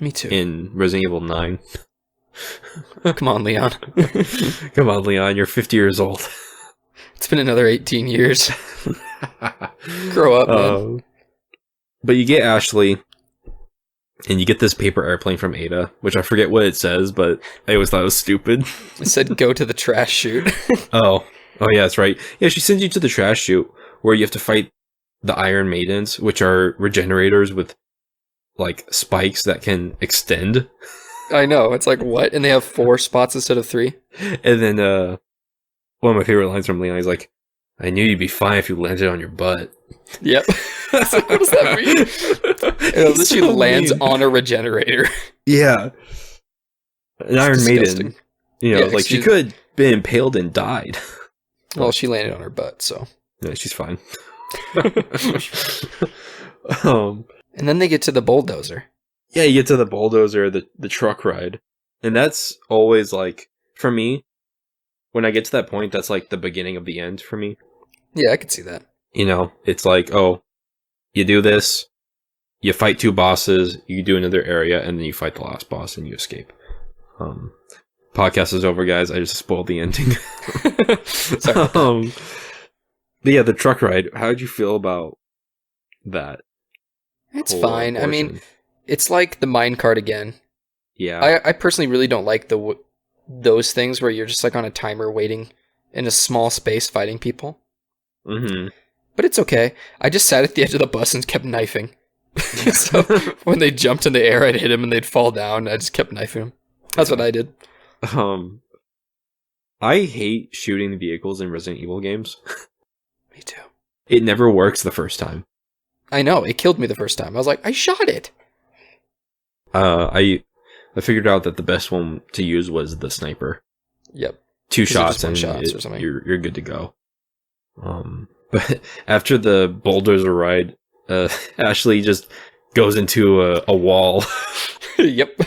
Me too. in Resident Evil 9. Come on, Leon. Come on, Leon, you're 50 years old. It's been another 18 years. Grow up, man. But you get Ashley, and you get this paper airplane from Ada, which I forget what it says, but I always thought it was stupid. It said go to the trash chute. Oh yeah, that's right. Yeah, she sends you to the trash chute, where you have to fight the Iron Maidens, which are regenerators with, like, spikes that can extend. I know. It's like, what? And they have 4 spots instead of 3? And then, one of my favorite lines from Leon is like, I knew you'd be fine if you landed on your butt. Yep. It's like, what does that mean? She lands on a regenerator. Yeah. An Iron disgusting. Maiden. You know, Yeah, like, she could have been impaled and died. Well, she landed on her butt, so. Yeah, she's fine. And then they get to the bulldozer. Yeah, you get to the bulldozer, the truck ride. And that's always, like, for me, when I get to that point, that's, like, the beginning of the end for me. Yeah, I could see that. You know, it's like, oh, you do this, you fight 2 bosses, you do another area, and then you fight the last boss and you escape. Podcast is over, guys. I just spoiled the ending. Sorry. But yeah, the truck ride. How did you feel about that? It's whole fine. I mean, portion? it's like the minecart again. Yeah. I personally really don't like those things where you're just like on a timer waiting in a small space fighting people. Mm-hmm. But it's okay. I just sat at the edge of the bus and kept knifing. So when they jumped in the air, I'd hit them and they'd fall down. I just kept knifing them. That's what I did. I hate shooting vehicles in Resident Evil games. Me too. It never works the first time. I know. It killed me the first time. I was like, I shot it. I figured out that the best one to use was the sniper. Yep. 2 'Cause shots it and just one shots or something. you're good to go. But after the bulldozer ride, Ashley just goes into a wall. Yep.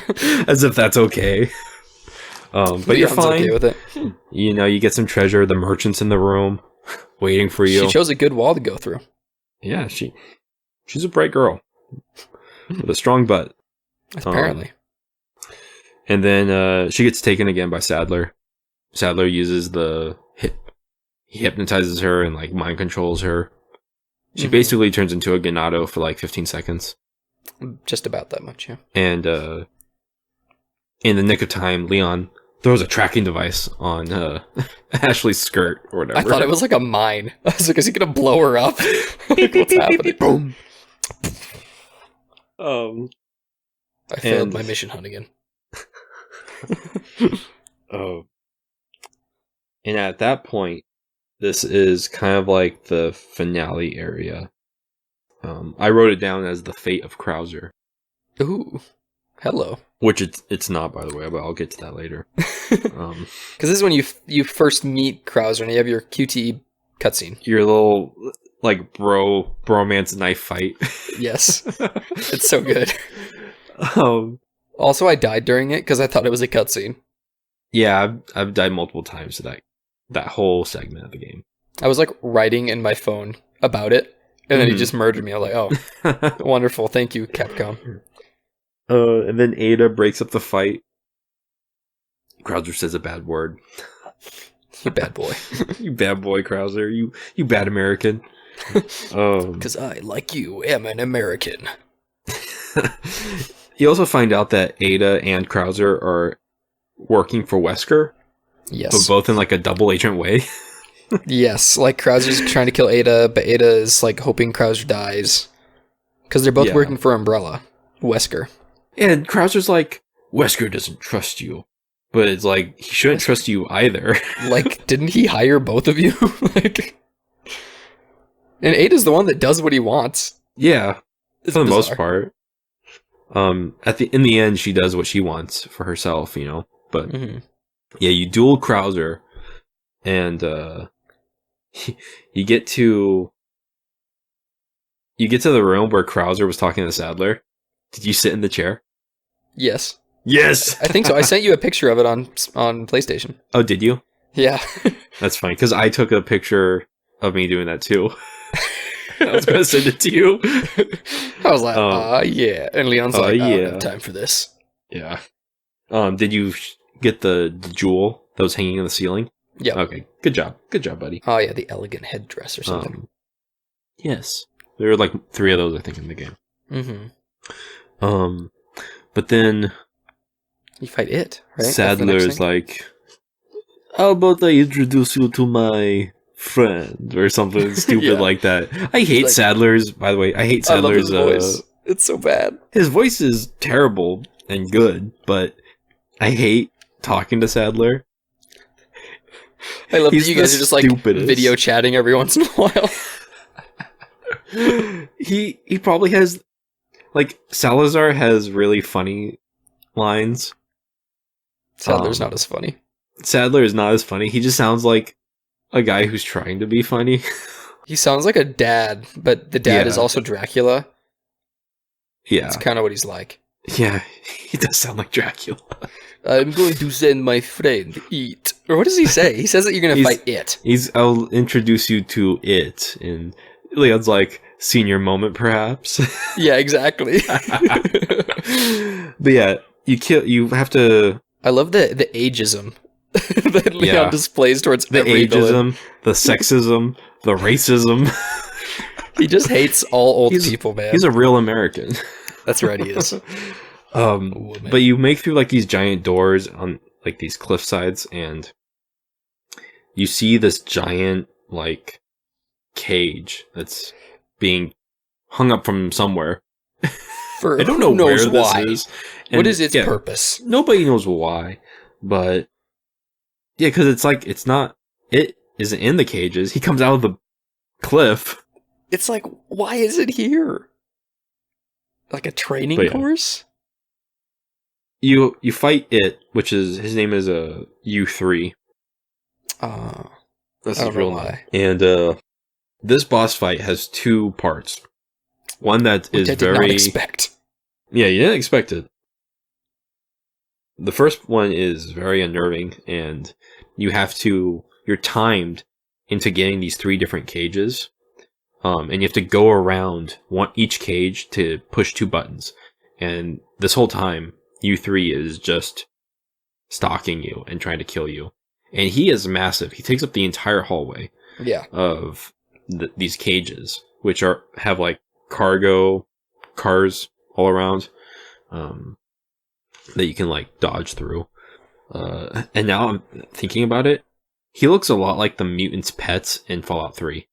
As if that's okay. But you're Leon's fine. okay with it. You know, you get some treasure. The merchant's in the room waiting for you. She chose a good wall to go through. Yeah, she's a bright girl with a strong butt. Apparently. And then she gets taken again by Sadler. Sadler uses he hypnotizes her and like mind controls her. She basically turns into a Ganado for like 15 seconds. Just about that much, yeah. And in the nick of time, Leon throws a tracking device on Ashley's skirt or whatever. I thought it was like a mine. I was like, is he gonna blow her up? Like, what's happening? Boom. I failed my mission hunt again. Oh. And at that point, this is kind of like the finale area. I wrote it down as the fate of Krauser. Ooh. Hello. Which it's not, by the way, but I'll get to that later. Because this is when you first meet Krauser and you have your QTE cutscene. Your little, like, bromance knife fight. Yes. It's so good. Um, Also, I died during it because I thought it was a cutscene. yeah, I've died multiple times to that whole segment of the game. I was like writing in my phone about it, and then he just murdered me. I was like, oh, wonderful. Thank you, Capcom. And then Ada breaks up the fight. Krauser says a bad word. You bad boy. You bad boy, Krauser. You bad American. Because I, like you, am an American. You also find out that Ada and Krauser are working for Wesker, Yes. but both in like a double agent way. Yes, like Krauser's trying to kill Ada, but Ada is like hoping Krauser dies. Because they're both Yeah. working for Umbrella. Wesker. And Krauser's like, Wesker doesn't trust you. But it's like, he shouldn't trust you either. Like, didn't he hire both of you? Like, and Ada's the one that does what he wants. Yeah, It's for the most bizarre. part. In the end, she does what she wants for herself, you know. But Mhm. yeah, you duel Krauser, and you get to the room where Krauser was talking to Sadler. Did you sit in the chair? Yes. Yes. I think so. I sent you a picture of it on PlayStation. Oh, did you? Yeah. That's funny because I took a picture of me doing that too. I was gonna send it to you. I was like, yeah. And Leon's like, I don't yeah. have time for this. Yeah. Did you get the jewel that was hanging in the ceiling? Yeah. Okay. Good job. Good job, buddy. Oh, yeah, the elegant headdress or something. Yes. There were like 3 of those, I think, in the game. Mm-hmm. But then You fight it, right? Sadler is like, how about I introduce you to my friend or something stupid Yeah. like that. I hate like- Sadler's, by the way. I hate I love Sadler's his voice. It's so bad. his voice is terrible and good, but I hate talking to Sadler. I love He's that you guys the are just like stupidest. video chatting every once in a while. He probably has, like, Salazar has really funny lines. Sadler's not as funny. Sadler is not as funny. He just sounds like a guy who's trying to be funny. He sounds like a dad, but the dad is Yeah. also Dracula. Yeah. That's kind of what he's like. Yeah, he does sound like Dracula. I'm going to send my friend eat. Or what does he say? He says that you're going to He's- fight it. I'll introduce you to it. And Leon's like, senior moment, perhaps. Yeah, exactly. But yeah, you have to, I love the ageism that Leon Yeah. displays towards the every villain. ageism, the sexism, the racism. He just hates all old He's- people, man. He's a real American. That's right, he is. But you make through like these giant doors on like these cliff sides, and you see this giant like cage that's being hung up from somewhere. For I don't know who knows where why. this is. What And, is its yeah, purpose? Nobody knows why, but yeah, because it's like it isn't in the cages. He comes out of the cliff. It's like, why is it here? Like a training But yeah. course? You fight it, which is his name is U3. That's I his don't know real name. why. And this boss fight has 2 parts. One that Which is I did not very expect. yeah, you didn't expect it. The first one is very unnerving, and you're timed into getting these 3 different cages. And you have to go around each cage to push 2 buttons. And this whole time, U3 is just stalking you and trying to kill you. And he is massive. He takes up the entire hallway Yeah. of these cages, which have like cargo cars all around that you can like dodge through. And now I'm thinking about it, he looks a lot like the mutants' pets in Fallout 3.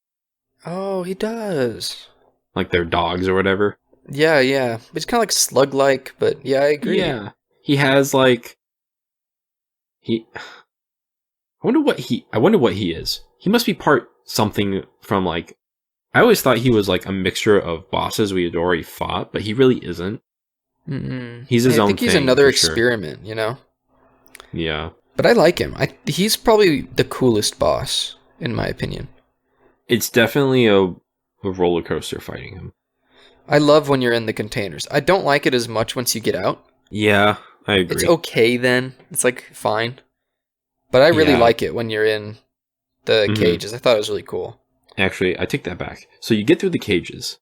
Oh, he does. Like their dogs or whatever. Yeah, yeah. It's kind of like slug-like, but yeah, I agree. Yeah. He has like I wonder what he is. He must be part something from like I always thought he was like a mixture of bosses we had already fought, but he really isn't. Mm-mm. He's his I own think he's thing, another for sure. experiment, you know? Yeah. But I like him. He's probably the coolest boss, in my opinion. It's definitely a roller coaster fighting him. I love when you're in the containers. I don't like it as much once you get out. Yeah, I agree. It's okay then. It's like fine. But I really Yeah. like it when you're in the Mhm. cages. I thought it was really cool. Actually, I take that back. So you get through the cages.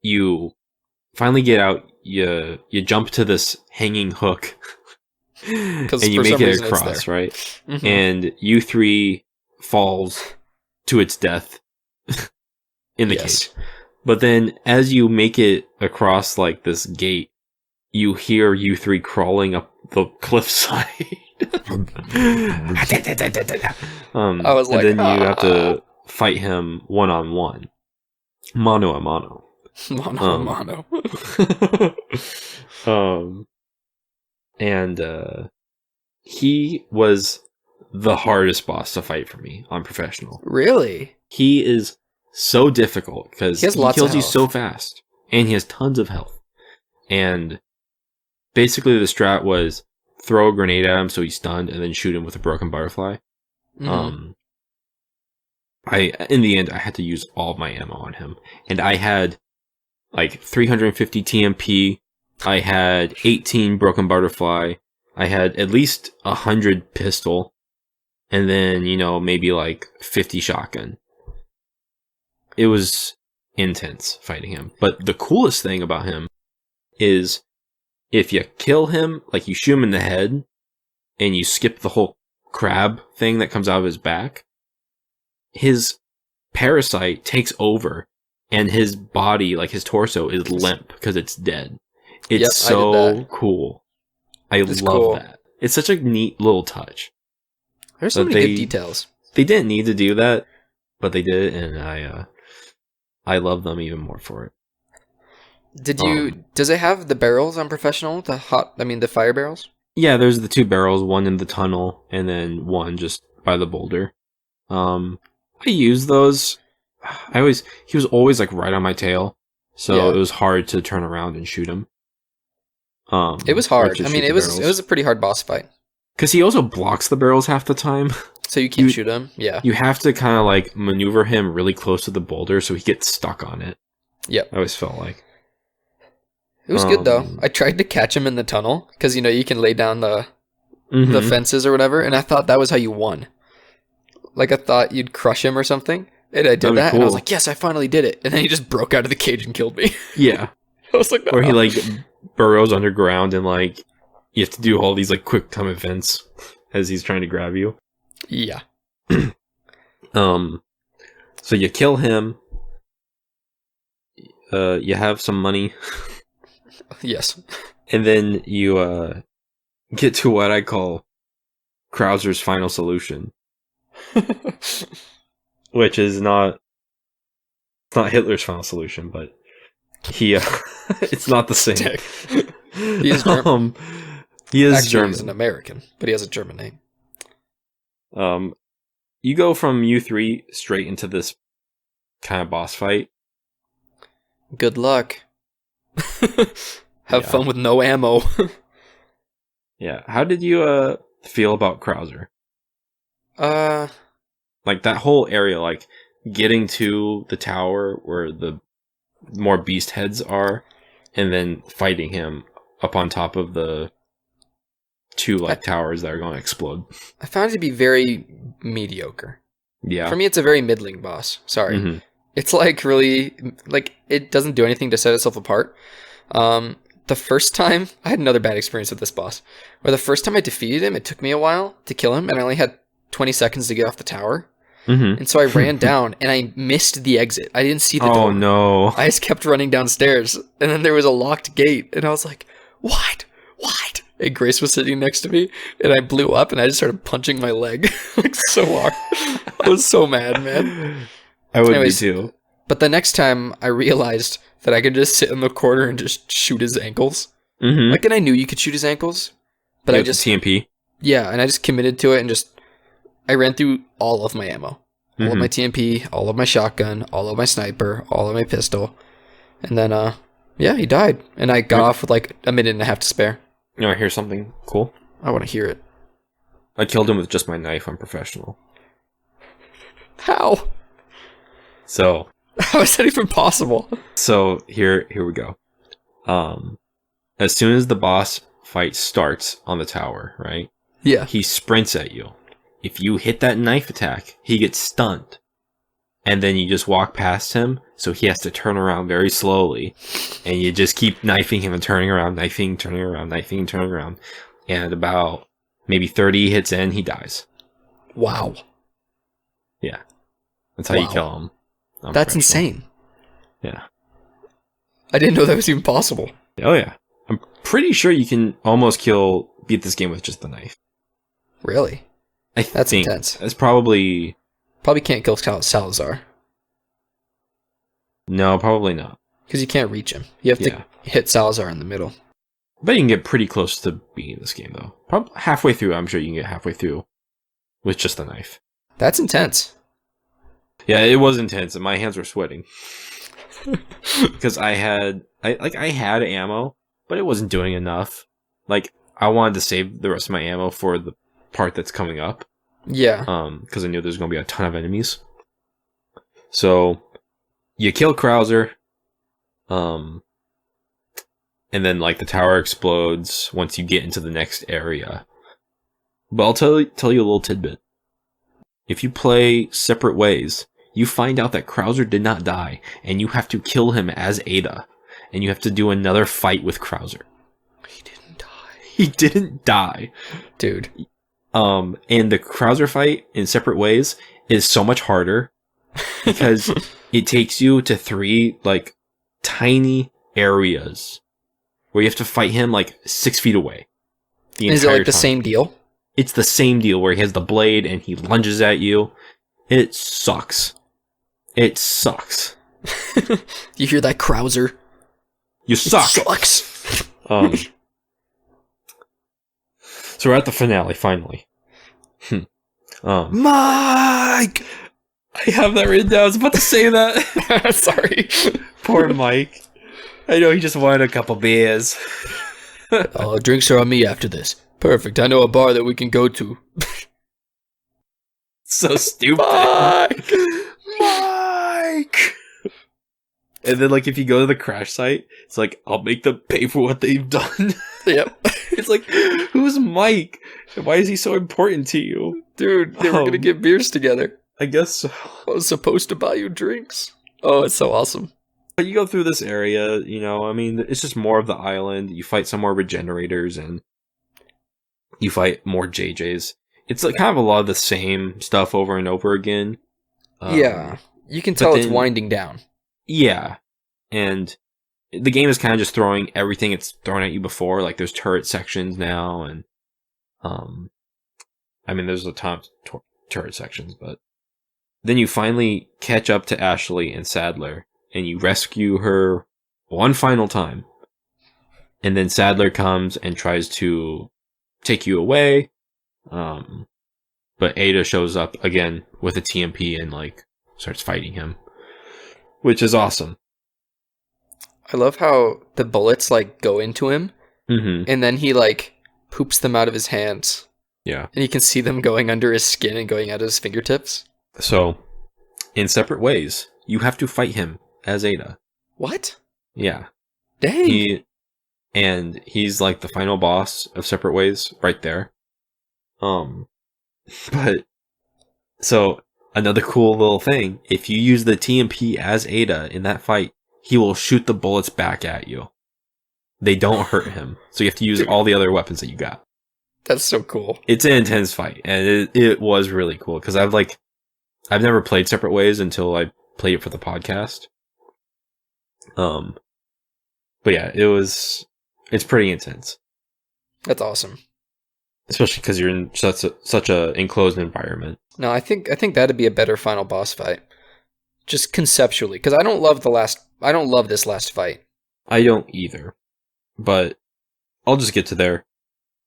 You finally get out. You jump to this hanging hook. And you for make some it reason it's across, there. right? Mhm. And U3 falls to its death in the Yes. cage. But then as you make it across like this gate, you hear U3 crawling up the cliffside. I was like, and then you have "Ah." to fight him one-on-one. Mano a mano. Mono. And he was the hardest boss to fight for me on professional. Really? He is so difficult because He has he lots of kills you health. so fast, and he has tons of health. And basically, the strat was throw a grenade at him so he's stunned, and then shoot him with a broken butterfly. Mhm. In the end, I had to use all of my ammo on him, and I had like 350 TMP, I had 18 broken butterfly. I had at least 100 pistol. And then, maybe like 50 shotgun. It was intense fighting him. But the coolest thing about him is if you kill him, like you shoot him in the head, and you skip the whole crab thing that comes out of his back, his parasite takes over, and his body, like his torso, is limp because it's dead. It's so cool. I love that. It's such a neat little touch. There's so many good details. They didn't need to do that, but they did, and I love them even more for it. Does it have the barrels on professional? The fire barrels? Yeah, there's the 2 barrels, one in the tunnel, and then one just by the boulder. I use those. He was always like right on my tail, so it was hard to turn around and shoot him. It was hard. I mean, it was a pretty hard boss fight. Because he also blocks the barrels half the time. So you can't shoot him? Yeah. You have to kind of like maneuver him really close to the boulder so he gets stuck on it. Yep. I always felt like. It was good though. I tried to catch him in the tunnel because you can lay down the fences or whatever, and I thought that was how you won. Like I thought you'd crush him or something, and I did that, cool. And I was like, "Yes, I finally did it!" And then he just broke out of the cage and killed me. Yeah. I was like, no. Or he like burrows underground and like you have to do all these like quick time events as he's trying to grab you. Yeah. So you kill him. You have some money. Yes. And then you get to what I call Krauser's final solution. Which is not Hitler's final solution, but it's not the same. He is German. He is Actually, German. He's an American, but he has a German name. You go from U3 straight into this kind of boss fight. Good luck. Have fun with no ammo. Yeah. How did you feel about Krauser? Like that whole area, like getting to the tower where the more beast heads are, and then fighting him up on top of the 2 towers that are going to explode. I found it to be very mediocre. Yeah. For me, it's a very middling boss. Sorry. Mm-hmm. It's like really, like it doesn't do anything to set itself apart. The first time, I had another bad experience with this boss, where the first time I defeated him, it took me a while to kill him, and I only had 20 seconds to get off the tower. Mm-hmm. And so I ran down, and I missed the exit. I didn't see the door. Oh, no. I just kept running downstairs, and then there was a locked gate, and I was like, what? And Grace was sitting next to me, and I blew up, and I just started punching my leg, like, so hard. I was so mad, man. I would be too. But the next time, I realized that I could just sit in the corner and just shoot his ankles. Mm-hmm. Like, and I knew you could shoot his ankles, but I just... TMP? Yeah, and I just committed to it, and I ran through all of my ammo. All of my TMP, all of my shotgun, all of my sniper, all of my pistol. And then, he died. And I got off with like a minute and a half to spare. You want to hear something cool? I want to hear it. I killed him with just my knife. I'm professional. How? So... How is that even possible? So, here we go. As soon as the boss fight starts on the tower, right? Yeah. He sprints at you. If you hit that knife attack, he gets stunned. And then you just walk past him, so he has to turn around very slowly. And you just keep knifing him and turning around, knifing, turning around, knifing, and turning around. And about maybe 30 hits in, he dies. Wow. Yeah. That's how you kill him. That's insane. Yeah. I didn't know that was even possible. Oh, yeah. I'm pretty sure you can almost beat this game with just the knife. Really? That's intense. That's probably can't kill Salazar. No, probably not. Because you can't reach him. You have to hit Salazar in the middle. But you can get pretty close to beating this game, though. Probably halfway through, I'm sure you can get halfway through with just the knife. That's intense. Yeah, it was intense, and my hands were sweating. Because I had ammo, but it wasn't doing enough. Like, I wanted to save the rest of my ammo for the part that's coming up. Yeah. Because I knew there's going to be a ton of enemies. So, you kill Krauser. And and then like the tower explodes once you get into the next area. But I'll tell you a little tidbit. If you play Separate Ways, you find out that Krauser did not die, and you have to kill him as Ada, and you have to do another fight with Krauser. He didn't die. He didn't die. Dude. And the Krauser fight in Separate Ways is so much harder because it takes you to 3 like tiny areas where you have to fight him like 6 feet away. Is it like the same deal? It's the same deal where he has the blade and he lunges at you. It sucks. It sucks. You hear that, Krauser? You suck. It sucks. So we're at the finale finally. Mike! I have that written down. I was about to say that. Sorry. Poor Mike. I know he just wanted a couple beers. Drinks are on me after this. Perfect. I know a bar that we can go to. So stupid. Mike! And then, like, if you go to the crash site, it's like, I'll make them pay for what they've done. Yep. It's like, who's Mike? Why is he so important to you? Dude, they were going to get beers together. I guess so. I was supposed to buy you drinks. Oh, it's so awesome. But you go through this area, you know, I mean, it's just more of the island. You fight some more regenerators and you fight more JJs. It's like kind of a lot of the same stuff over and over again. Yeah. You can tell it's winding down. Yeah. And the game is kind of just throwing everything it's thrown at you before. Like there's turret sections now and I mean there's a ton of turret sections, but then you finally catch up to Ashley and Sadler and you rescue her one final time. And then Sadler comes and tries to take you away. But Ada shows up again with a TMP and like starts fighting him, which is awesome. I love how the bullets like go into him and then he like poops them out of his hands. Yeah. And you can see them going under his skin and going out of his fingertips. So, in Separate Ways, you have to fight him as Ada. What? Yeah. Dang. He's like the final boss of Separate Ways right there. But so another cool little thing, if you use the TMP as Ada in that fight, he will shoot the bullets back at you. They don't hurt him. So you have to use all the other weapons that you got. That's so cool. It's an intense fight, and it was really cool because I've never played Separate Ways until I played it for the podcast. But yeah, it's pretty intense. That's awesome. Especially because you're in such a enclosed environment. No, I think that'd be a better final boss fight. Just conceptually, because I don't love this last fight. I don't either. But I'll just get to there.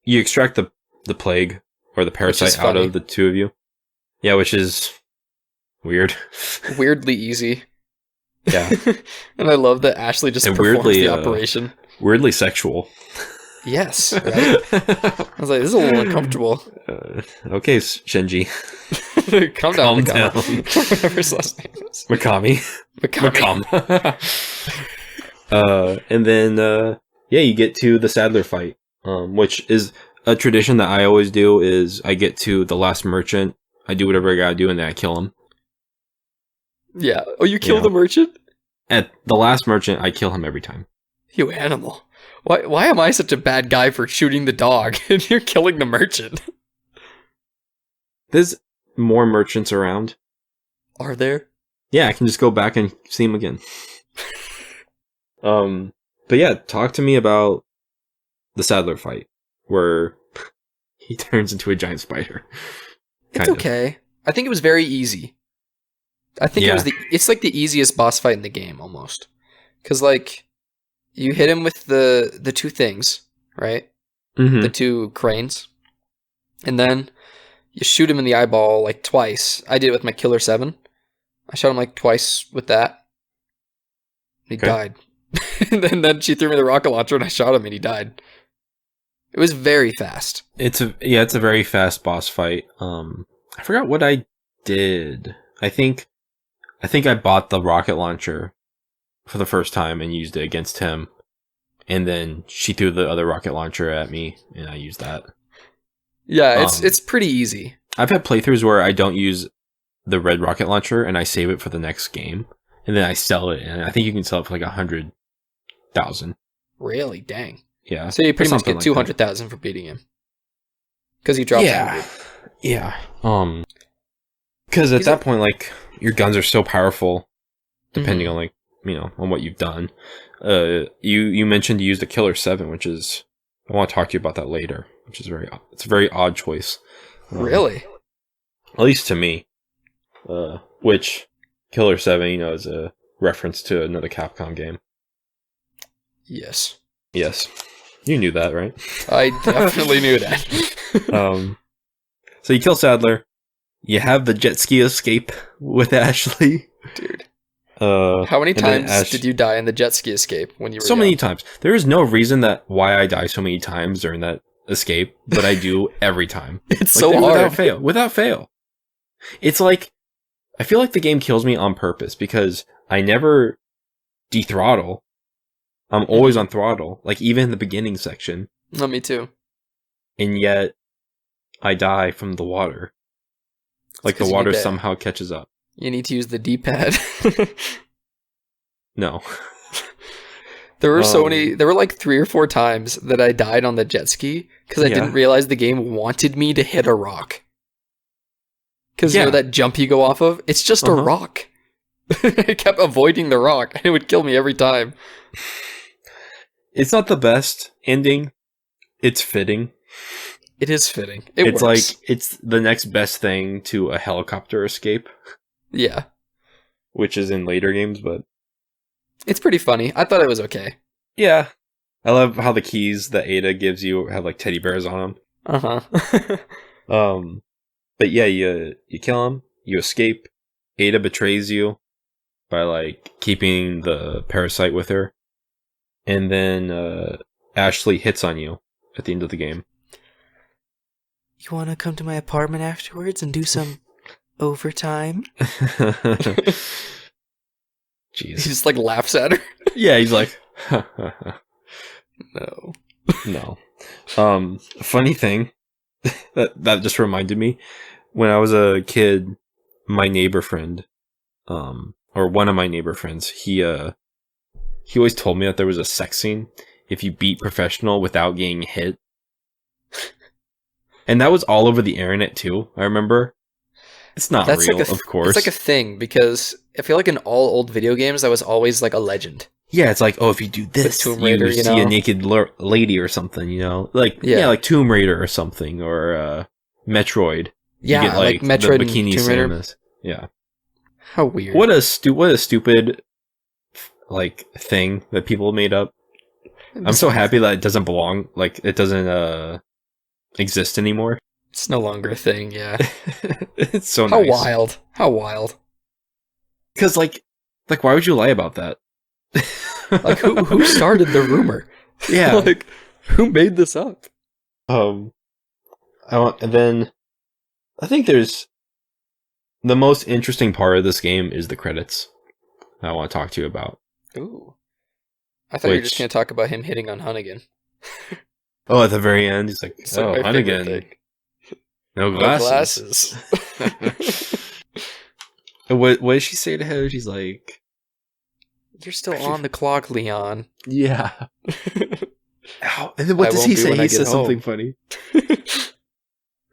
You extract the plague or the parasite out of the two of you. Yeah, which is weird. Weirdly easy. Yeah. And I love that Ashley just and performs the operation. Weirdly sexual. Yes, right? I was like, this is a little uncomfortable. Okay, Shinji. Calm down. Whatever his last name is. Mikami. And then, you get to the Sadler fight, which is a tradition that I always do, is I get to the last merchant, I do whatever I gotta do, and then I kill him. Yeah. Oh, you kill the merchant? At the last merchant, I kill him every time. You animal. Why am I such a bad guy for shooting the dog and you're killing the merchant? There's more merchants around. Are there? Yeah, I can just go back and see them again. But yeah, talk to me about the Sadler fight, where he turns into a giant spider. It's okay. I think it was very easy. I think it's like the easiest boss fight in the game, almost. Because, like, you hit him with the two things, right? Mm-hmm. The two cranes. And then you shoot him in the eyeball, like, twice. I did it with my Killer 7. I shot him, like, twice with that. He died. And then she threw me the rocket launcher and I shot him and he died. It was very fast. It's a very fast boss fight. I forgot what I did. I think I bought the rocket launcher for the first time and used it against him. and then she threw the other rocket launcher at me, and I used that. Yeah, it's pretty easy. I've had playthroughs where I don't use the red rocket launcher, and I save it for the next game, and then I sell it, and I think you can sell it for like 100,000. Really? Dang. Yeah. So you pretty much something get like 200,000 for beating him. Because he drops 100. Yeah. Because at that point, like, your guns are so powerful, depending on, like, on what you've done. You mentioned you used a Killer 7, which is... I want to talk to you about that later, which is it's a very odd choice. Really? At least to me. Which, Killer 7, is a reference to another Capcom game. Yes. Yes. You knew that, right? I definitely knew that. So you kill Sadler. You have the jet ski escape with Ashley. Dude. How many times did you die in the jet ski escape when you were young? Many times. There is no reason why I die so many times during that escape, but I do every time. It's so hard. Without fail. It's like, I feel like the game kills me on purpose because I never dethrottle. I'm always on throttle, like even in the beginning section. No, me too. And yet, I die from the water. Like the water somehow catches up. You need to use the D-pad. No. There were like 3 or 4 times that I died on the jet ski because I didn't realize the game wanted me to hit a rock. Because you know that jump you go off of? It's just a rock. I kept avoiding the rock and it would kill me every time. It's not the best ending. It's fitting. It is fitting. It's works. Like, it's the next best thing to a helicopter escape. Yeah. Which is in later games, but... It's pretty funny. I thought it was okay. Yeah. I love how the keys that Ada gives you have, like, teddy bears on them. Uh-huh. But yeah, you kill him, you escape. Ada betrays you by, like, keeping the parasite with her. And then Ashley hits on you at the end of the game. You want to come to my apartment afterwards and do some overtime? Jeez. He just like laughs at her. Yeah, he's like, No. Funny thing that just reminded me, when I was a kid, my neighbor friend, or one of my neighbor friends, he always told me that there was a sex scene if you beat professional without getting hit. And that was all over the internet too, I remember. It's not real, of course. It's like a thing, because I feel like in all old video games, that was always like a legend. Yeah, it's like, oh, if you do this, Tomb Raider, you see a naked lady or something, Like, like Tomb Raider or something, or Metroid. Yeah, you get, like Metroid the bikini and Tomb Raider. Samus. Yeah. How weird. What a stupid, like, thing that people made up. I'm so happy that it doesn't belong, like, it doesn't, exist anymore. It's no longer a thing, yeah. It's so nice. How wild. Because, like, why would you lie about that? Like, who started the rumor? Yeah. Like, who made this up? And then, I think there's, the most interesting part of this game is the credits I want to talk to you about. Ooh. I thought you were just going to talk about him hitting on Hunnigan. Oh, at the very end, he's like, oh, Hunnigan. No glasses. What did she say to him? She's like, you're still on the clock, Leon. Yeah. Ow. And then what does he say? He says something funny.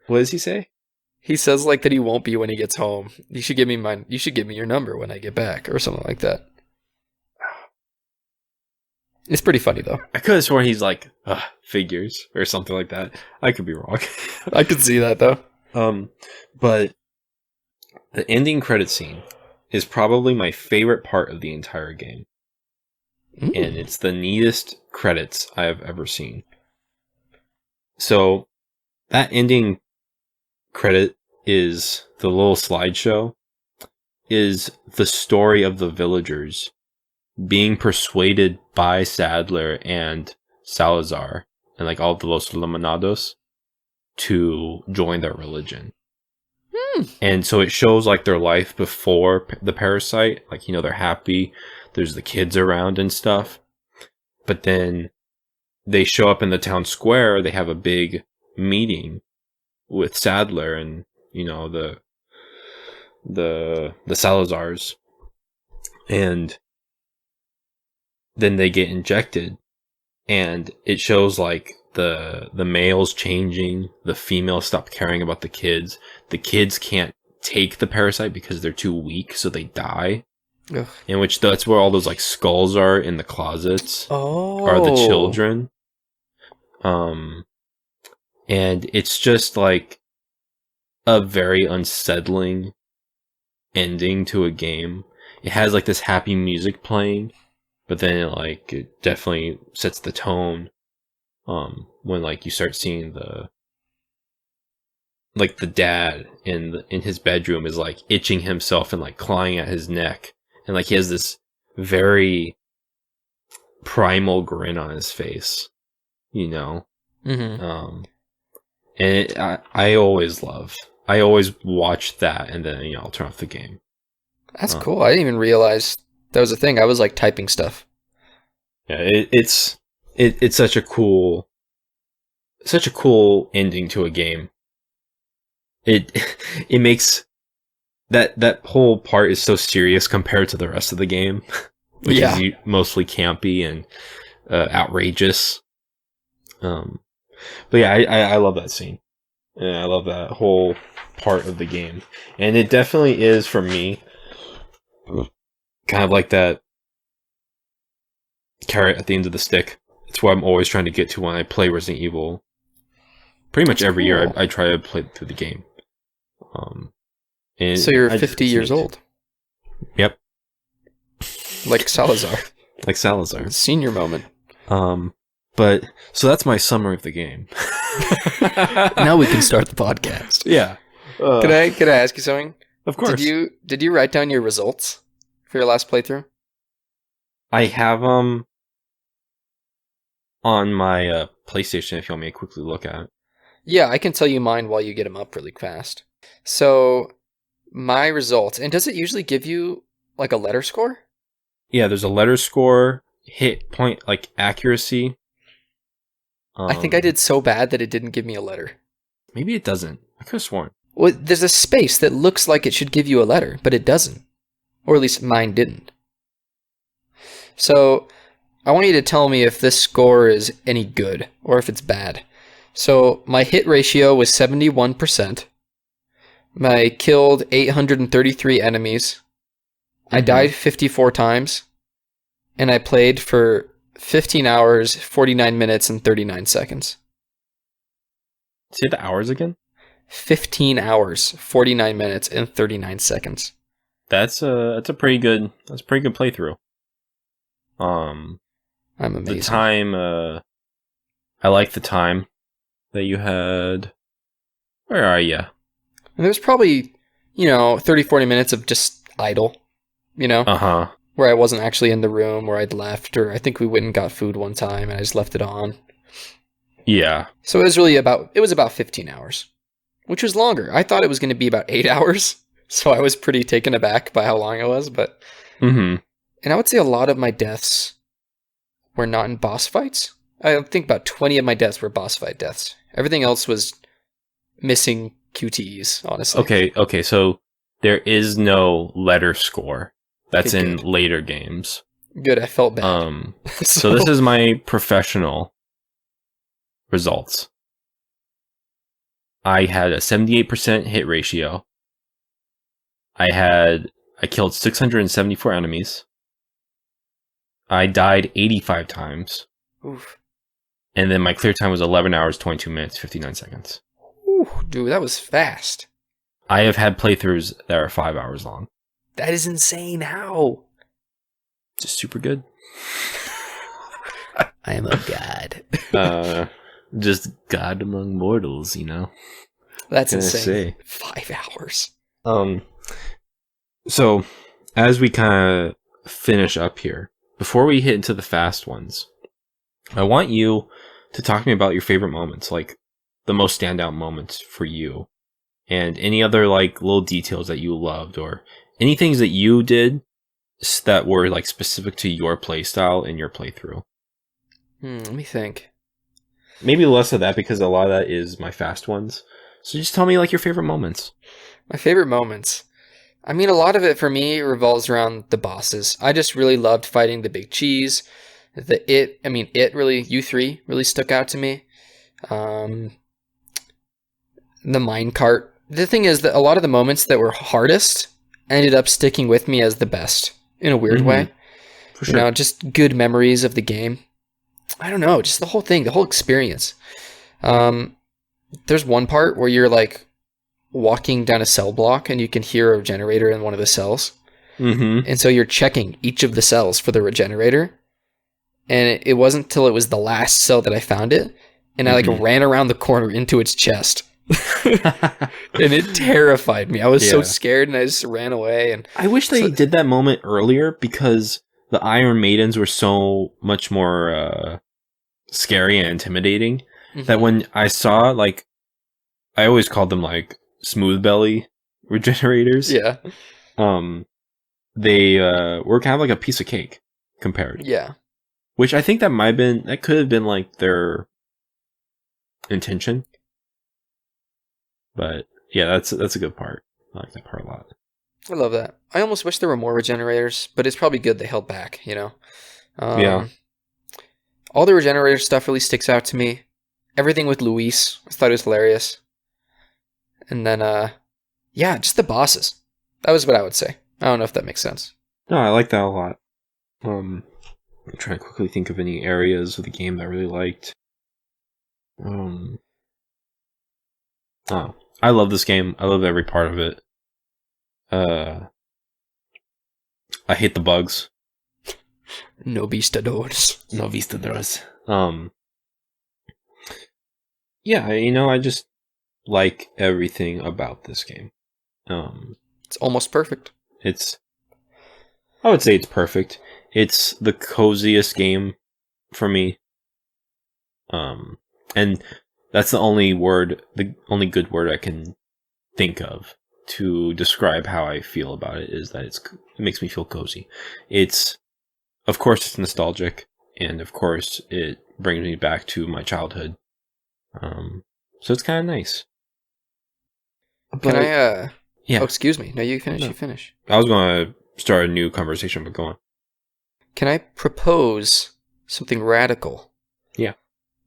What does he say? He says like that he won't be when he gets home. You should give me your number when I get back, or something like that. It's pretty funny though. I could have sworn he's like, figures or something like that. I could be wrong. I could see that though. But the ending credit scene is probably my favorite part of the entire game. And it's the neatest credits I have ever seen. So that ending credit is the little slideshow, is the story of the villagers being persuaded by Sadler and Salazar and like all the Los Eliminados to join their religion. And so it shows like their life before the parasite, like, they're happy, there's the kids around and stuff. But then they show up in the town square. They have a big meeting with Sadler and, you know, the Salazars, and then they get injected, and it shows like the males changing, the females stop caring about the kids can't take the parasite because they're too weak, so they die. Ugh. In which that's where all those like skulls are in the closets. Oh. Are the children. And it's just like a very unsettling ending to a game. It has like this happy music playing, but then it definitely sets the tone. When like you start seeing the dad in his bedroom is like itching himself and like clawing at his neck, and like he has this very primal grin on his face, you know. Mm-hmm. And I always watch that, and then, you know, I'll turn off the game. That's cool. I didn't even realize that was a thing. I was like typing stuff. Yeah, it's such a cool ending to a game. It makes that whole part is so serious compared to the rest of the game, which is mostly campy and outrageous. But yeah, I love that scene. And I love that whole part of the game. And it definitely is, for me, kind of like that carrot at the end of the stick. It's what I'm always trying to get to when I play Resident Evil. Pretty much every year I try to play through the game. So you're 50 years old. Yep. Like Salazar. Like Salazar. Senior moment. But so that's my summary of the game. Now we can start the podcast. Yeah. Could I ask you something? Of course. Did you write down your results for your last playthrough? I have them on my PlayStation if you want me to quickly look at it. Yeah, I can tell you mine while you get them up really fast. So, my results, and does it usually give you like a letter score? Yeah, there's a letter score, hit point, like accuracy. I think I did so bad that it didn't give me a letter. Maybe it doesn't. I could have sworn. Well, there's a space that looks like it should give you a letter, but it doesn't. Or at least mine didn't. So, I want you to tell me if this score is any good, or if it's bad. So, my hit ratio was 71%. I killed 833 enemies. I died 54 times. And I played for 15 hours, 49 minutes, and 39 seconds. Say the hours again? 15 hours, 49 minutes, and 39 seconds. That's a pretty good playthrough. I'm amazing. The time, I like the time that you had. Where are you? And there's probably, 30, 40 minutes of just idle, Uh-huh. where I wasn't actually in the room, where I'd left, or I think we went and got food one time and I just left it on. Yeah. So it was about 15 hours, which was longer. I thought it was going to be about 8 hours. So I was pretty taken aback by how long it was, but. Mm-hmm. And I would say a lot of my deaths were not in boss fights. I think about 20 of my deaths were boss fight deaths. Everything else was missing QTEs, honestly. Okay, so there is no letter score. That's Okay, in good. later games. Good, I felt bad. So this is my professional results. I had a 78% hit ratio. I killed 674 enemies. I died 85 times. Oof. And then my clear time was 11 hours, 22 minutes, 59 seconds. Ooh, dude, that was fast. I have had playthroughs that are 5 hours long. That is insane. How? Just super good. I am a god. Just God among mortals, That's What can I insane. say? 5 hours. So, as we kind of finish up here, before we hit into the fast ones, I want you to talk to me about your favorite moments, like the most standout moments for you, and any other like little details that you loved, or any things that you did that were like specific to your playstyle and your playthrough. Let me think. maybe less of that because a lot of that is my fast ones. So just tell me like your favorite moments. My favorite moments. I mean, a lot of it for me revolves around the bosses. I just really loved fighting the big cheese. U3 really stuck out to me. The minecart. The thing is that a lot of the moments that were hardest ended up sticking with me as the best in a weird way. For sure. You know, just good memories of the game. I don't know, just the whole thing, the whole experience. There's one part where you're like walking down a cell block and you can hear a generator in one of the cells. Mm-hmm. And so you're checking each of the cells for the regenerator. And it wasn't until it was the last cell that I found it. And I like ran around the corner into its chest. And it terrified me. I was so scared and I just ran away. And I wish they did that moment earlier because the Iron Maidens were so much more scary and intimidating that when I saw, like, I always called them like smooth belly regenerators. Yeah. They were kind of like a piece of cake compared. Yeah. Which I think that could have been like their intention. But yeah, that's a good part. I like that part a lot. I love that. I almost wish there were more regenerators, but it's probably good they held back, you know? Yeah. All the regenerator stuff really sticks out to me. Everything with Luis, I thought it was hilarious. And then, just the bosses. That was what I would say. I don't know if that makes sense. No, I like that a lot. I'm trying to quickly think of any areas of the game that I really liked. I love this game. I love every part of it. I hate the bugs. No vistadores. No vistadores. Yeah, I just like everything about this game. It's almost perfect. I would say it's perfect. It's the coziest game for me. And that's the only good word I can think of to describe how I feel about it is that it makes me feel cozy. Of course it's nostalgic, and of course it brings me back to my childhood. So it's kind of nice. Can I, Yeah. Oh, excuse me. No, you finish, No. you finish. I was going to start a new conversation, but go on. Can I propose something radical? Yeah.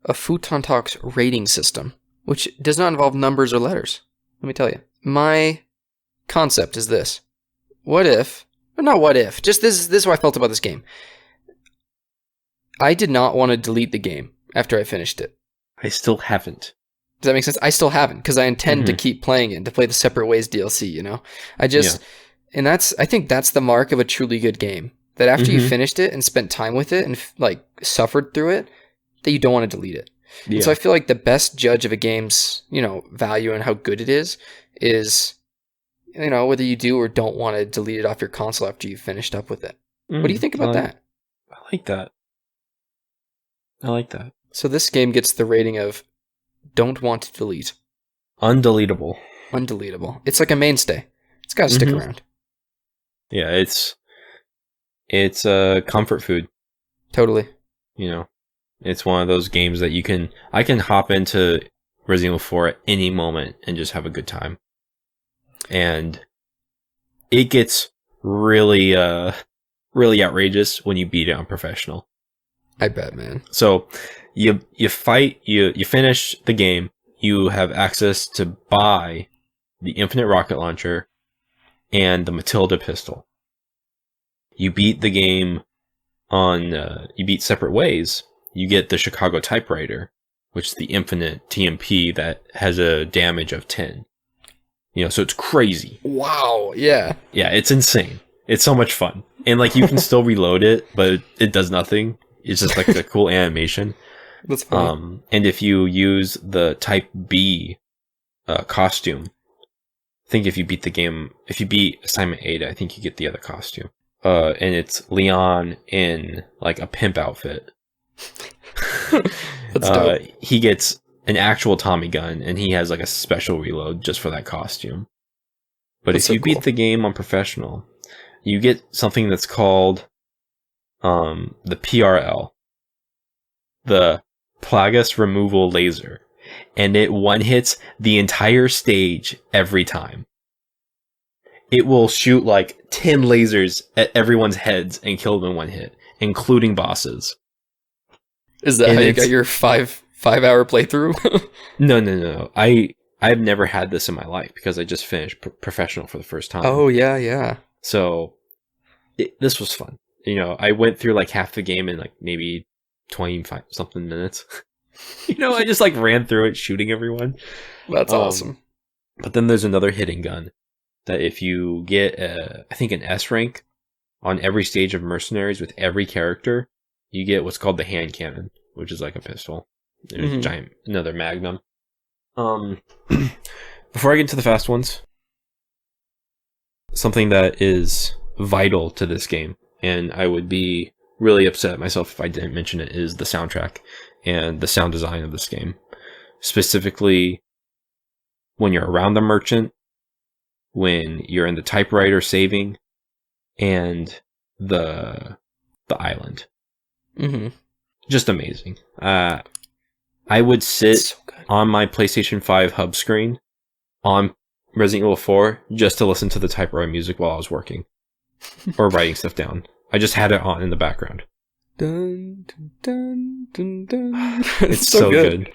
A Futon Talks rating system, which does not involve numbers or letters. Let me tell you. My concept is this. Just this is how I felt about this game. I did not want to delete the game after I finished it. I still haven't. Does that make sense? I still haven't, because I intend to keep playing it, to play the Separate Ways DLC, you know? I think that's the mark of a truly good game. That after you finished it and spent time with it and suffered through it, that you don't want to delete it. Yeah. And so I feel like the best judge of a game's, value and how good it is, whether you do or don't want to delete it off your console after you've finished up with it. What do you think about that? I like that. I like that. So this game gets the rating of don't want to delete. Undeletable. It's like a mainstay. It's got to stick around. Yeah, it's a comfort food. Totally. It's one of those games that I can hop into Resident Evil 4 at any moment and just have a good time. And it gets really, really outrageous when you beat it on professional. I bet, man. So you fight, you finish the game, you have access to buy the infinite rocket launcher and the Matilda pistol. You beat the game you beat Separate Ways, you get the Chicago typewriter, which is the infinite TMP that has a damage of 10. So it's crazy. Wow, yeah. Yeah, it's insane. It's so much fun. And you can still reload it, but it does nothing. It's just a cool animation. That's fun. And if you use the Type B costume, I think if you beat Assignment 8, I think you get the other costume. And it's Leon in a pimp outfit. That's dope. He gets an actual Tommy gun, and he has a special reload just for that costume. But That's if you so cool. beat the game on professional, you get something that's called the PRL, the Plagas removal laser, and it one hits the entire stage every time. It will shoot like 10 lasers at everyone's heads and kill them in one hit, including bosses. Is that And how you it's- got your 5-hour playthrough? No. I've never had this in my life because I just finished professional for the first time. Oh, yeah. So this was fun. You know, I went through like half the game in like maybe 25 something minutes. You know, I just like ran through it shooting everyone. That's awesome. But then there's another hitting gun that if you get, I think an S rank on every stage of Mercenaries with every character, you get what's called the hand cannon, which is like a pistol. There's a giant, another magnum. Before I get to the fast ones, something that is vital to this game, and I would be really upset at myself if I didn't mention it, is the soundtrack and the sound design of this game. Specifically, when you're around the merchant, when you're in the typewriter saving, and the island. Mm-hmm. Just amazing. I would sit So good. on my PlayStation 5 hub screen on Resident Evil 4 just to listen to the typewriter music while I was working or writing stuff down. I just had it on in the background. Dun, dun, dun, dun, dun. It's so good.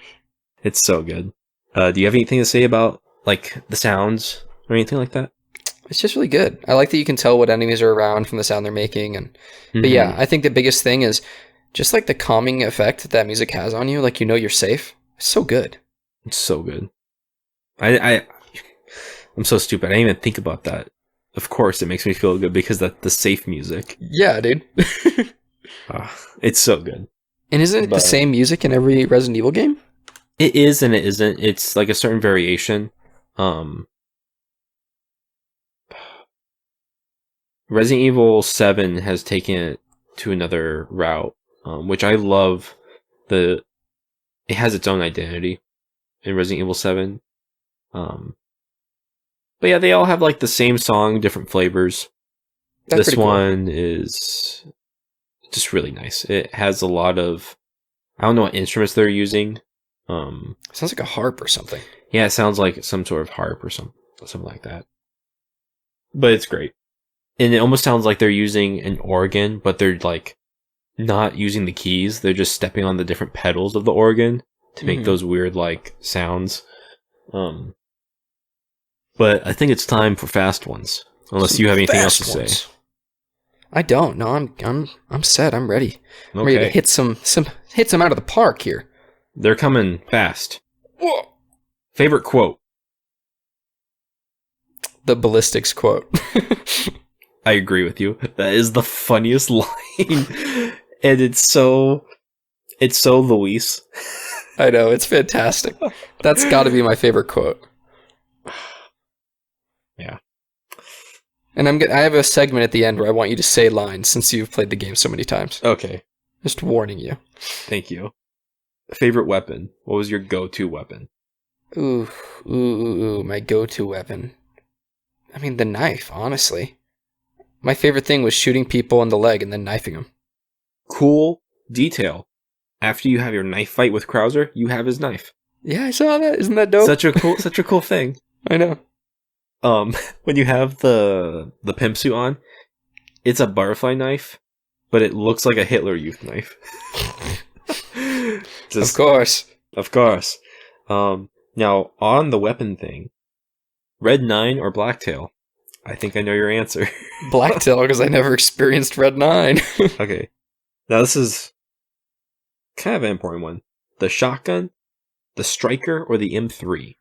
It's so good. Do you have anything to say about like the sounds or anything like that? It's just really good. I like that you can tell what enemies are around from the sound they're making. But yeah, I think the biggest thing is just like the calming effect that music has on you. Like, you know, you're safe. It's so good. It's so good. I'm so stupid. I didn't even think about that. Of course, it makes me feel good because that's the safe music. Yeah, dude. It's so good. And isn't it the same music in every Resident Evil game? It is and it isn't. It's like a certain variation. Resident Evil 7 has taken it to another route, which I love. It has its own identity in Resident Evil 7. But yeah, they all have like the same song, different flavors. That's This pretty cool. one is just really nice. It has a lot of, I don't know what instruments they're using. Sounds like a harp or something. Yeah, it sounds like some sort of harp or something like that. But it's great. And it almost sounds like they're using an organ, but they're like not using the keys. They're just stepping on the different pedals of the organ to make those weird like sounds. But I think it's time for fast ones. Unless you have anything else to say. I don't. No, I'm set. I'm ready. I'm ready to Okay. hit some out of the park here. They're coming fast. Whoa. Favorite quote? The ballistics quote. I agree with you. That is the funniest line. And it's so Luis. I know, it's fantastic. That's got to be my favorite quote. Yeah. And I have a segment at the end where I want you to say lines since you've played the game so many times. Okay. Just warning you. Thank you. Favorite weapon? What was your go-to weapon? Ooh, my go-to weapon. I mean, the knife, honestly. My favorite thing was shooting people in the leg and then knifing them. Cool detail. After you have your knife fight with Krauser, you have his knife. Yeah, I saw that. Isn't that dope? Such a cool thing. I know. When you have the pimp suit on, it's a butterfly knife, but it looks like a Hitler Youth knife. Of course. Of course. Now, on the weapon thing, Red 9 or Blacktail? I think I know your answer. Blacktail, because I never experienced Red 9. Okay. Now, this is kind of an important one. The shotgun, the striker, or the M3?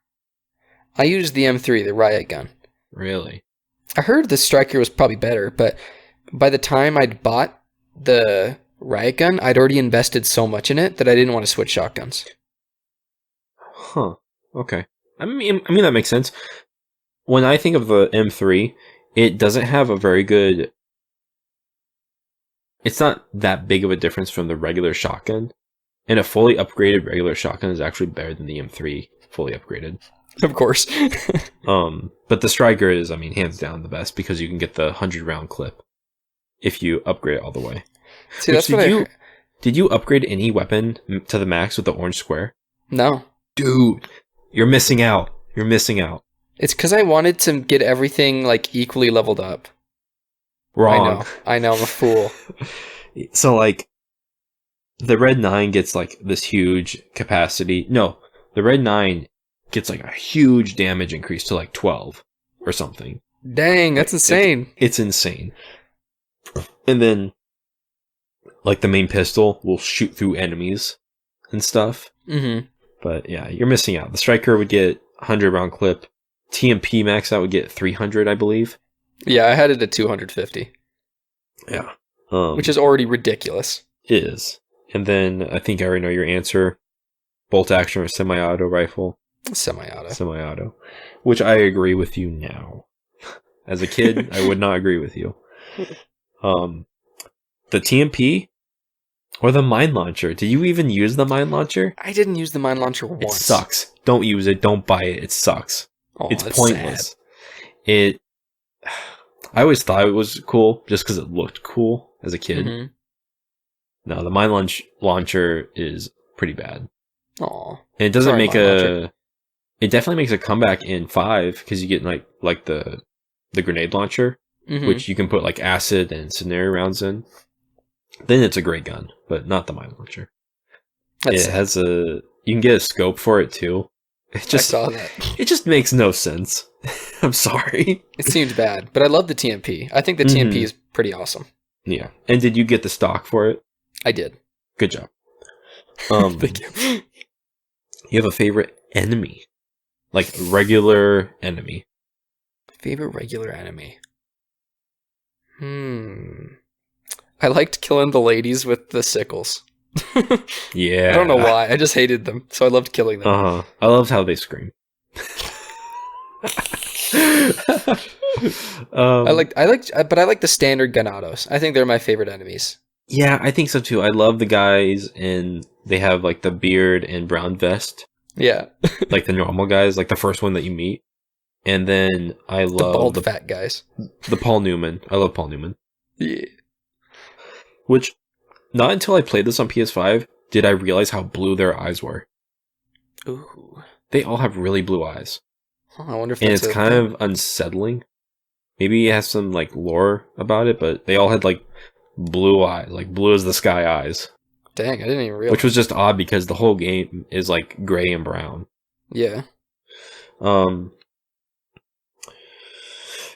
I used the M3, the riot gun. Really? I heard the striker was probably better, but by the time I'd bought the riot gun, I'd already invested so much in it that I didn't want to switch shotguns. Huh. Okay. I mean that makes sense. When I think of the M3, it doesn't have a very good... It's not that big of a difference from the regular shotgun. And a fully upgraded regular shotgun is actually better than the M3 fully upgraded. Of course. But the striker is, I mean, hands down the best because you can get the 100-round clip if you upgrade it all the way. See, that's what Did you upgrade any weapon to the max with the orange square? No. Dude, you're missing out. You're missing out. It's because I wanted to get everything like equally leveled up. Wrong. I know, I'm a fool. So like, the red 9 gets like this huge capacity. No, the red 9 gets like a huge damage increase to like 12 or something. Dang, that's insane. It's insane. And then, like, the main pistol will shoot through enemies and stuff. Mm-hmm. But yeah, you're missing out. The striker would get 100 round clip. TMP max out would get 300, I believe. Yeah, I had it at 250. Yeah. Which is already ridiculous. Is. And then I think I already know your answer. Bolt action or semi-auto rifle. Semi-auto. Semi-auto. Which I agree with you now. As a kid, I would not agree with you. The TMP or the mine launcher. Did you even use the mine launcher? I didn't use the mine launcher once. It sucks. Don't use it. Don't buy it. It sucks. Oh, It's that's pointless. sad. I always thought it was cool just because it looked cool as a kid. Mm-hmm. No, the mine launcher is pretty bad. Aw. And it doesn't Sorry, make mine launcher. It definitely makes a comeback in 5 because you get like the grenade launcher, Mm-hmm. which you can put like acid and incendiary rounds in. Then it's a great gun, but not the mine launcher. That's It sad. has you can get a scope for it too. It I just saw that. it just makes no sense. I'm sorry. It seemed bad, but I love the TMP. I think the TMP is pretty awesome. Yeah. And did you get the stock for it? I did. Good job. Thank you. You have a favorite enemy? Like regular enemy. Favorite regular enemy? I liked killing the ladies with the sickles. Yeah. I don't know why. I just hated them, so I loved killing them. Uh-huh. I loved how they scream. I like the standard Ganados. I think they're my favorite enemies. Yeah, I think so too. I love the guys and they have like the beard and brown vest. Yeah, Like the normal guys, like the first one that you meet. And then I the love bald fat guys. the Paul Newman. I love Paul Newman. Yeah. Which, not until I played this on PS5 did I realize how blue their eyes were. Ooh. They all have really blue eyes. Huh, I wonder if And that's it's kind of unsettling. Maybe it has some like lore about it, but they all had like blue eyes, like blue as the sky eyes. Dang, I didn't even realize. Which was just odd because the whole game is like gray and brown. Yeah.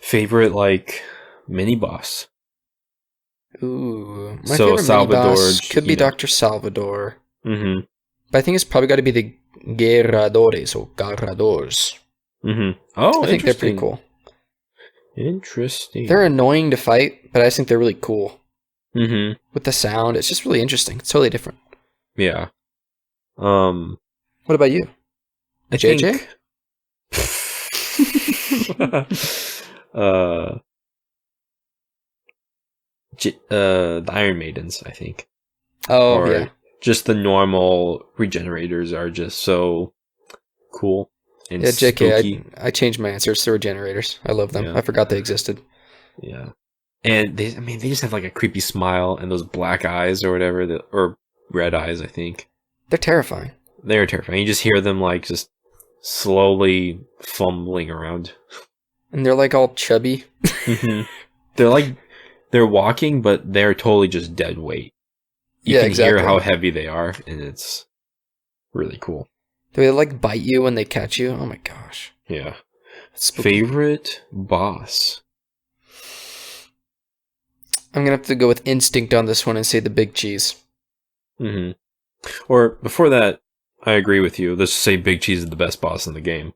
Favorite like mini boss. Ooh. My So favorite Salvador, mini-boss could be you know. Dr. Salvador. Mm-hmm. But I think it's probably got to be the Guerradores or Garradors. Mm-hmm. Oh, I think they're pretty cool. Interesting. They're annoying to fight, but I just think they're really cool. Mm-hmm. With the sound, it's just really interesting. It's totally different. Yeah. What about you? I JJ? The Iron Maidens, I think. Oh, Or yeah. just the normal regenerators are just so cool and Yeah, JK, spooky. I changed my answers to regenerators. I love them. Yeah. I forgot they existed. Yeah. And they just have like a creepy smile and those black eyes or whatever, or red eyes, I think. They're terrifying. They're terrifying. You just hear them like just slowly fumbling around. And they're like all chubby. Mhm. They're walking, but they're totally just dead weight. You Yeah, can exactly. hear how heavy they are, and it's really cool. They like bite you when they catch you. Oh my gosh. Yeah. It's spooky. Favorite boss? I'm going to have to go with instinct on this one and say the big cheese. Mm-hmm. Or before that, I agree with you. Let's say Big Cheese is the best boss in the game.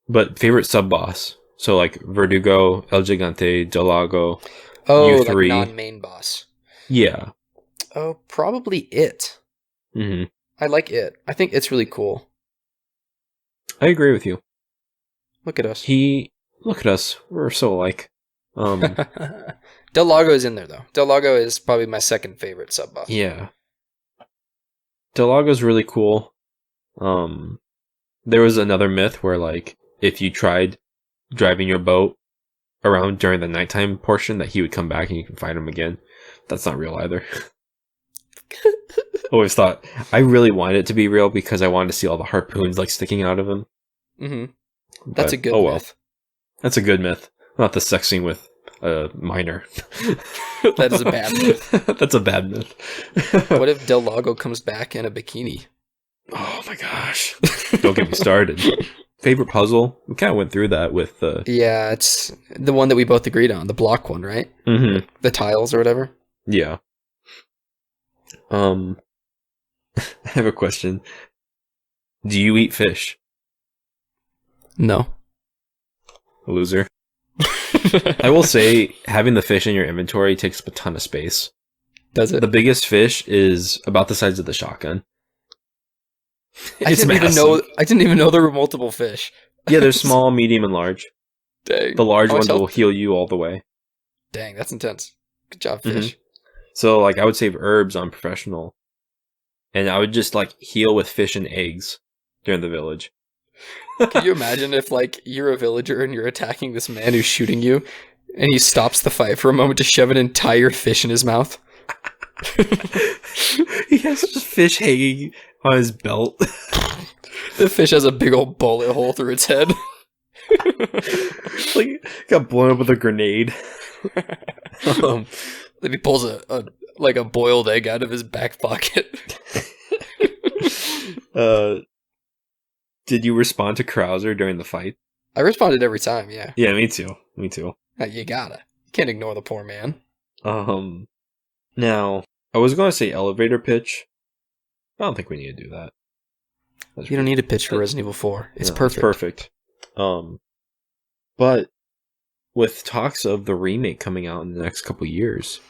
But favorite sub-boss? So like Verdugo, El Gigante, Delago. Oh, U3. like non-main boss. Yeah. Oh, probably it. Mm-hmm. I like it. I think it's really cool. I agree with you. Look at us. Look at us. We're so alike. Del Lago is in there, though. Del Lago is probably my second favorite sub-boss. Yeah. Delago's really cool. There was another myth where, like, if you tried driving your boat around during the nighttime portion, that he would come back and you can fight him again. That's not real either. always thought I really wanted it to be real because I wanted to see all the harpoons like sticking out of him. Mm-hmm. That's a good well. myth. That's a good myth. Not the sex scene with a minor. That is a bad myth. That's a bad myth. What if Del Lago comes back in a bikini? Oh my gosh. Don't get me started. Favorite puzzle? We kind of went through that with the... Yeah, it's the one that we both agreed on, the block one, right? Mm-hmm. The tiles or whatever. Yeah. I have a question. Do you eat fish? No. Loser. I will say, having the fish in your inventory takes up a ton of space. Does it? The biggest fish is about the size of the shotgun. I didn't even know there were multiple fish. Yeah, there's small, medium, and large. Dang. The large ones will heal you all the way. Dang, that's intense. Good job, fish. Mm-hmm. So, like, I would save herbs on professional. And I would just, like, heal with fish and eggs during the village. Can you imagine if, like, you're a villager and you're attacking this man who's shooting you, and he stops the fight for a moment to shove an entire fish in his mouth? He has just fish hanging on his belt. The fish has a big old bullet hole through its head. Like, got blown up with a grenade. Then he pulls a boiled egg out of his back pocket. Did you respond to Krauser during the fight? I responded every time, yeah. Yeah, me too. You gotta. You can't ignore the poor man. Now, I was going to say elevator pitch. I don't think we need to do that. You don't need a pitch for Resident Evil 4. It's perfect. It's perfect. But with talks of the remake coming out in the next couple years,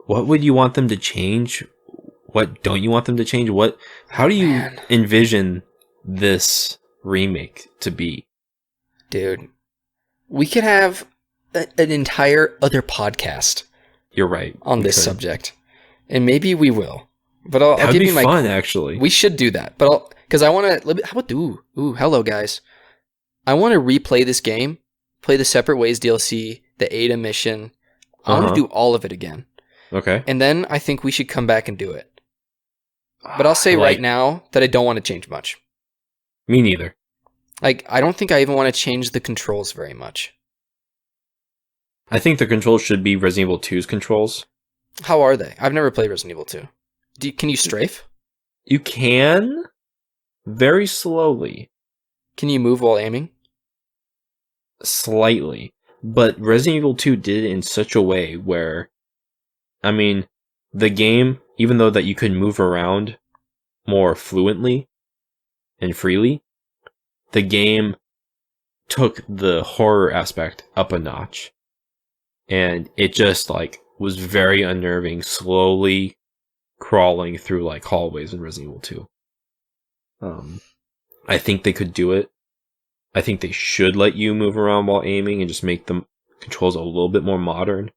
what would you want them to change? What don't you want them to change? How do you envision this remake to be? Dude, we could have an entire other podcast. You're right. On this subject. And maybe we will. But I'll give you my... fun, actually. We should do that. But because I want to... How about... Ooh, hello, guys. I want to replay this game, play the Separate Ways DLC, the Ada mission. I want to do all of it again. Okay. And then I think we should come back and do it. But I'll say right now that I don't want to change much. Me neither. Like, I don't think I even want to change the controls very much. I think the controls should be Resident Evil 2's controls. How are they? I've never played Resident Evil 2. Can you strafe? You can. Very slowly. Can you move while aiming? Slightly. But Resident Evil 2 did it in such a way where, I mean, the game, even though that you could move around more fluently and freely, the game took the horror aspect up a notch. And it just, like, was very unnerving, slowly crawling through, like, hallways in Resident Evil 2. I think they could do it. I think they should let you move around while aiming and just make the controls a little bit more modern.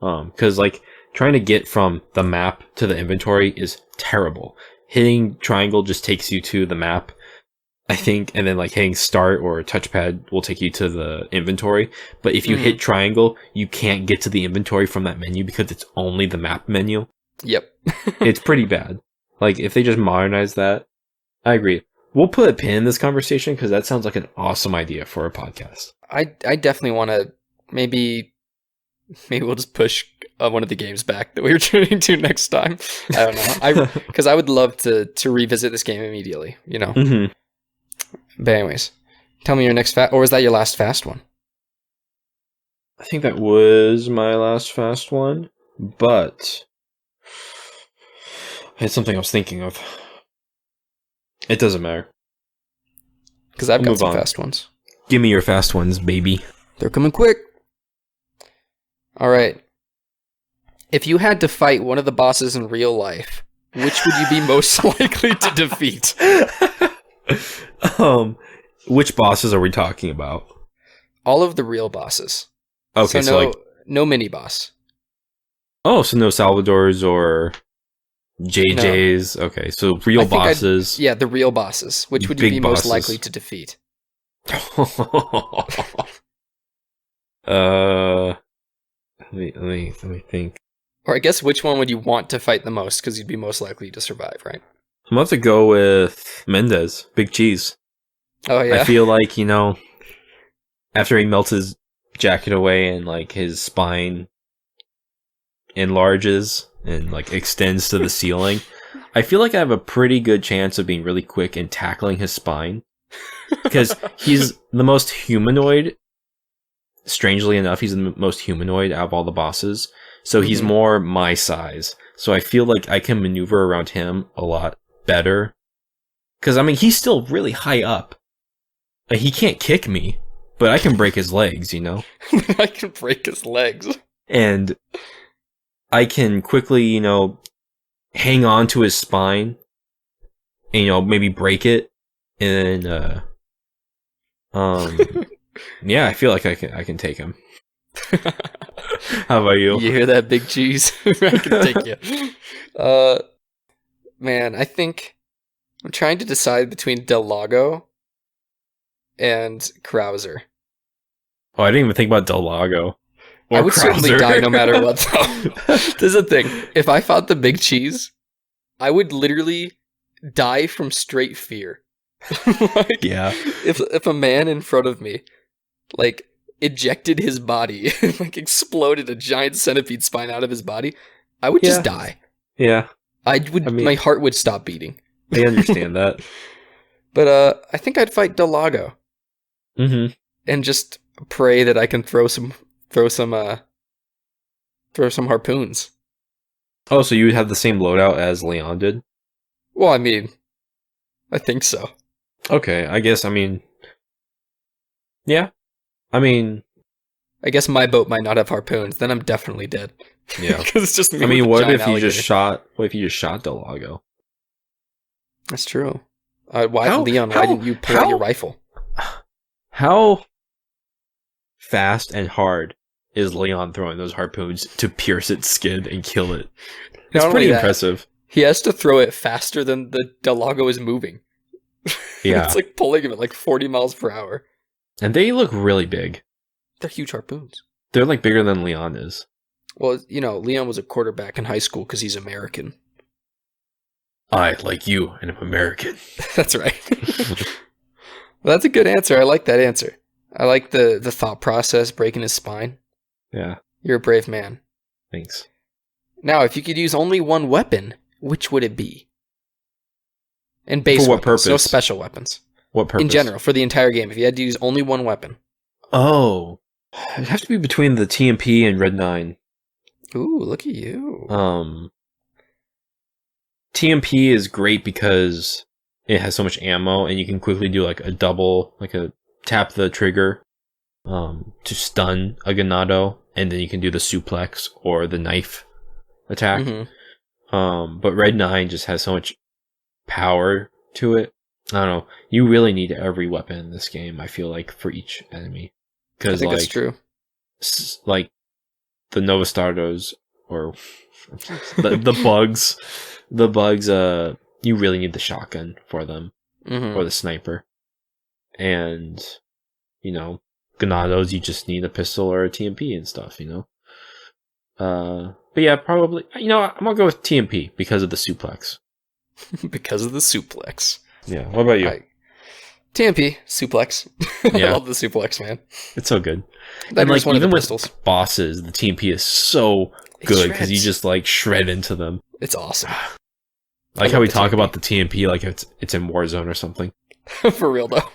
Because, like, trying to get from the map to the inventory is terrible. Hitting triangle just takes you to the map, I think, and then, like, hitting start or touchpad will take you to the inventory. But if you hit triangle, you can't get to the inventory from that menu because it's only the map menu. Yep. It's pretty bad. Like, if they just modernize that, I agree. We'll put a pin in this conversation because that sounds like an awesome idea for a podcast. I definitely want to maybe we'll just push one of the games back that we were turning to next time. I don't know. Because I would love to revisit this game immediately, you know. Mm-hmm. But anyways, tell me your next or was that your last fast one? I think that was my last fast one, but I had something I was thinking of. It doesn't matter. Because I've got some fast ones. Give me your fast ones, baby. They're coming quick. All right. If you had to fight one of the bosses in real life, which would you be most likely to defeat? Which bosses are we talking about? All of the real bosses. Okay, so no mini boss. Oh, so no Salvadors or JJ's. No. Okay, so real bosses. Yeah, the real bosses. Which would you be most likely to defeat? Let me think. Or I guess which one would you want to fight the most? Because you'd be most likely to survive, right? I'm about to go with Mendez, Big Cheese. Oh, yeah. I feel like, after he melts his jacket away and like his spine enlarges and like extends to the ceiling, I feel like I have a pretty good chance of being really quick and tackling his spine. Because he's the most humanoid. Strangely enough, he's the most humanoid out of all the bosses. So he's more my size. So I feel like I can maneuver around him a lot better. Because, I mean, he's still really high up. Like, he can't kick me, but I can break his legs, I can break his legs. And I can quickly, hang on to his spine and, maybe break it. And, yeah, I feel like I can take him. How about you? You hear that, Big Cheese? I can take you. Man, I think I'm trying to decide between Del Lago and Krauser. Oh, I didn't even think about Del Lago. I would certainly die no matter what, though. This is the thing. If I fought the Big Cheese, I would literally die from straight fear. Yeah. If a man in front of me, like, ejected his body and, like, exploded a giant centipede spine out of his body, I would just die. Yeah. My heart would stop beating. I understand that. But I think I'd fight Del Lago. Mm-hmm. And just pray that I can throw some harpoons. Oh, so you would have the same loadout as Leon did? Well, I mean, I think so. Okay, yeah. I guess my boat might not have harpoons. Then I'm definitely dead. Yeah. Because it's just me. With a what giant if you alligator. just shot? What if you just shot Del Lago? That's true. Leon? Why didn't you pull out your rifle? How fast and hard is Leon throwing those harpoons to pierce its skin and kill it? It's pretty impressive. He has to throw it faster than the Del Lago is moving. Yeah. It's like pulling him at like 40 miles per hour. And they look really big. They're huge harpoons. They're like bigger than Leon is. Well, Leon was a quarterback in high school because he's American. I, like you, am American. That's right. Well, that's a good answer. I like that answer. I like the thought process, breaking his spine. Yeah. You're a brave man. Thanks. Now, if you could use only one weapon, which would it be? And base For what weapons, purpose? no special weapons. What purpose? In general, for the entire game, if you had to use only one weapon. Oh. It'd have to be between the TMP and Red 9. Ooh, look at you. TMP is great because it has so much ammo and you can quickly do like a double, tap the trigger to stun a Ganado, and then you can do the suplex or the knife attack. Mm-hmm. But Red 9 just has so much power to it. I don't know. You really need every weapon in this game, I feel like, for each enemy. I think that's true. Like the Novastardos or the bugs, you really need the shotgun for them, or the sniper. And, Ganados, you just need a pistol or a TMP and stuff, But yeah, probably, I'm gonna go with TMP because of the suplex. Because of the suplex. Yeah, what about you? TMP, suplex. Yeah. I love the suplex, man. It's so good. And like, even with pistols. bosses, the TMP is so good because you just like shred into them. It's awesome. I like how we talk about the TMP like it's in Warzone or something. For real though.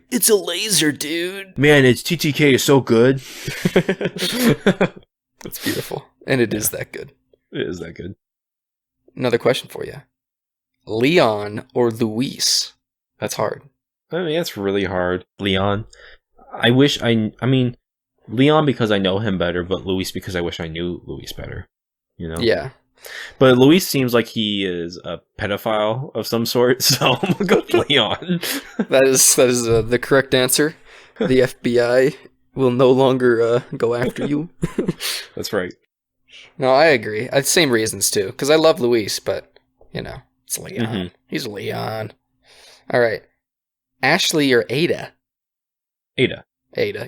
It's a laser, dude. Man, its TTK is so good. It's beautiful. And it is that good. It is that good. Another question for you. Leon or Luis? That's hard. I mean, that's really hard. Leon. Leon because I know him better, but Luis because I wish I knew Luis better. Yeah. But Luis seems like he is a pedophile of some sort, so I'm gonna go with Leon. That is the correct answer. The FBI will no longer go after you. That's right. No, I agree. Same reasons too, because I love Luis, but it's Leon. Mm-hmm. He's Leon. All right, Ashley or Ada? Ada,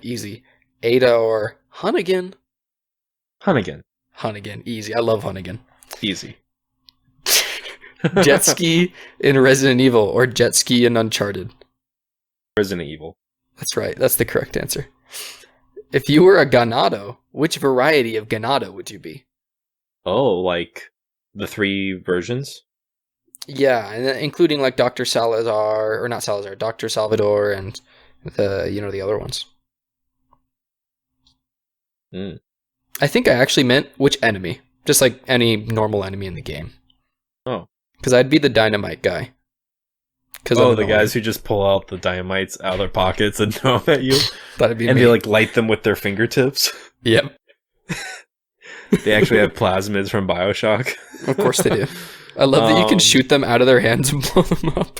easy. Ada or Hunnigan? Hunnigan. Hunnigan. Easy. I love Hunnigan. Easy. Jet ski in Resident Evil or jet ski in Uncharted? Resident Evil. That's right. That's the correct answer. If you were a ganado, which variety of ganado would you be? Oh, like the 3 versions? Yeah, and including like Dr. Salazar, or not Salazar, Dr. Salvador, and the other ones. I think I actually meant which enemy, just like any normal enemy in the game. Oh, because I'd be the dynamite guy. The guys who just pull out the dynamites out of their pockets and throw them at you, that'd be and me. they like light them with their fingertips. Yep. They actually have plasmids from BioShock. Of course they do. I love that you can shoot them out of their hands and blow them up.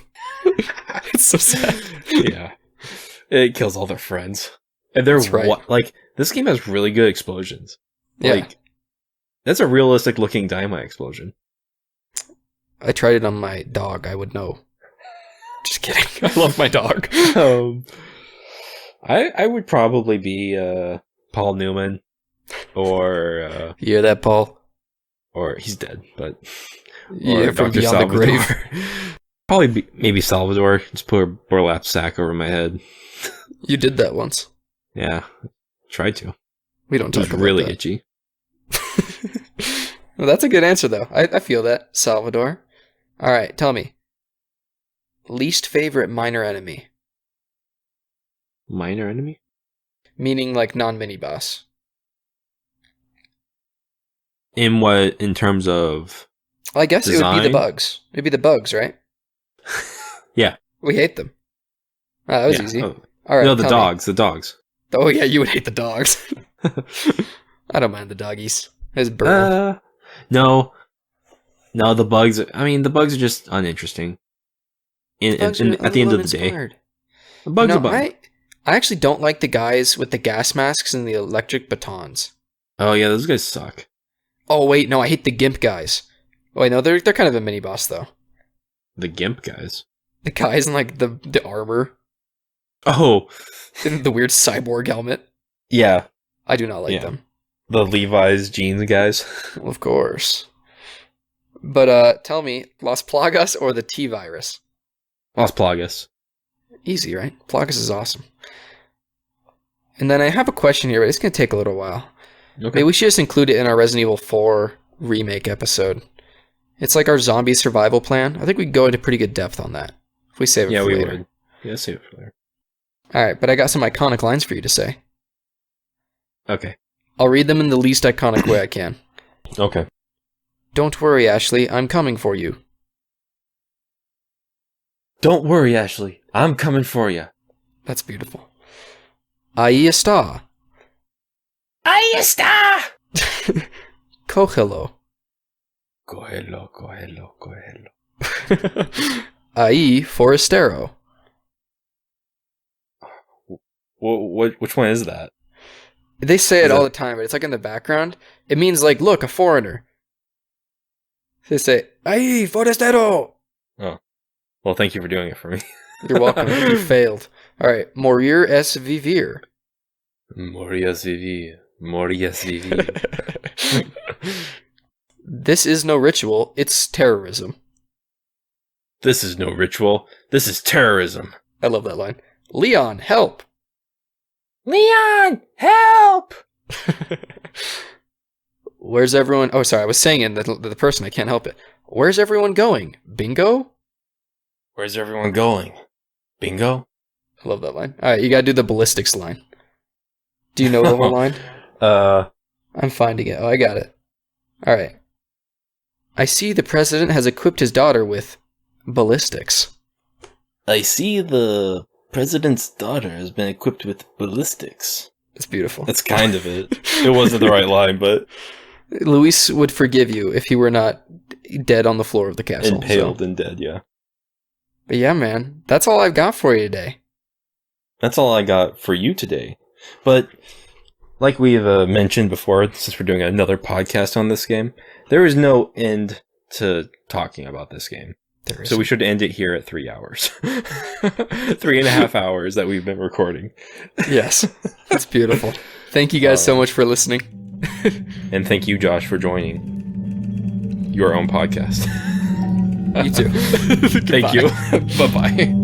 It's so sad. Yeah. It kills all their friends. And they're like, this game has really good explosions. Yeah. Like, that's a realistic looking dynamite explosion. I tried it on my dog, I would know. Just kidding. I love my dog. I would probably be Paul Newman or you hear that, Paul? Or he's dead, but yeah, from Dr. beyond Salvador. the grave. Probably maybe Salvador. Just put a burlap sack over my head. You did that once. Yeah, tried to. We don't It talk was about really that. itchy. Well, that's a good answer, though. I feel that, Salvador. All right, tell me. Least favorite minor enemy? Minor enemy? Meaning like non-mini boss. In terms of Well, I guess it would be the design? bugs. It'd be the bugs, right? Yeah. We hate them. That was Yeah. easy. Oh. All right. No, the tell me. dogs. The dogs. Oh yeah, you would hate the dogs. I don't mind the doggies. His bird. No, the bugs. I mean, the bugs are just uninteresting. At the end of the day, the bugs are bugs. I actually don't like the guys with the gas masks and the electric batons. Oh yeah, those guys suck. Oh wait, no, I hate the gimp guys. Oh wait, no, they're kind of a mini boss though. The gimp guys. The guys in like the armor, Oh, and the weird cyborg helmet. yeah, I do not like Yeah. them. the Levi's jeans guys. Of course. But tell me, Las Plagas or the T-Virus? Las Plagas. Easy, right? Plagas is awesome. And then I have a question here, but it's going to take a little while. Okay. Maybe we should just include it in our Resident Evil 4 remake episode. It's like our zombie survival plan. I think we could go into pretty good depth on that if we save it for later. would. Yeah, save it for later. All right, but I got some iconic lines for you to say. Okay. I'll read them in the least iconic way I can. Okay. Don't worry, Ashley. I'm coming for you. Don't worry, Ashley. I'm coming for you. That's beautiful. Ahí está. Ahí está. Cógelo. Cógelo, cógelo, cógelo. Ahí forastero. Which one is that? They say it Is all that- the time, but it's like in the background. It means like, look, a foreigner. They say, ahí forastero. Well, thank you for doing it for me. You're welcome. You failed. All right. Morir es vivir. Morias vivir. Morias vivir. This is no ritual. It's terrorism. This is no ritual. This is terrorism. I love that line. Leon, help. Leon, help! Where's everyone? Oh, sorry. I was saying it, the person. I can't help it. Where's everyone going? Bingo? Where's everyone going? Bingo? I love that line. All right. You got to do the ballistics line. Do you know the whole line? I'm finding it. Oh, I got it. All right. I see the president has equipped his daughter with ballistics. I see the president's daughter has been equipped with ballistics. It's beautiful. That's kind of it. It wasn't the right line, but Luis would forgive you if he were not dead on the floor of the castle. impaled so. and dead, yeah. But yeah, man. That's all I've got for you today. That's all I got for you today. But like we've mentioned before, since we're doing another podcast on this game, there is no end to talking about this game. So we should end it here at 3 hours. 3.5 hours that we've been recording. Yes. That's beautiful. Thank you guys so much for listening. And thank you, Josh, for joining your own podcast. You too. Thank you. Bye-bye.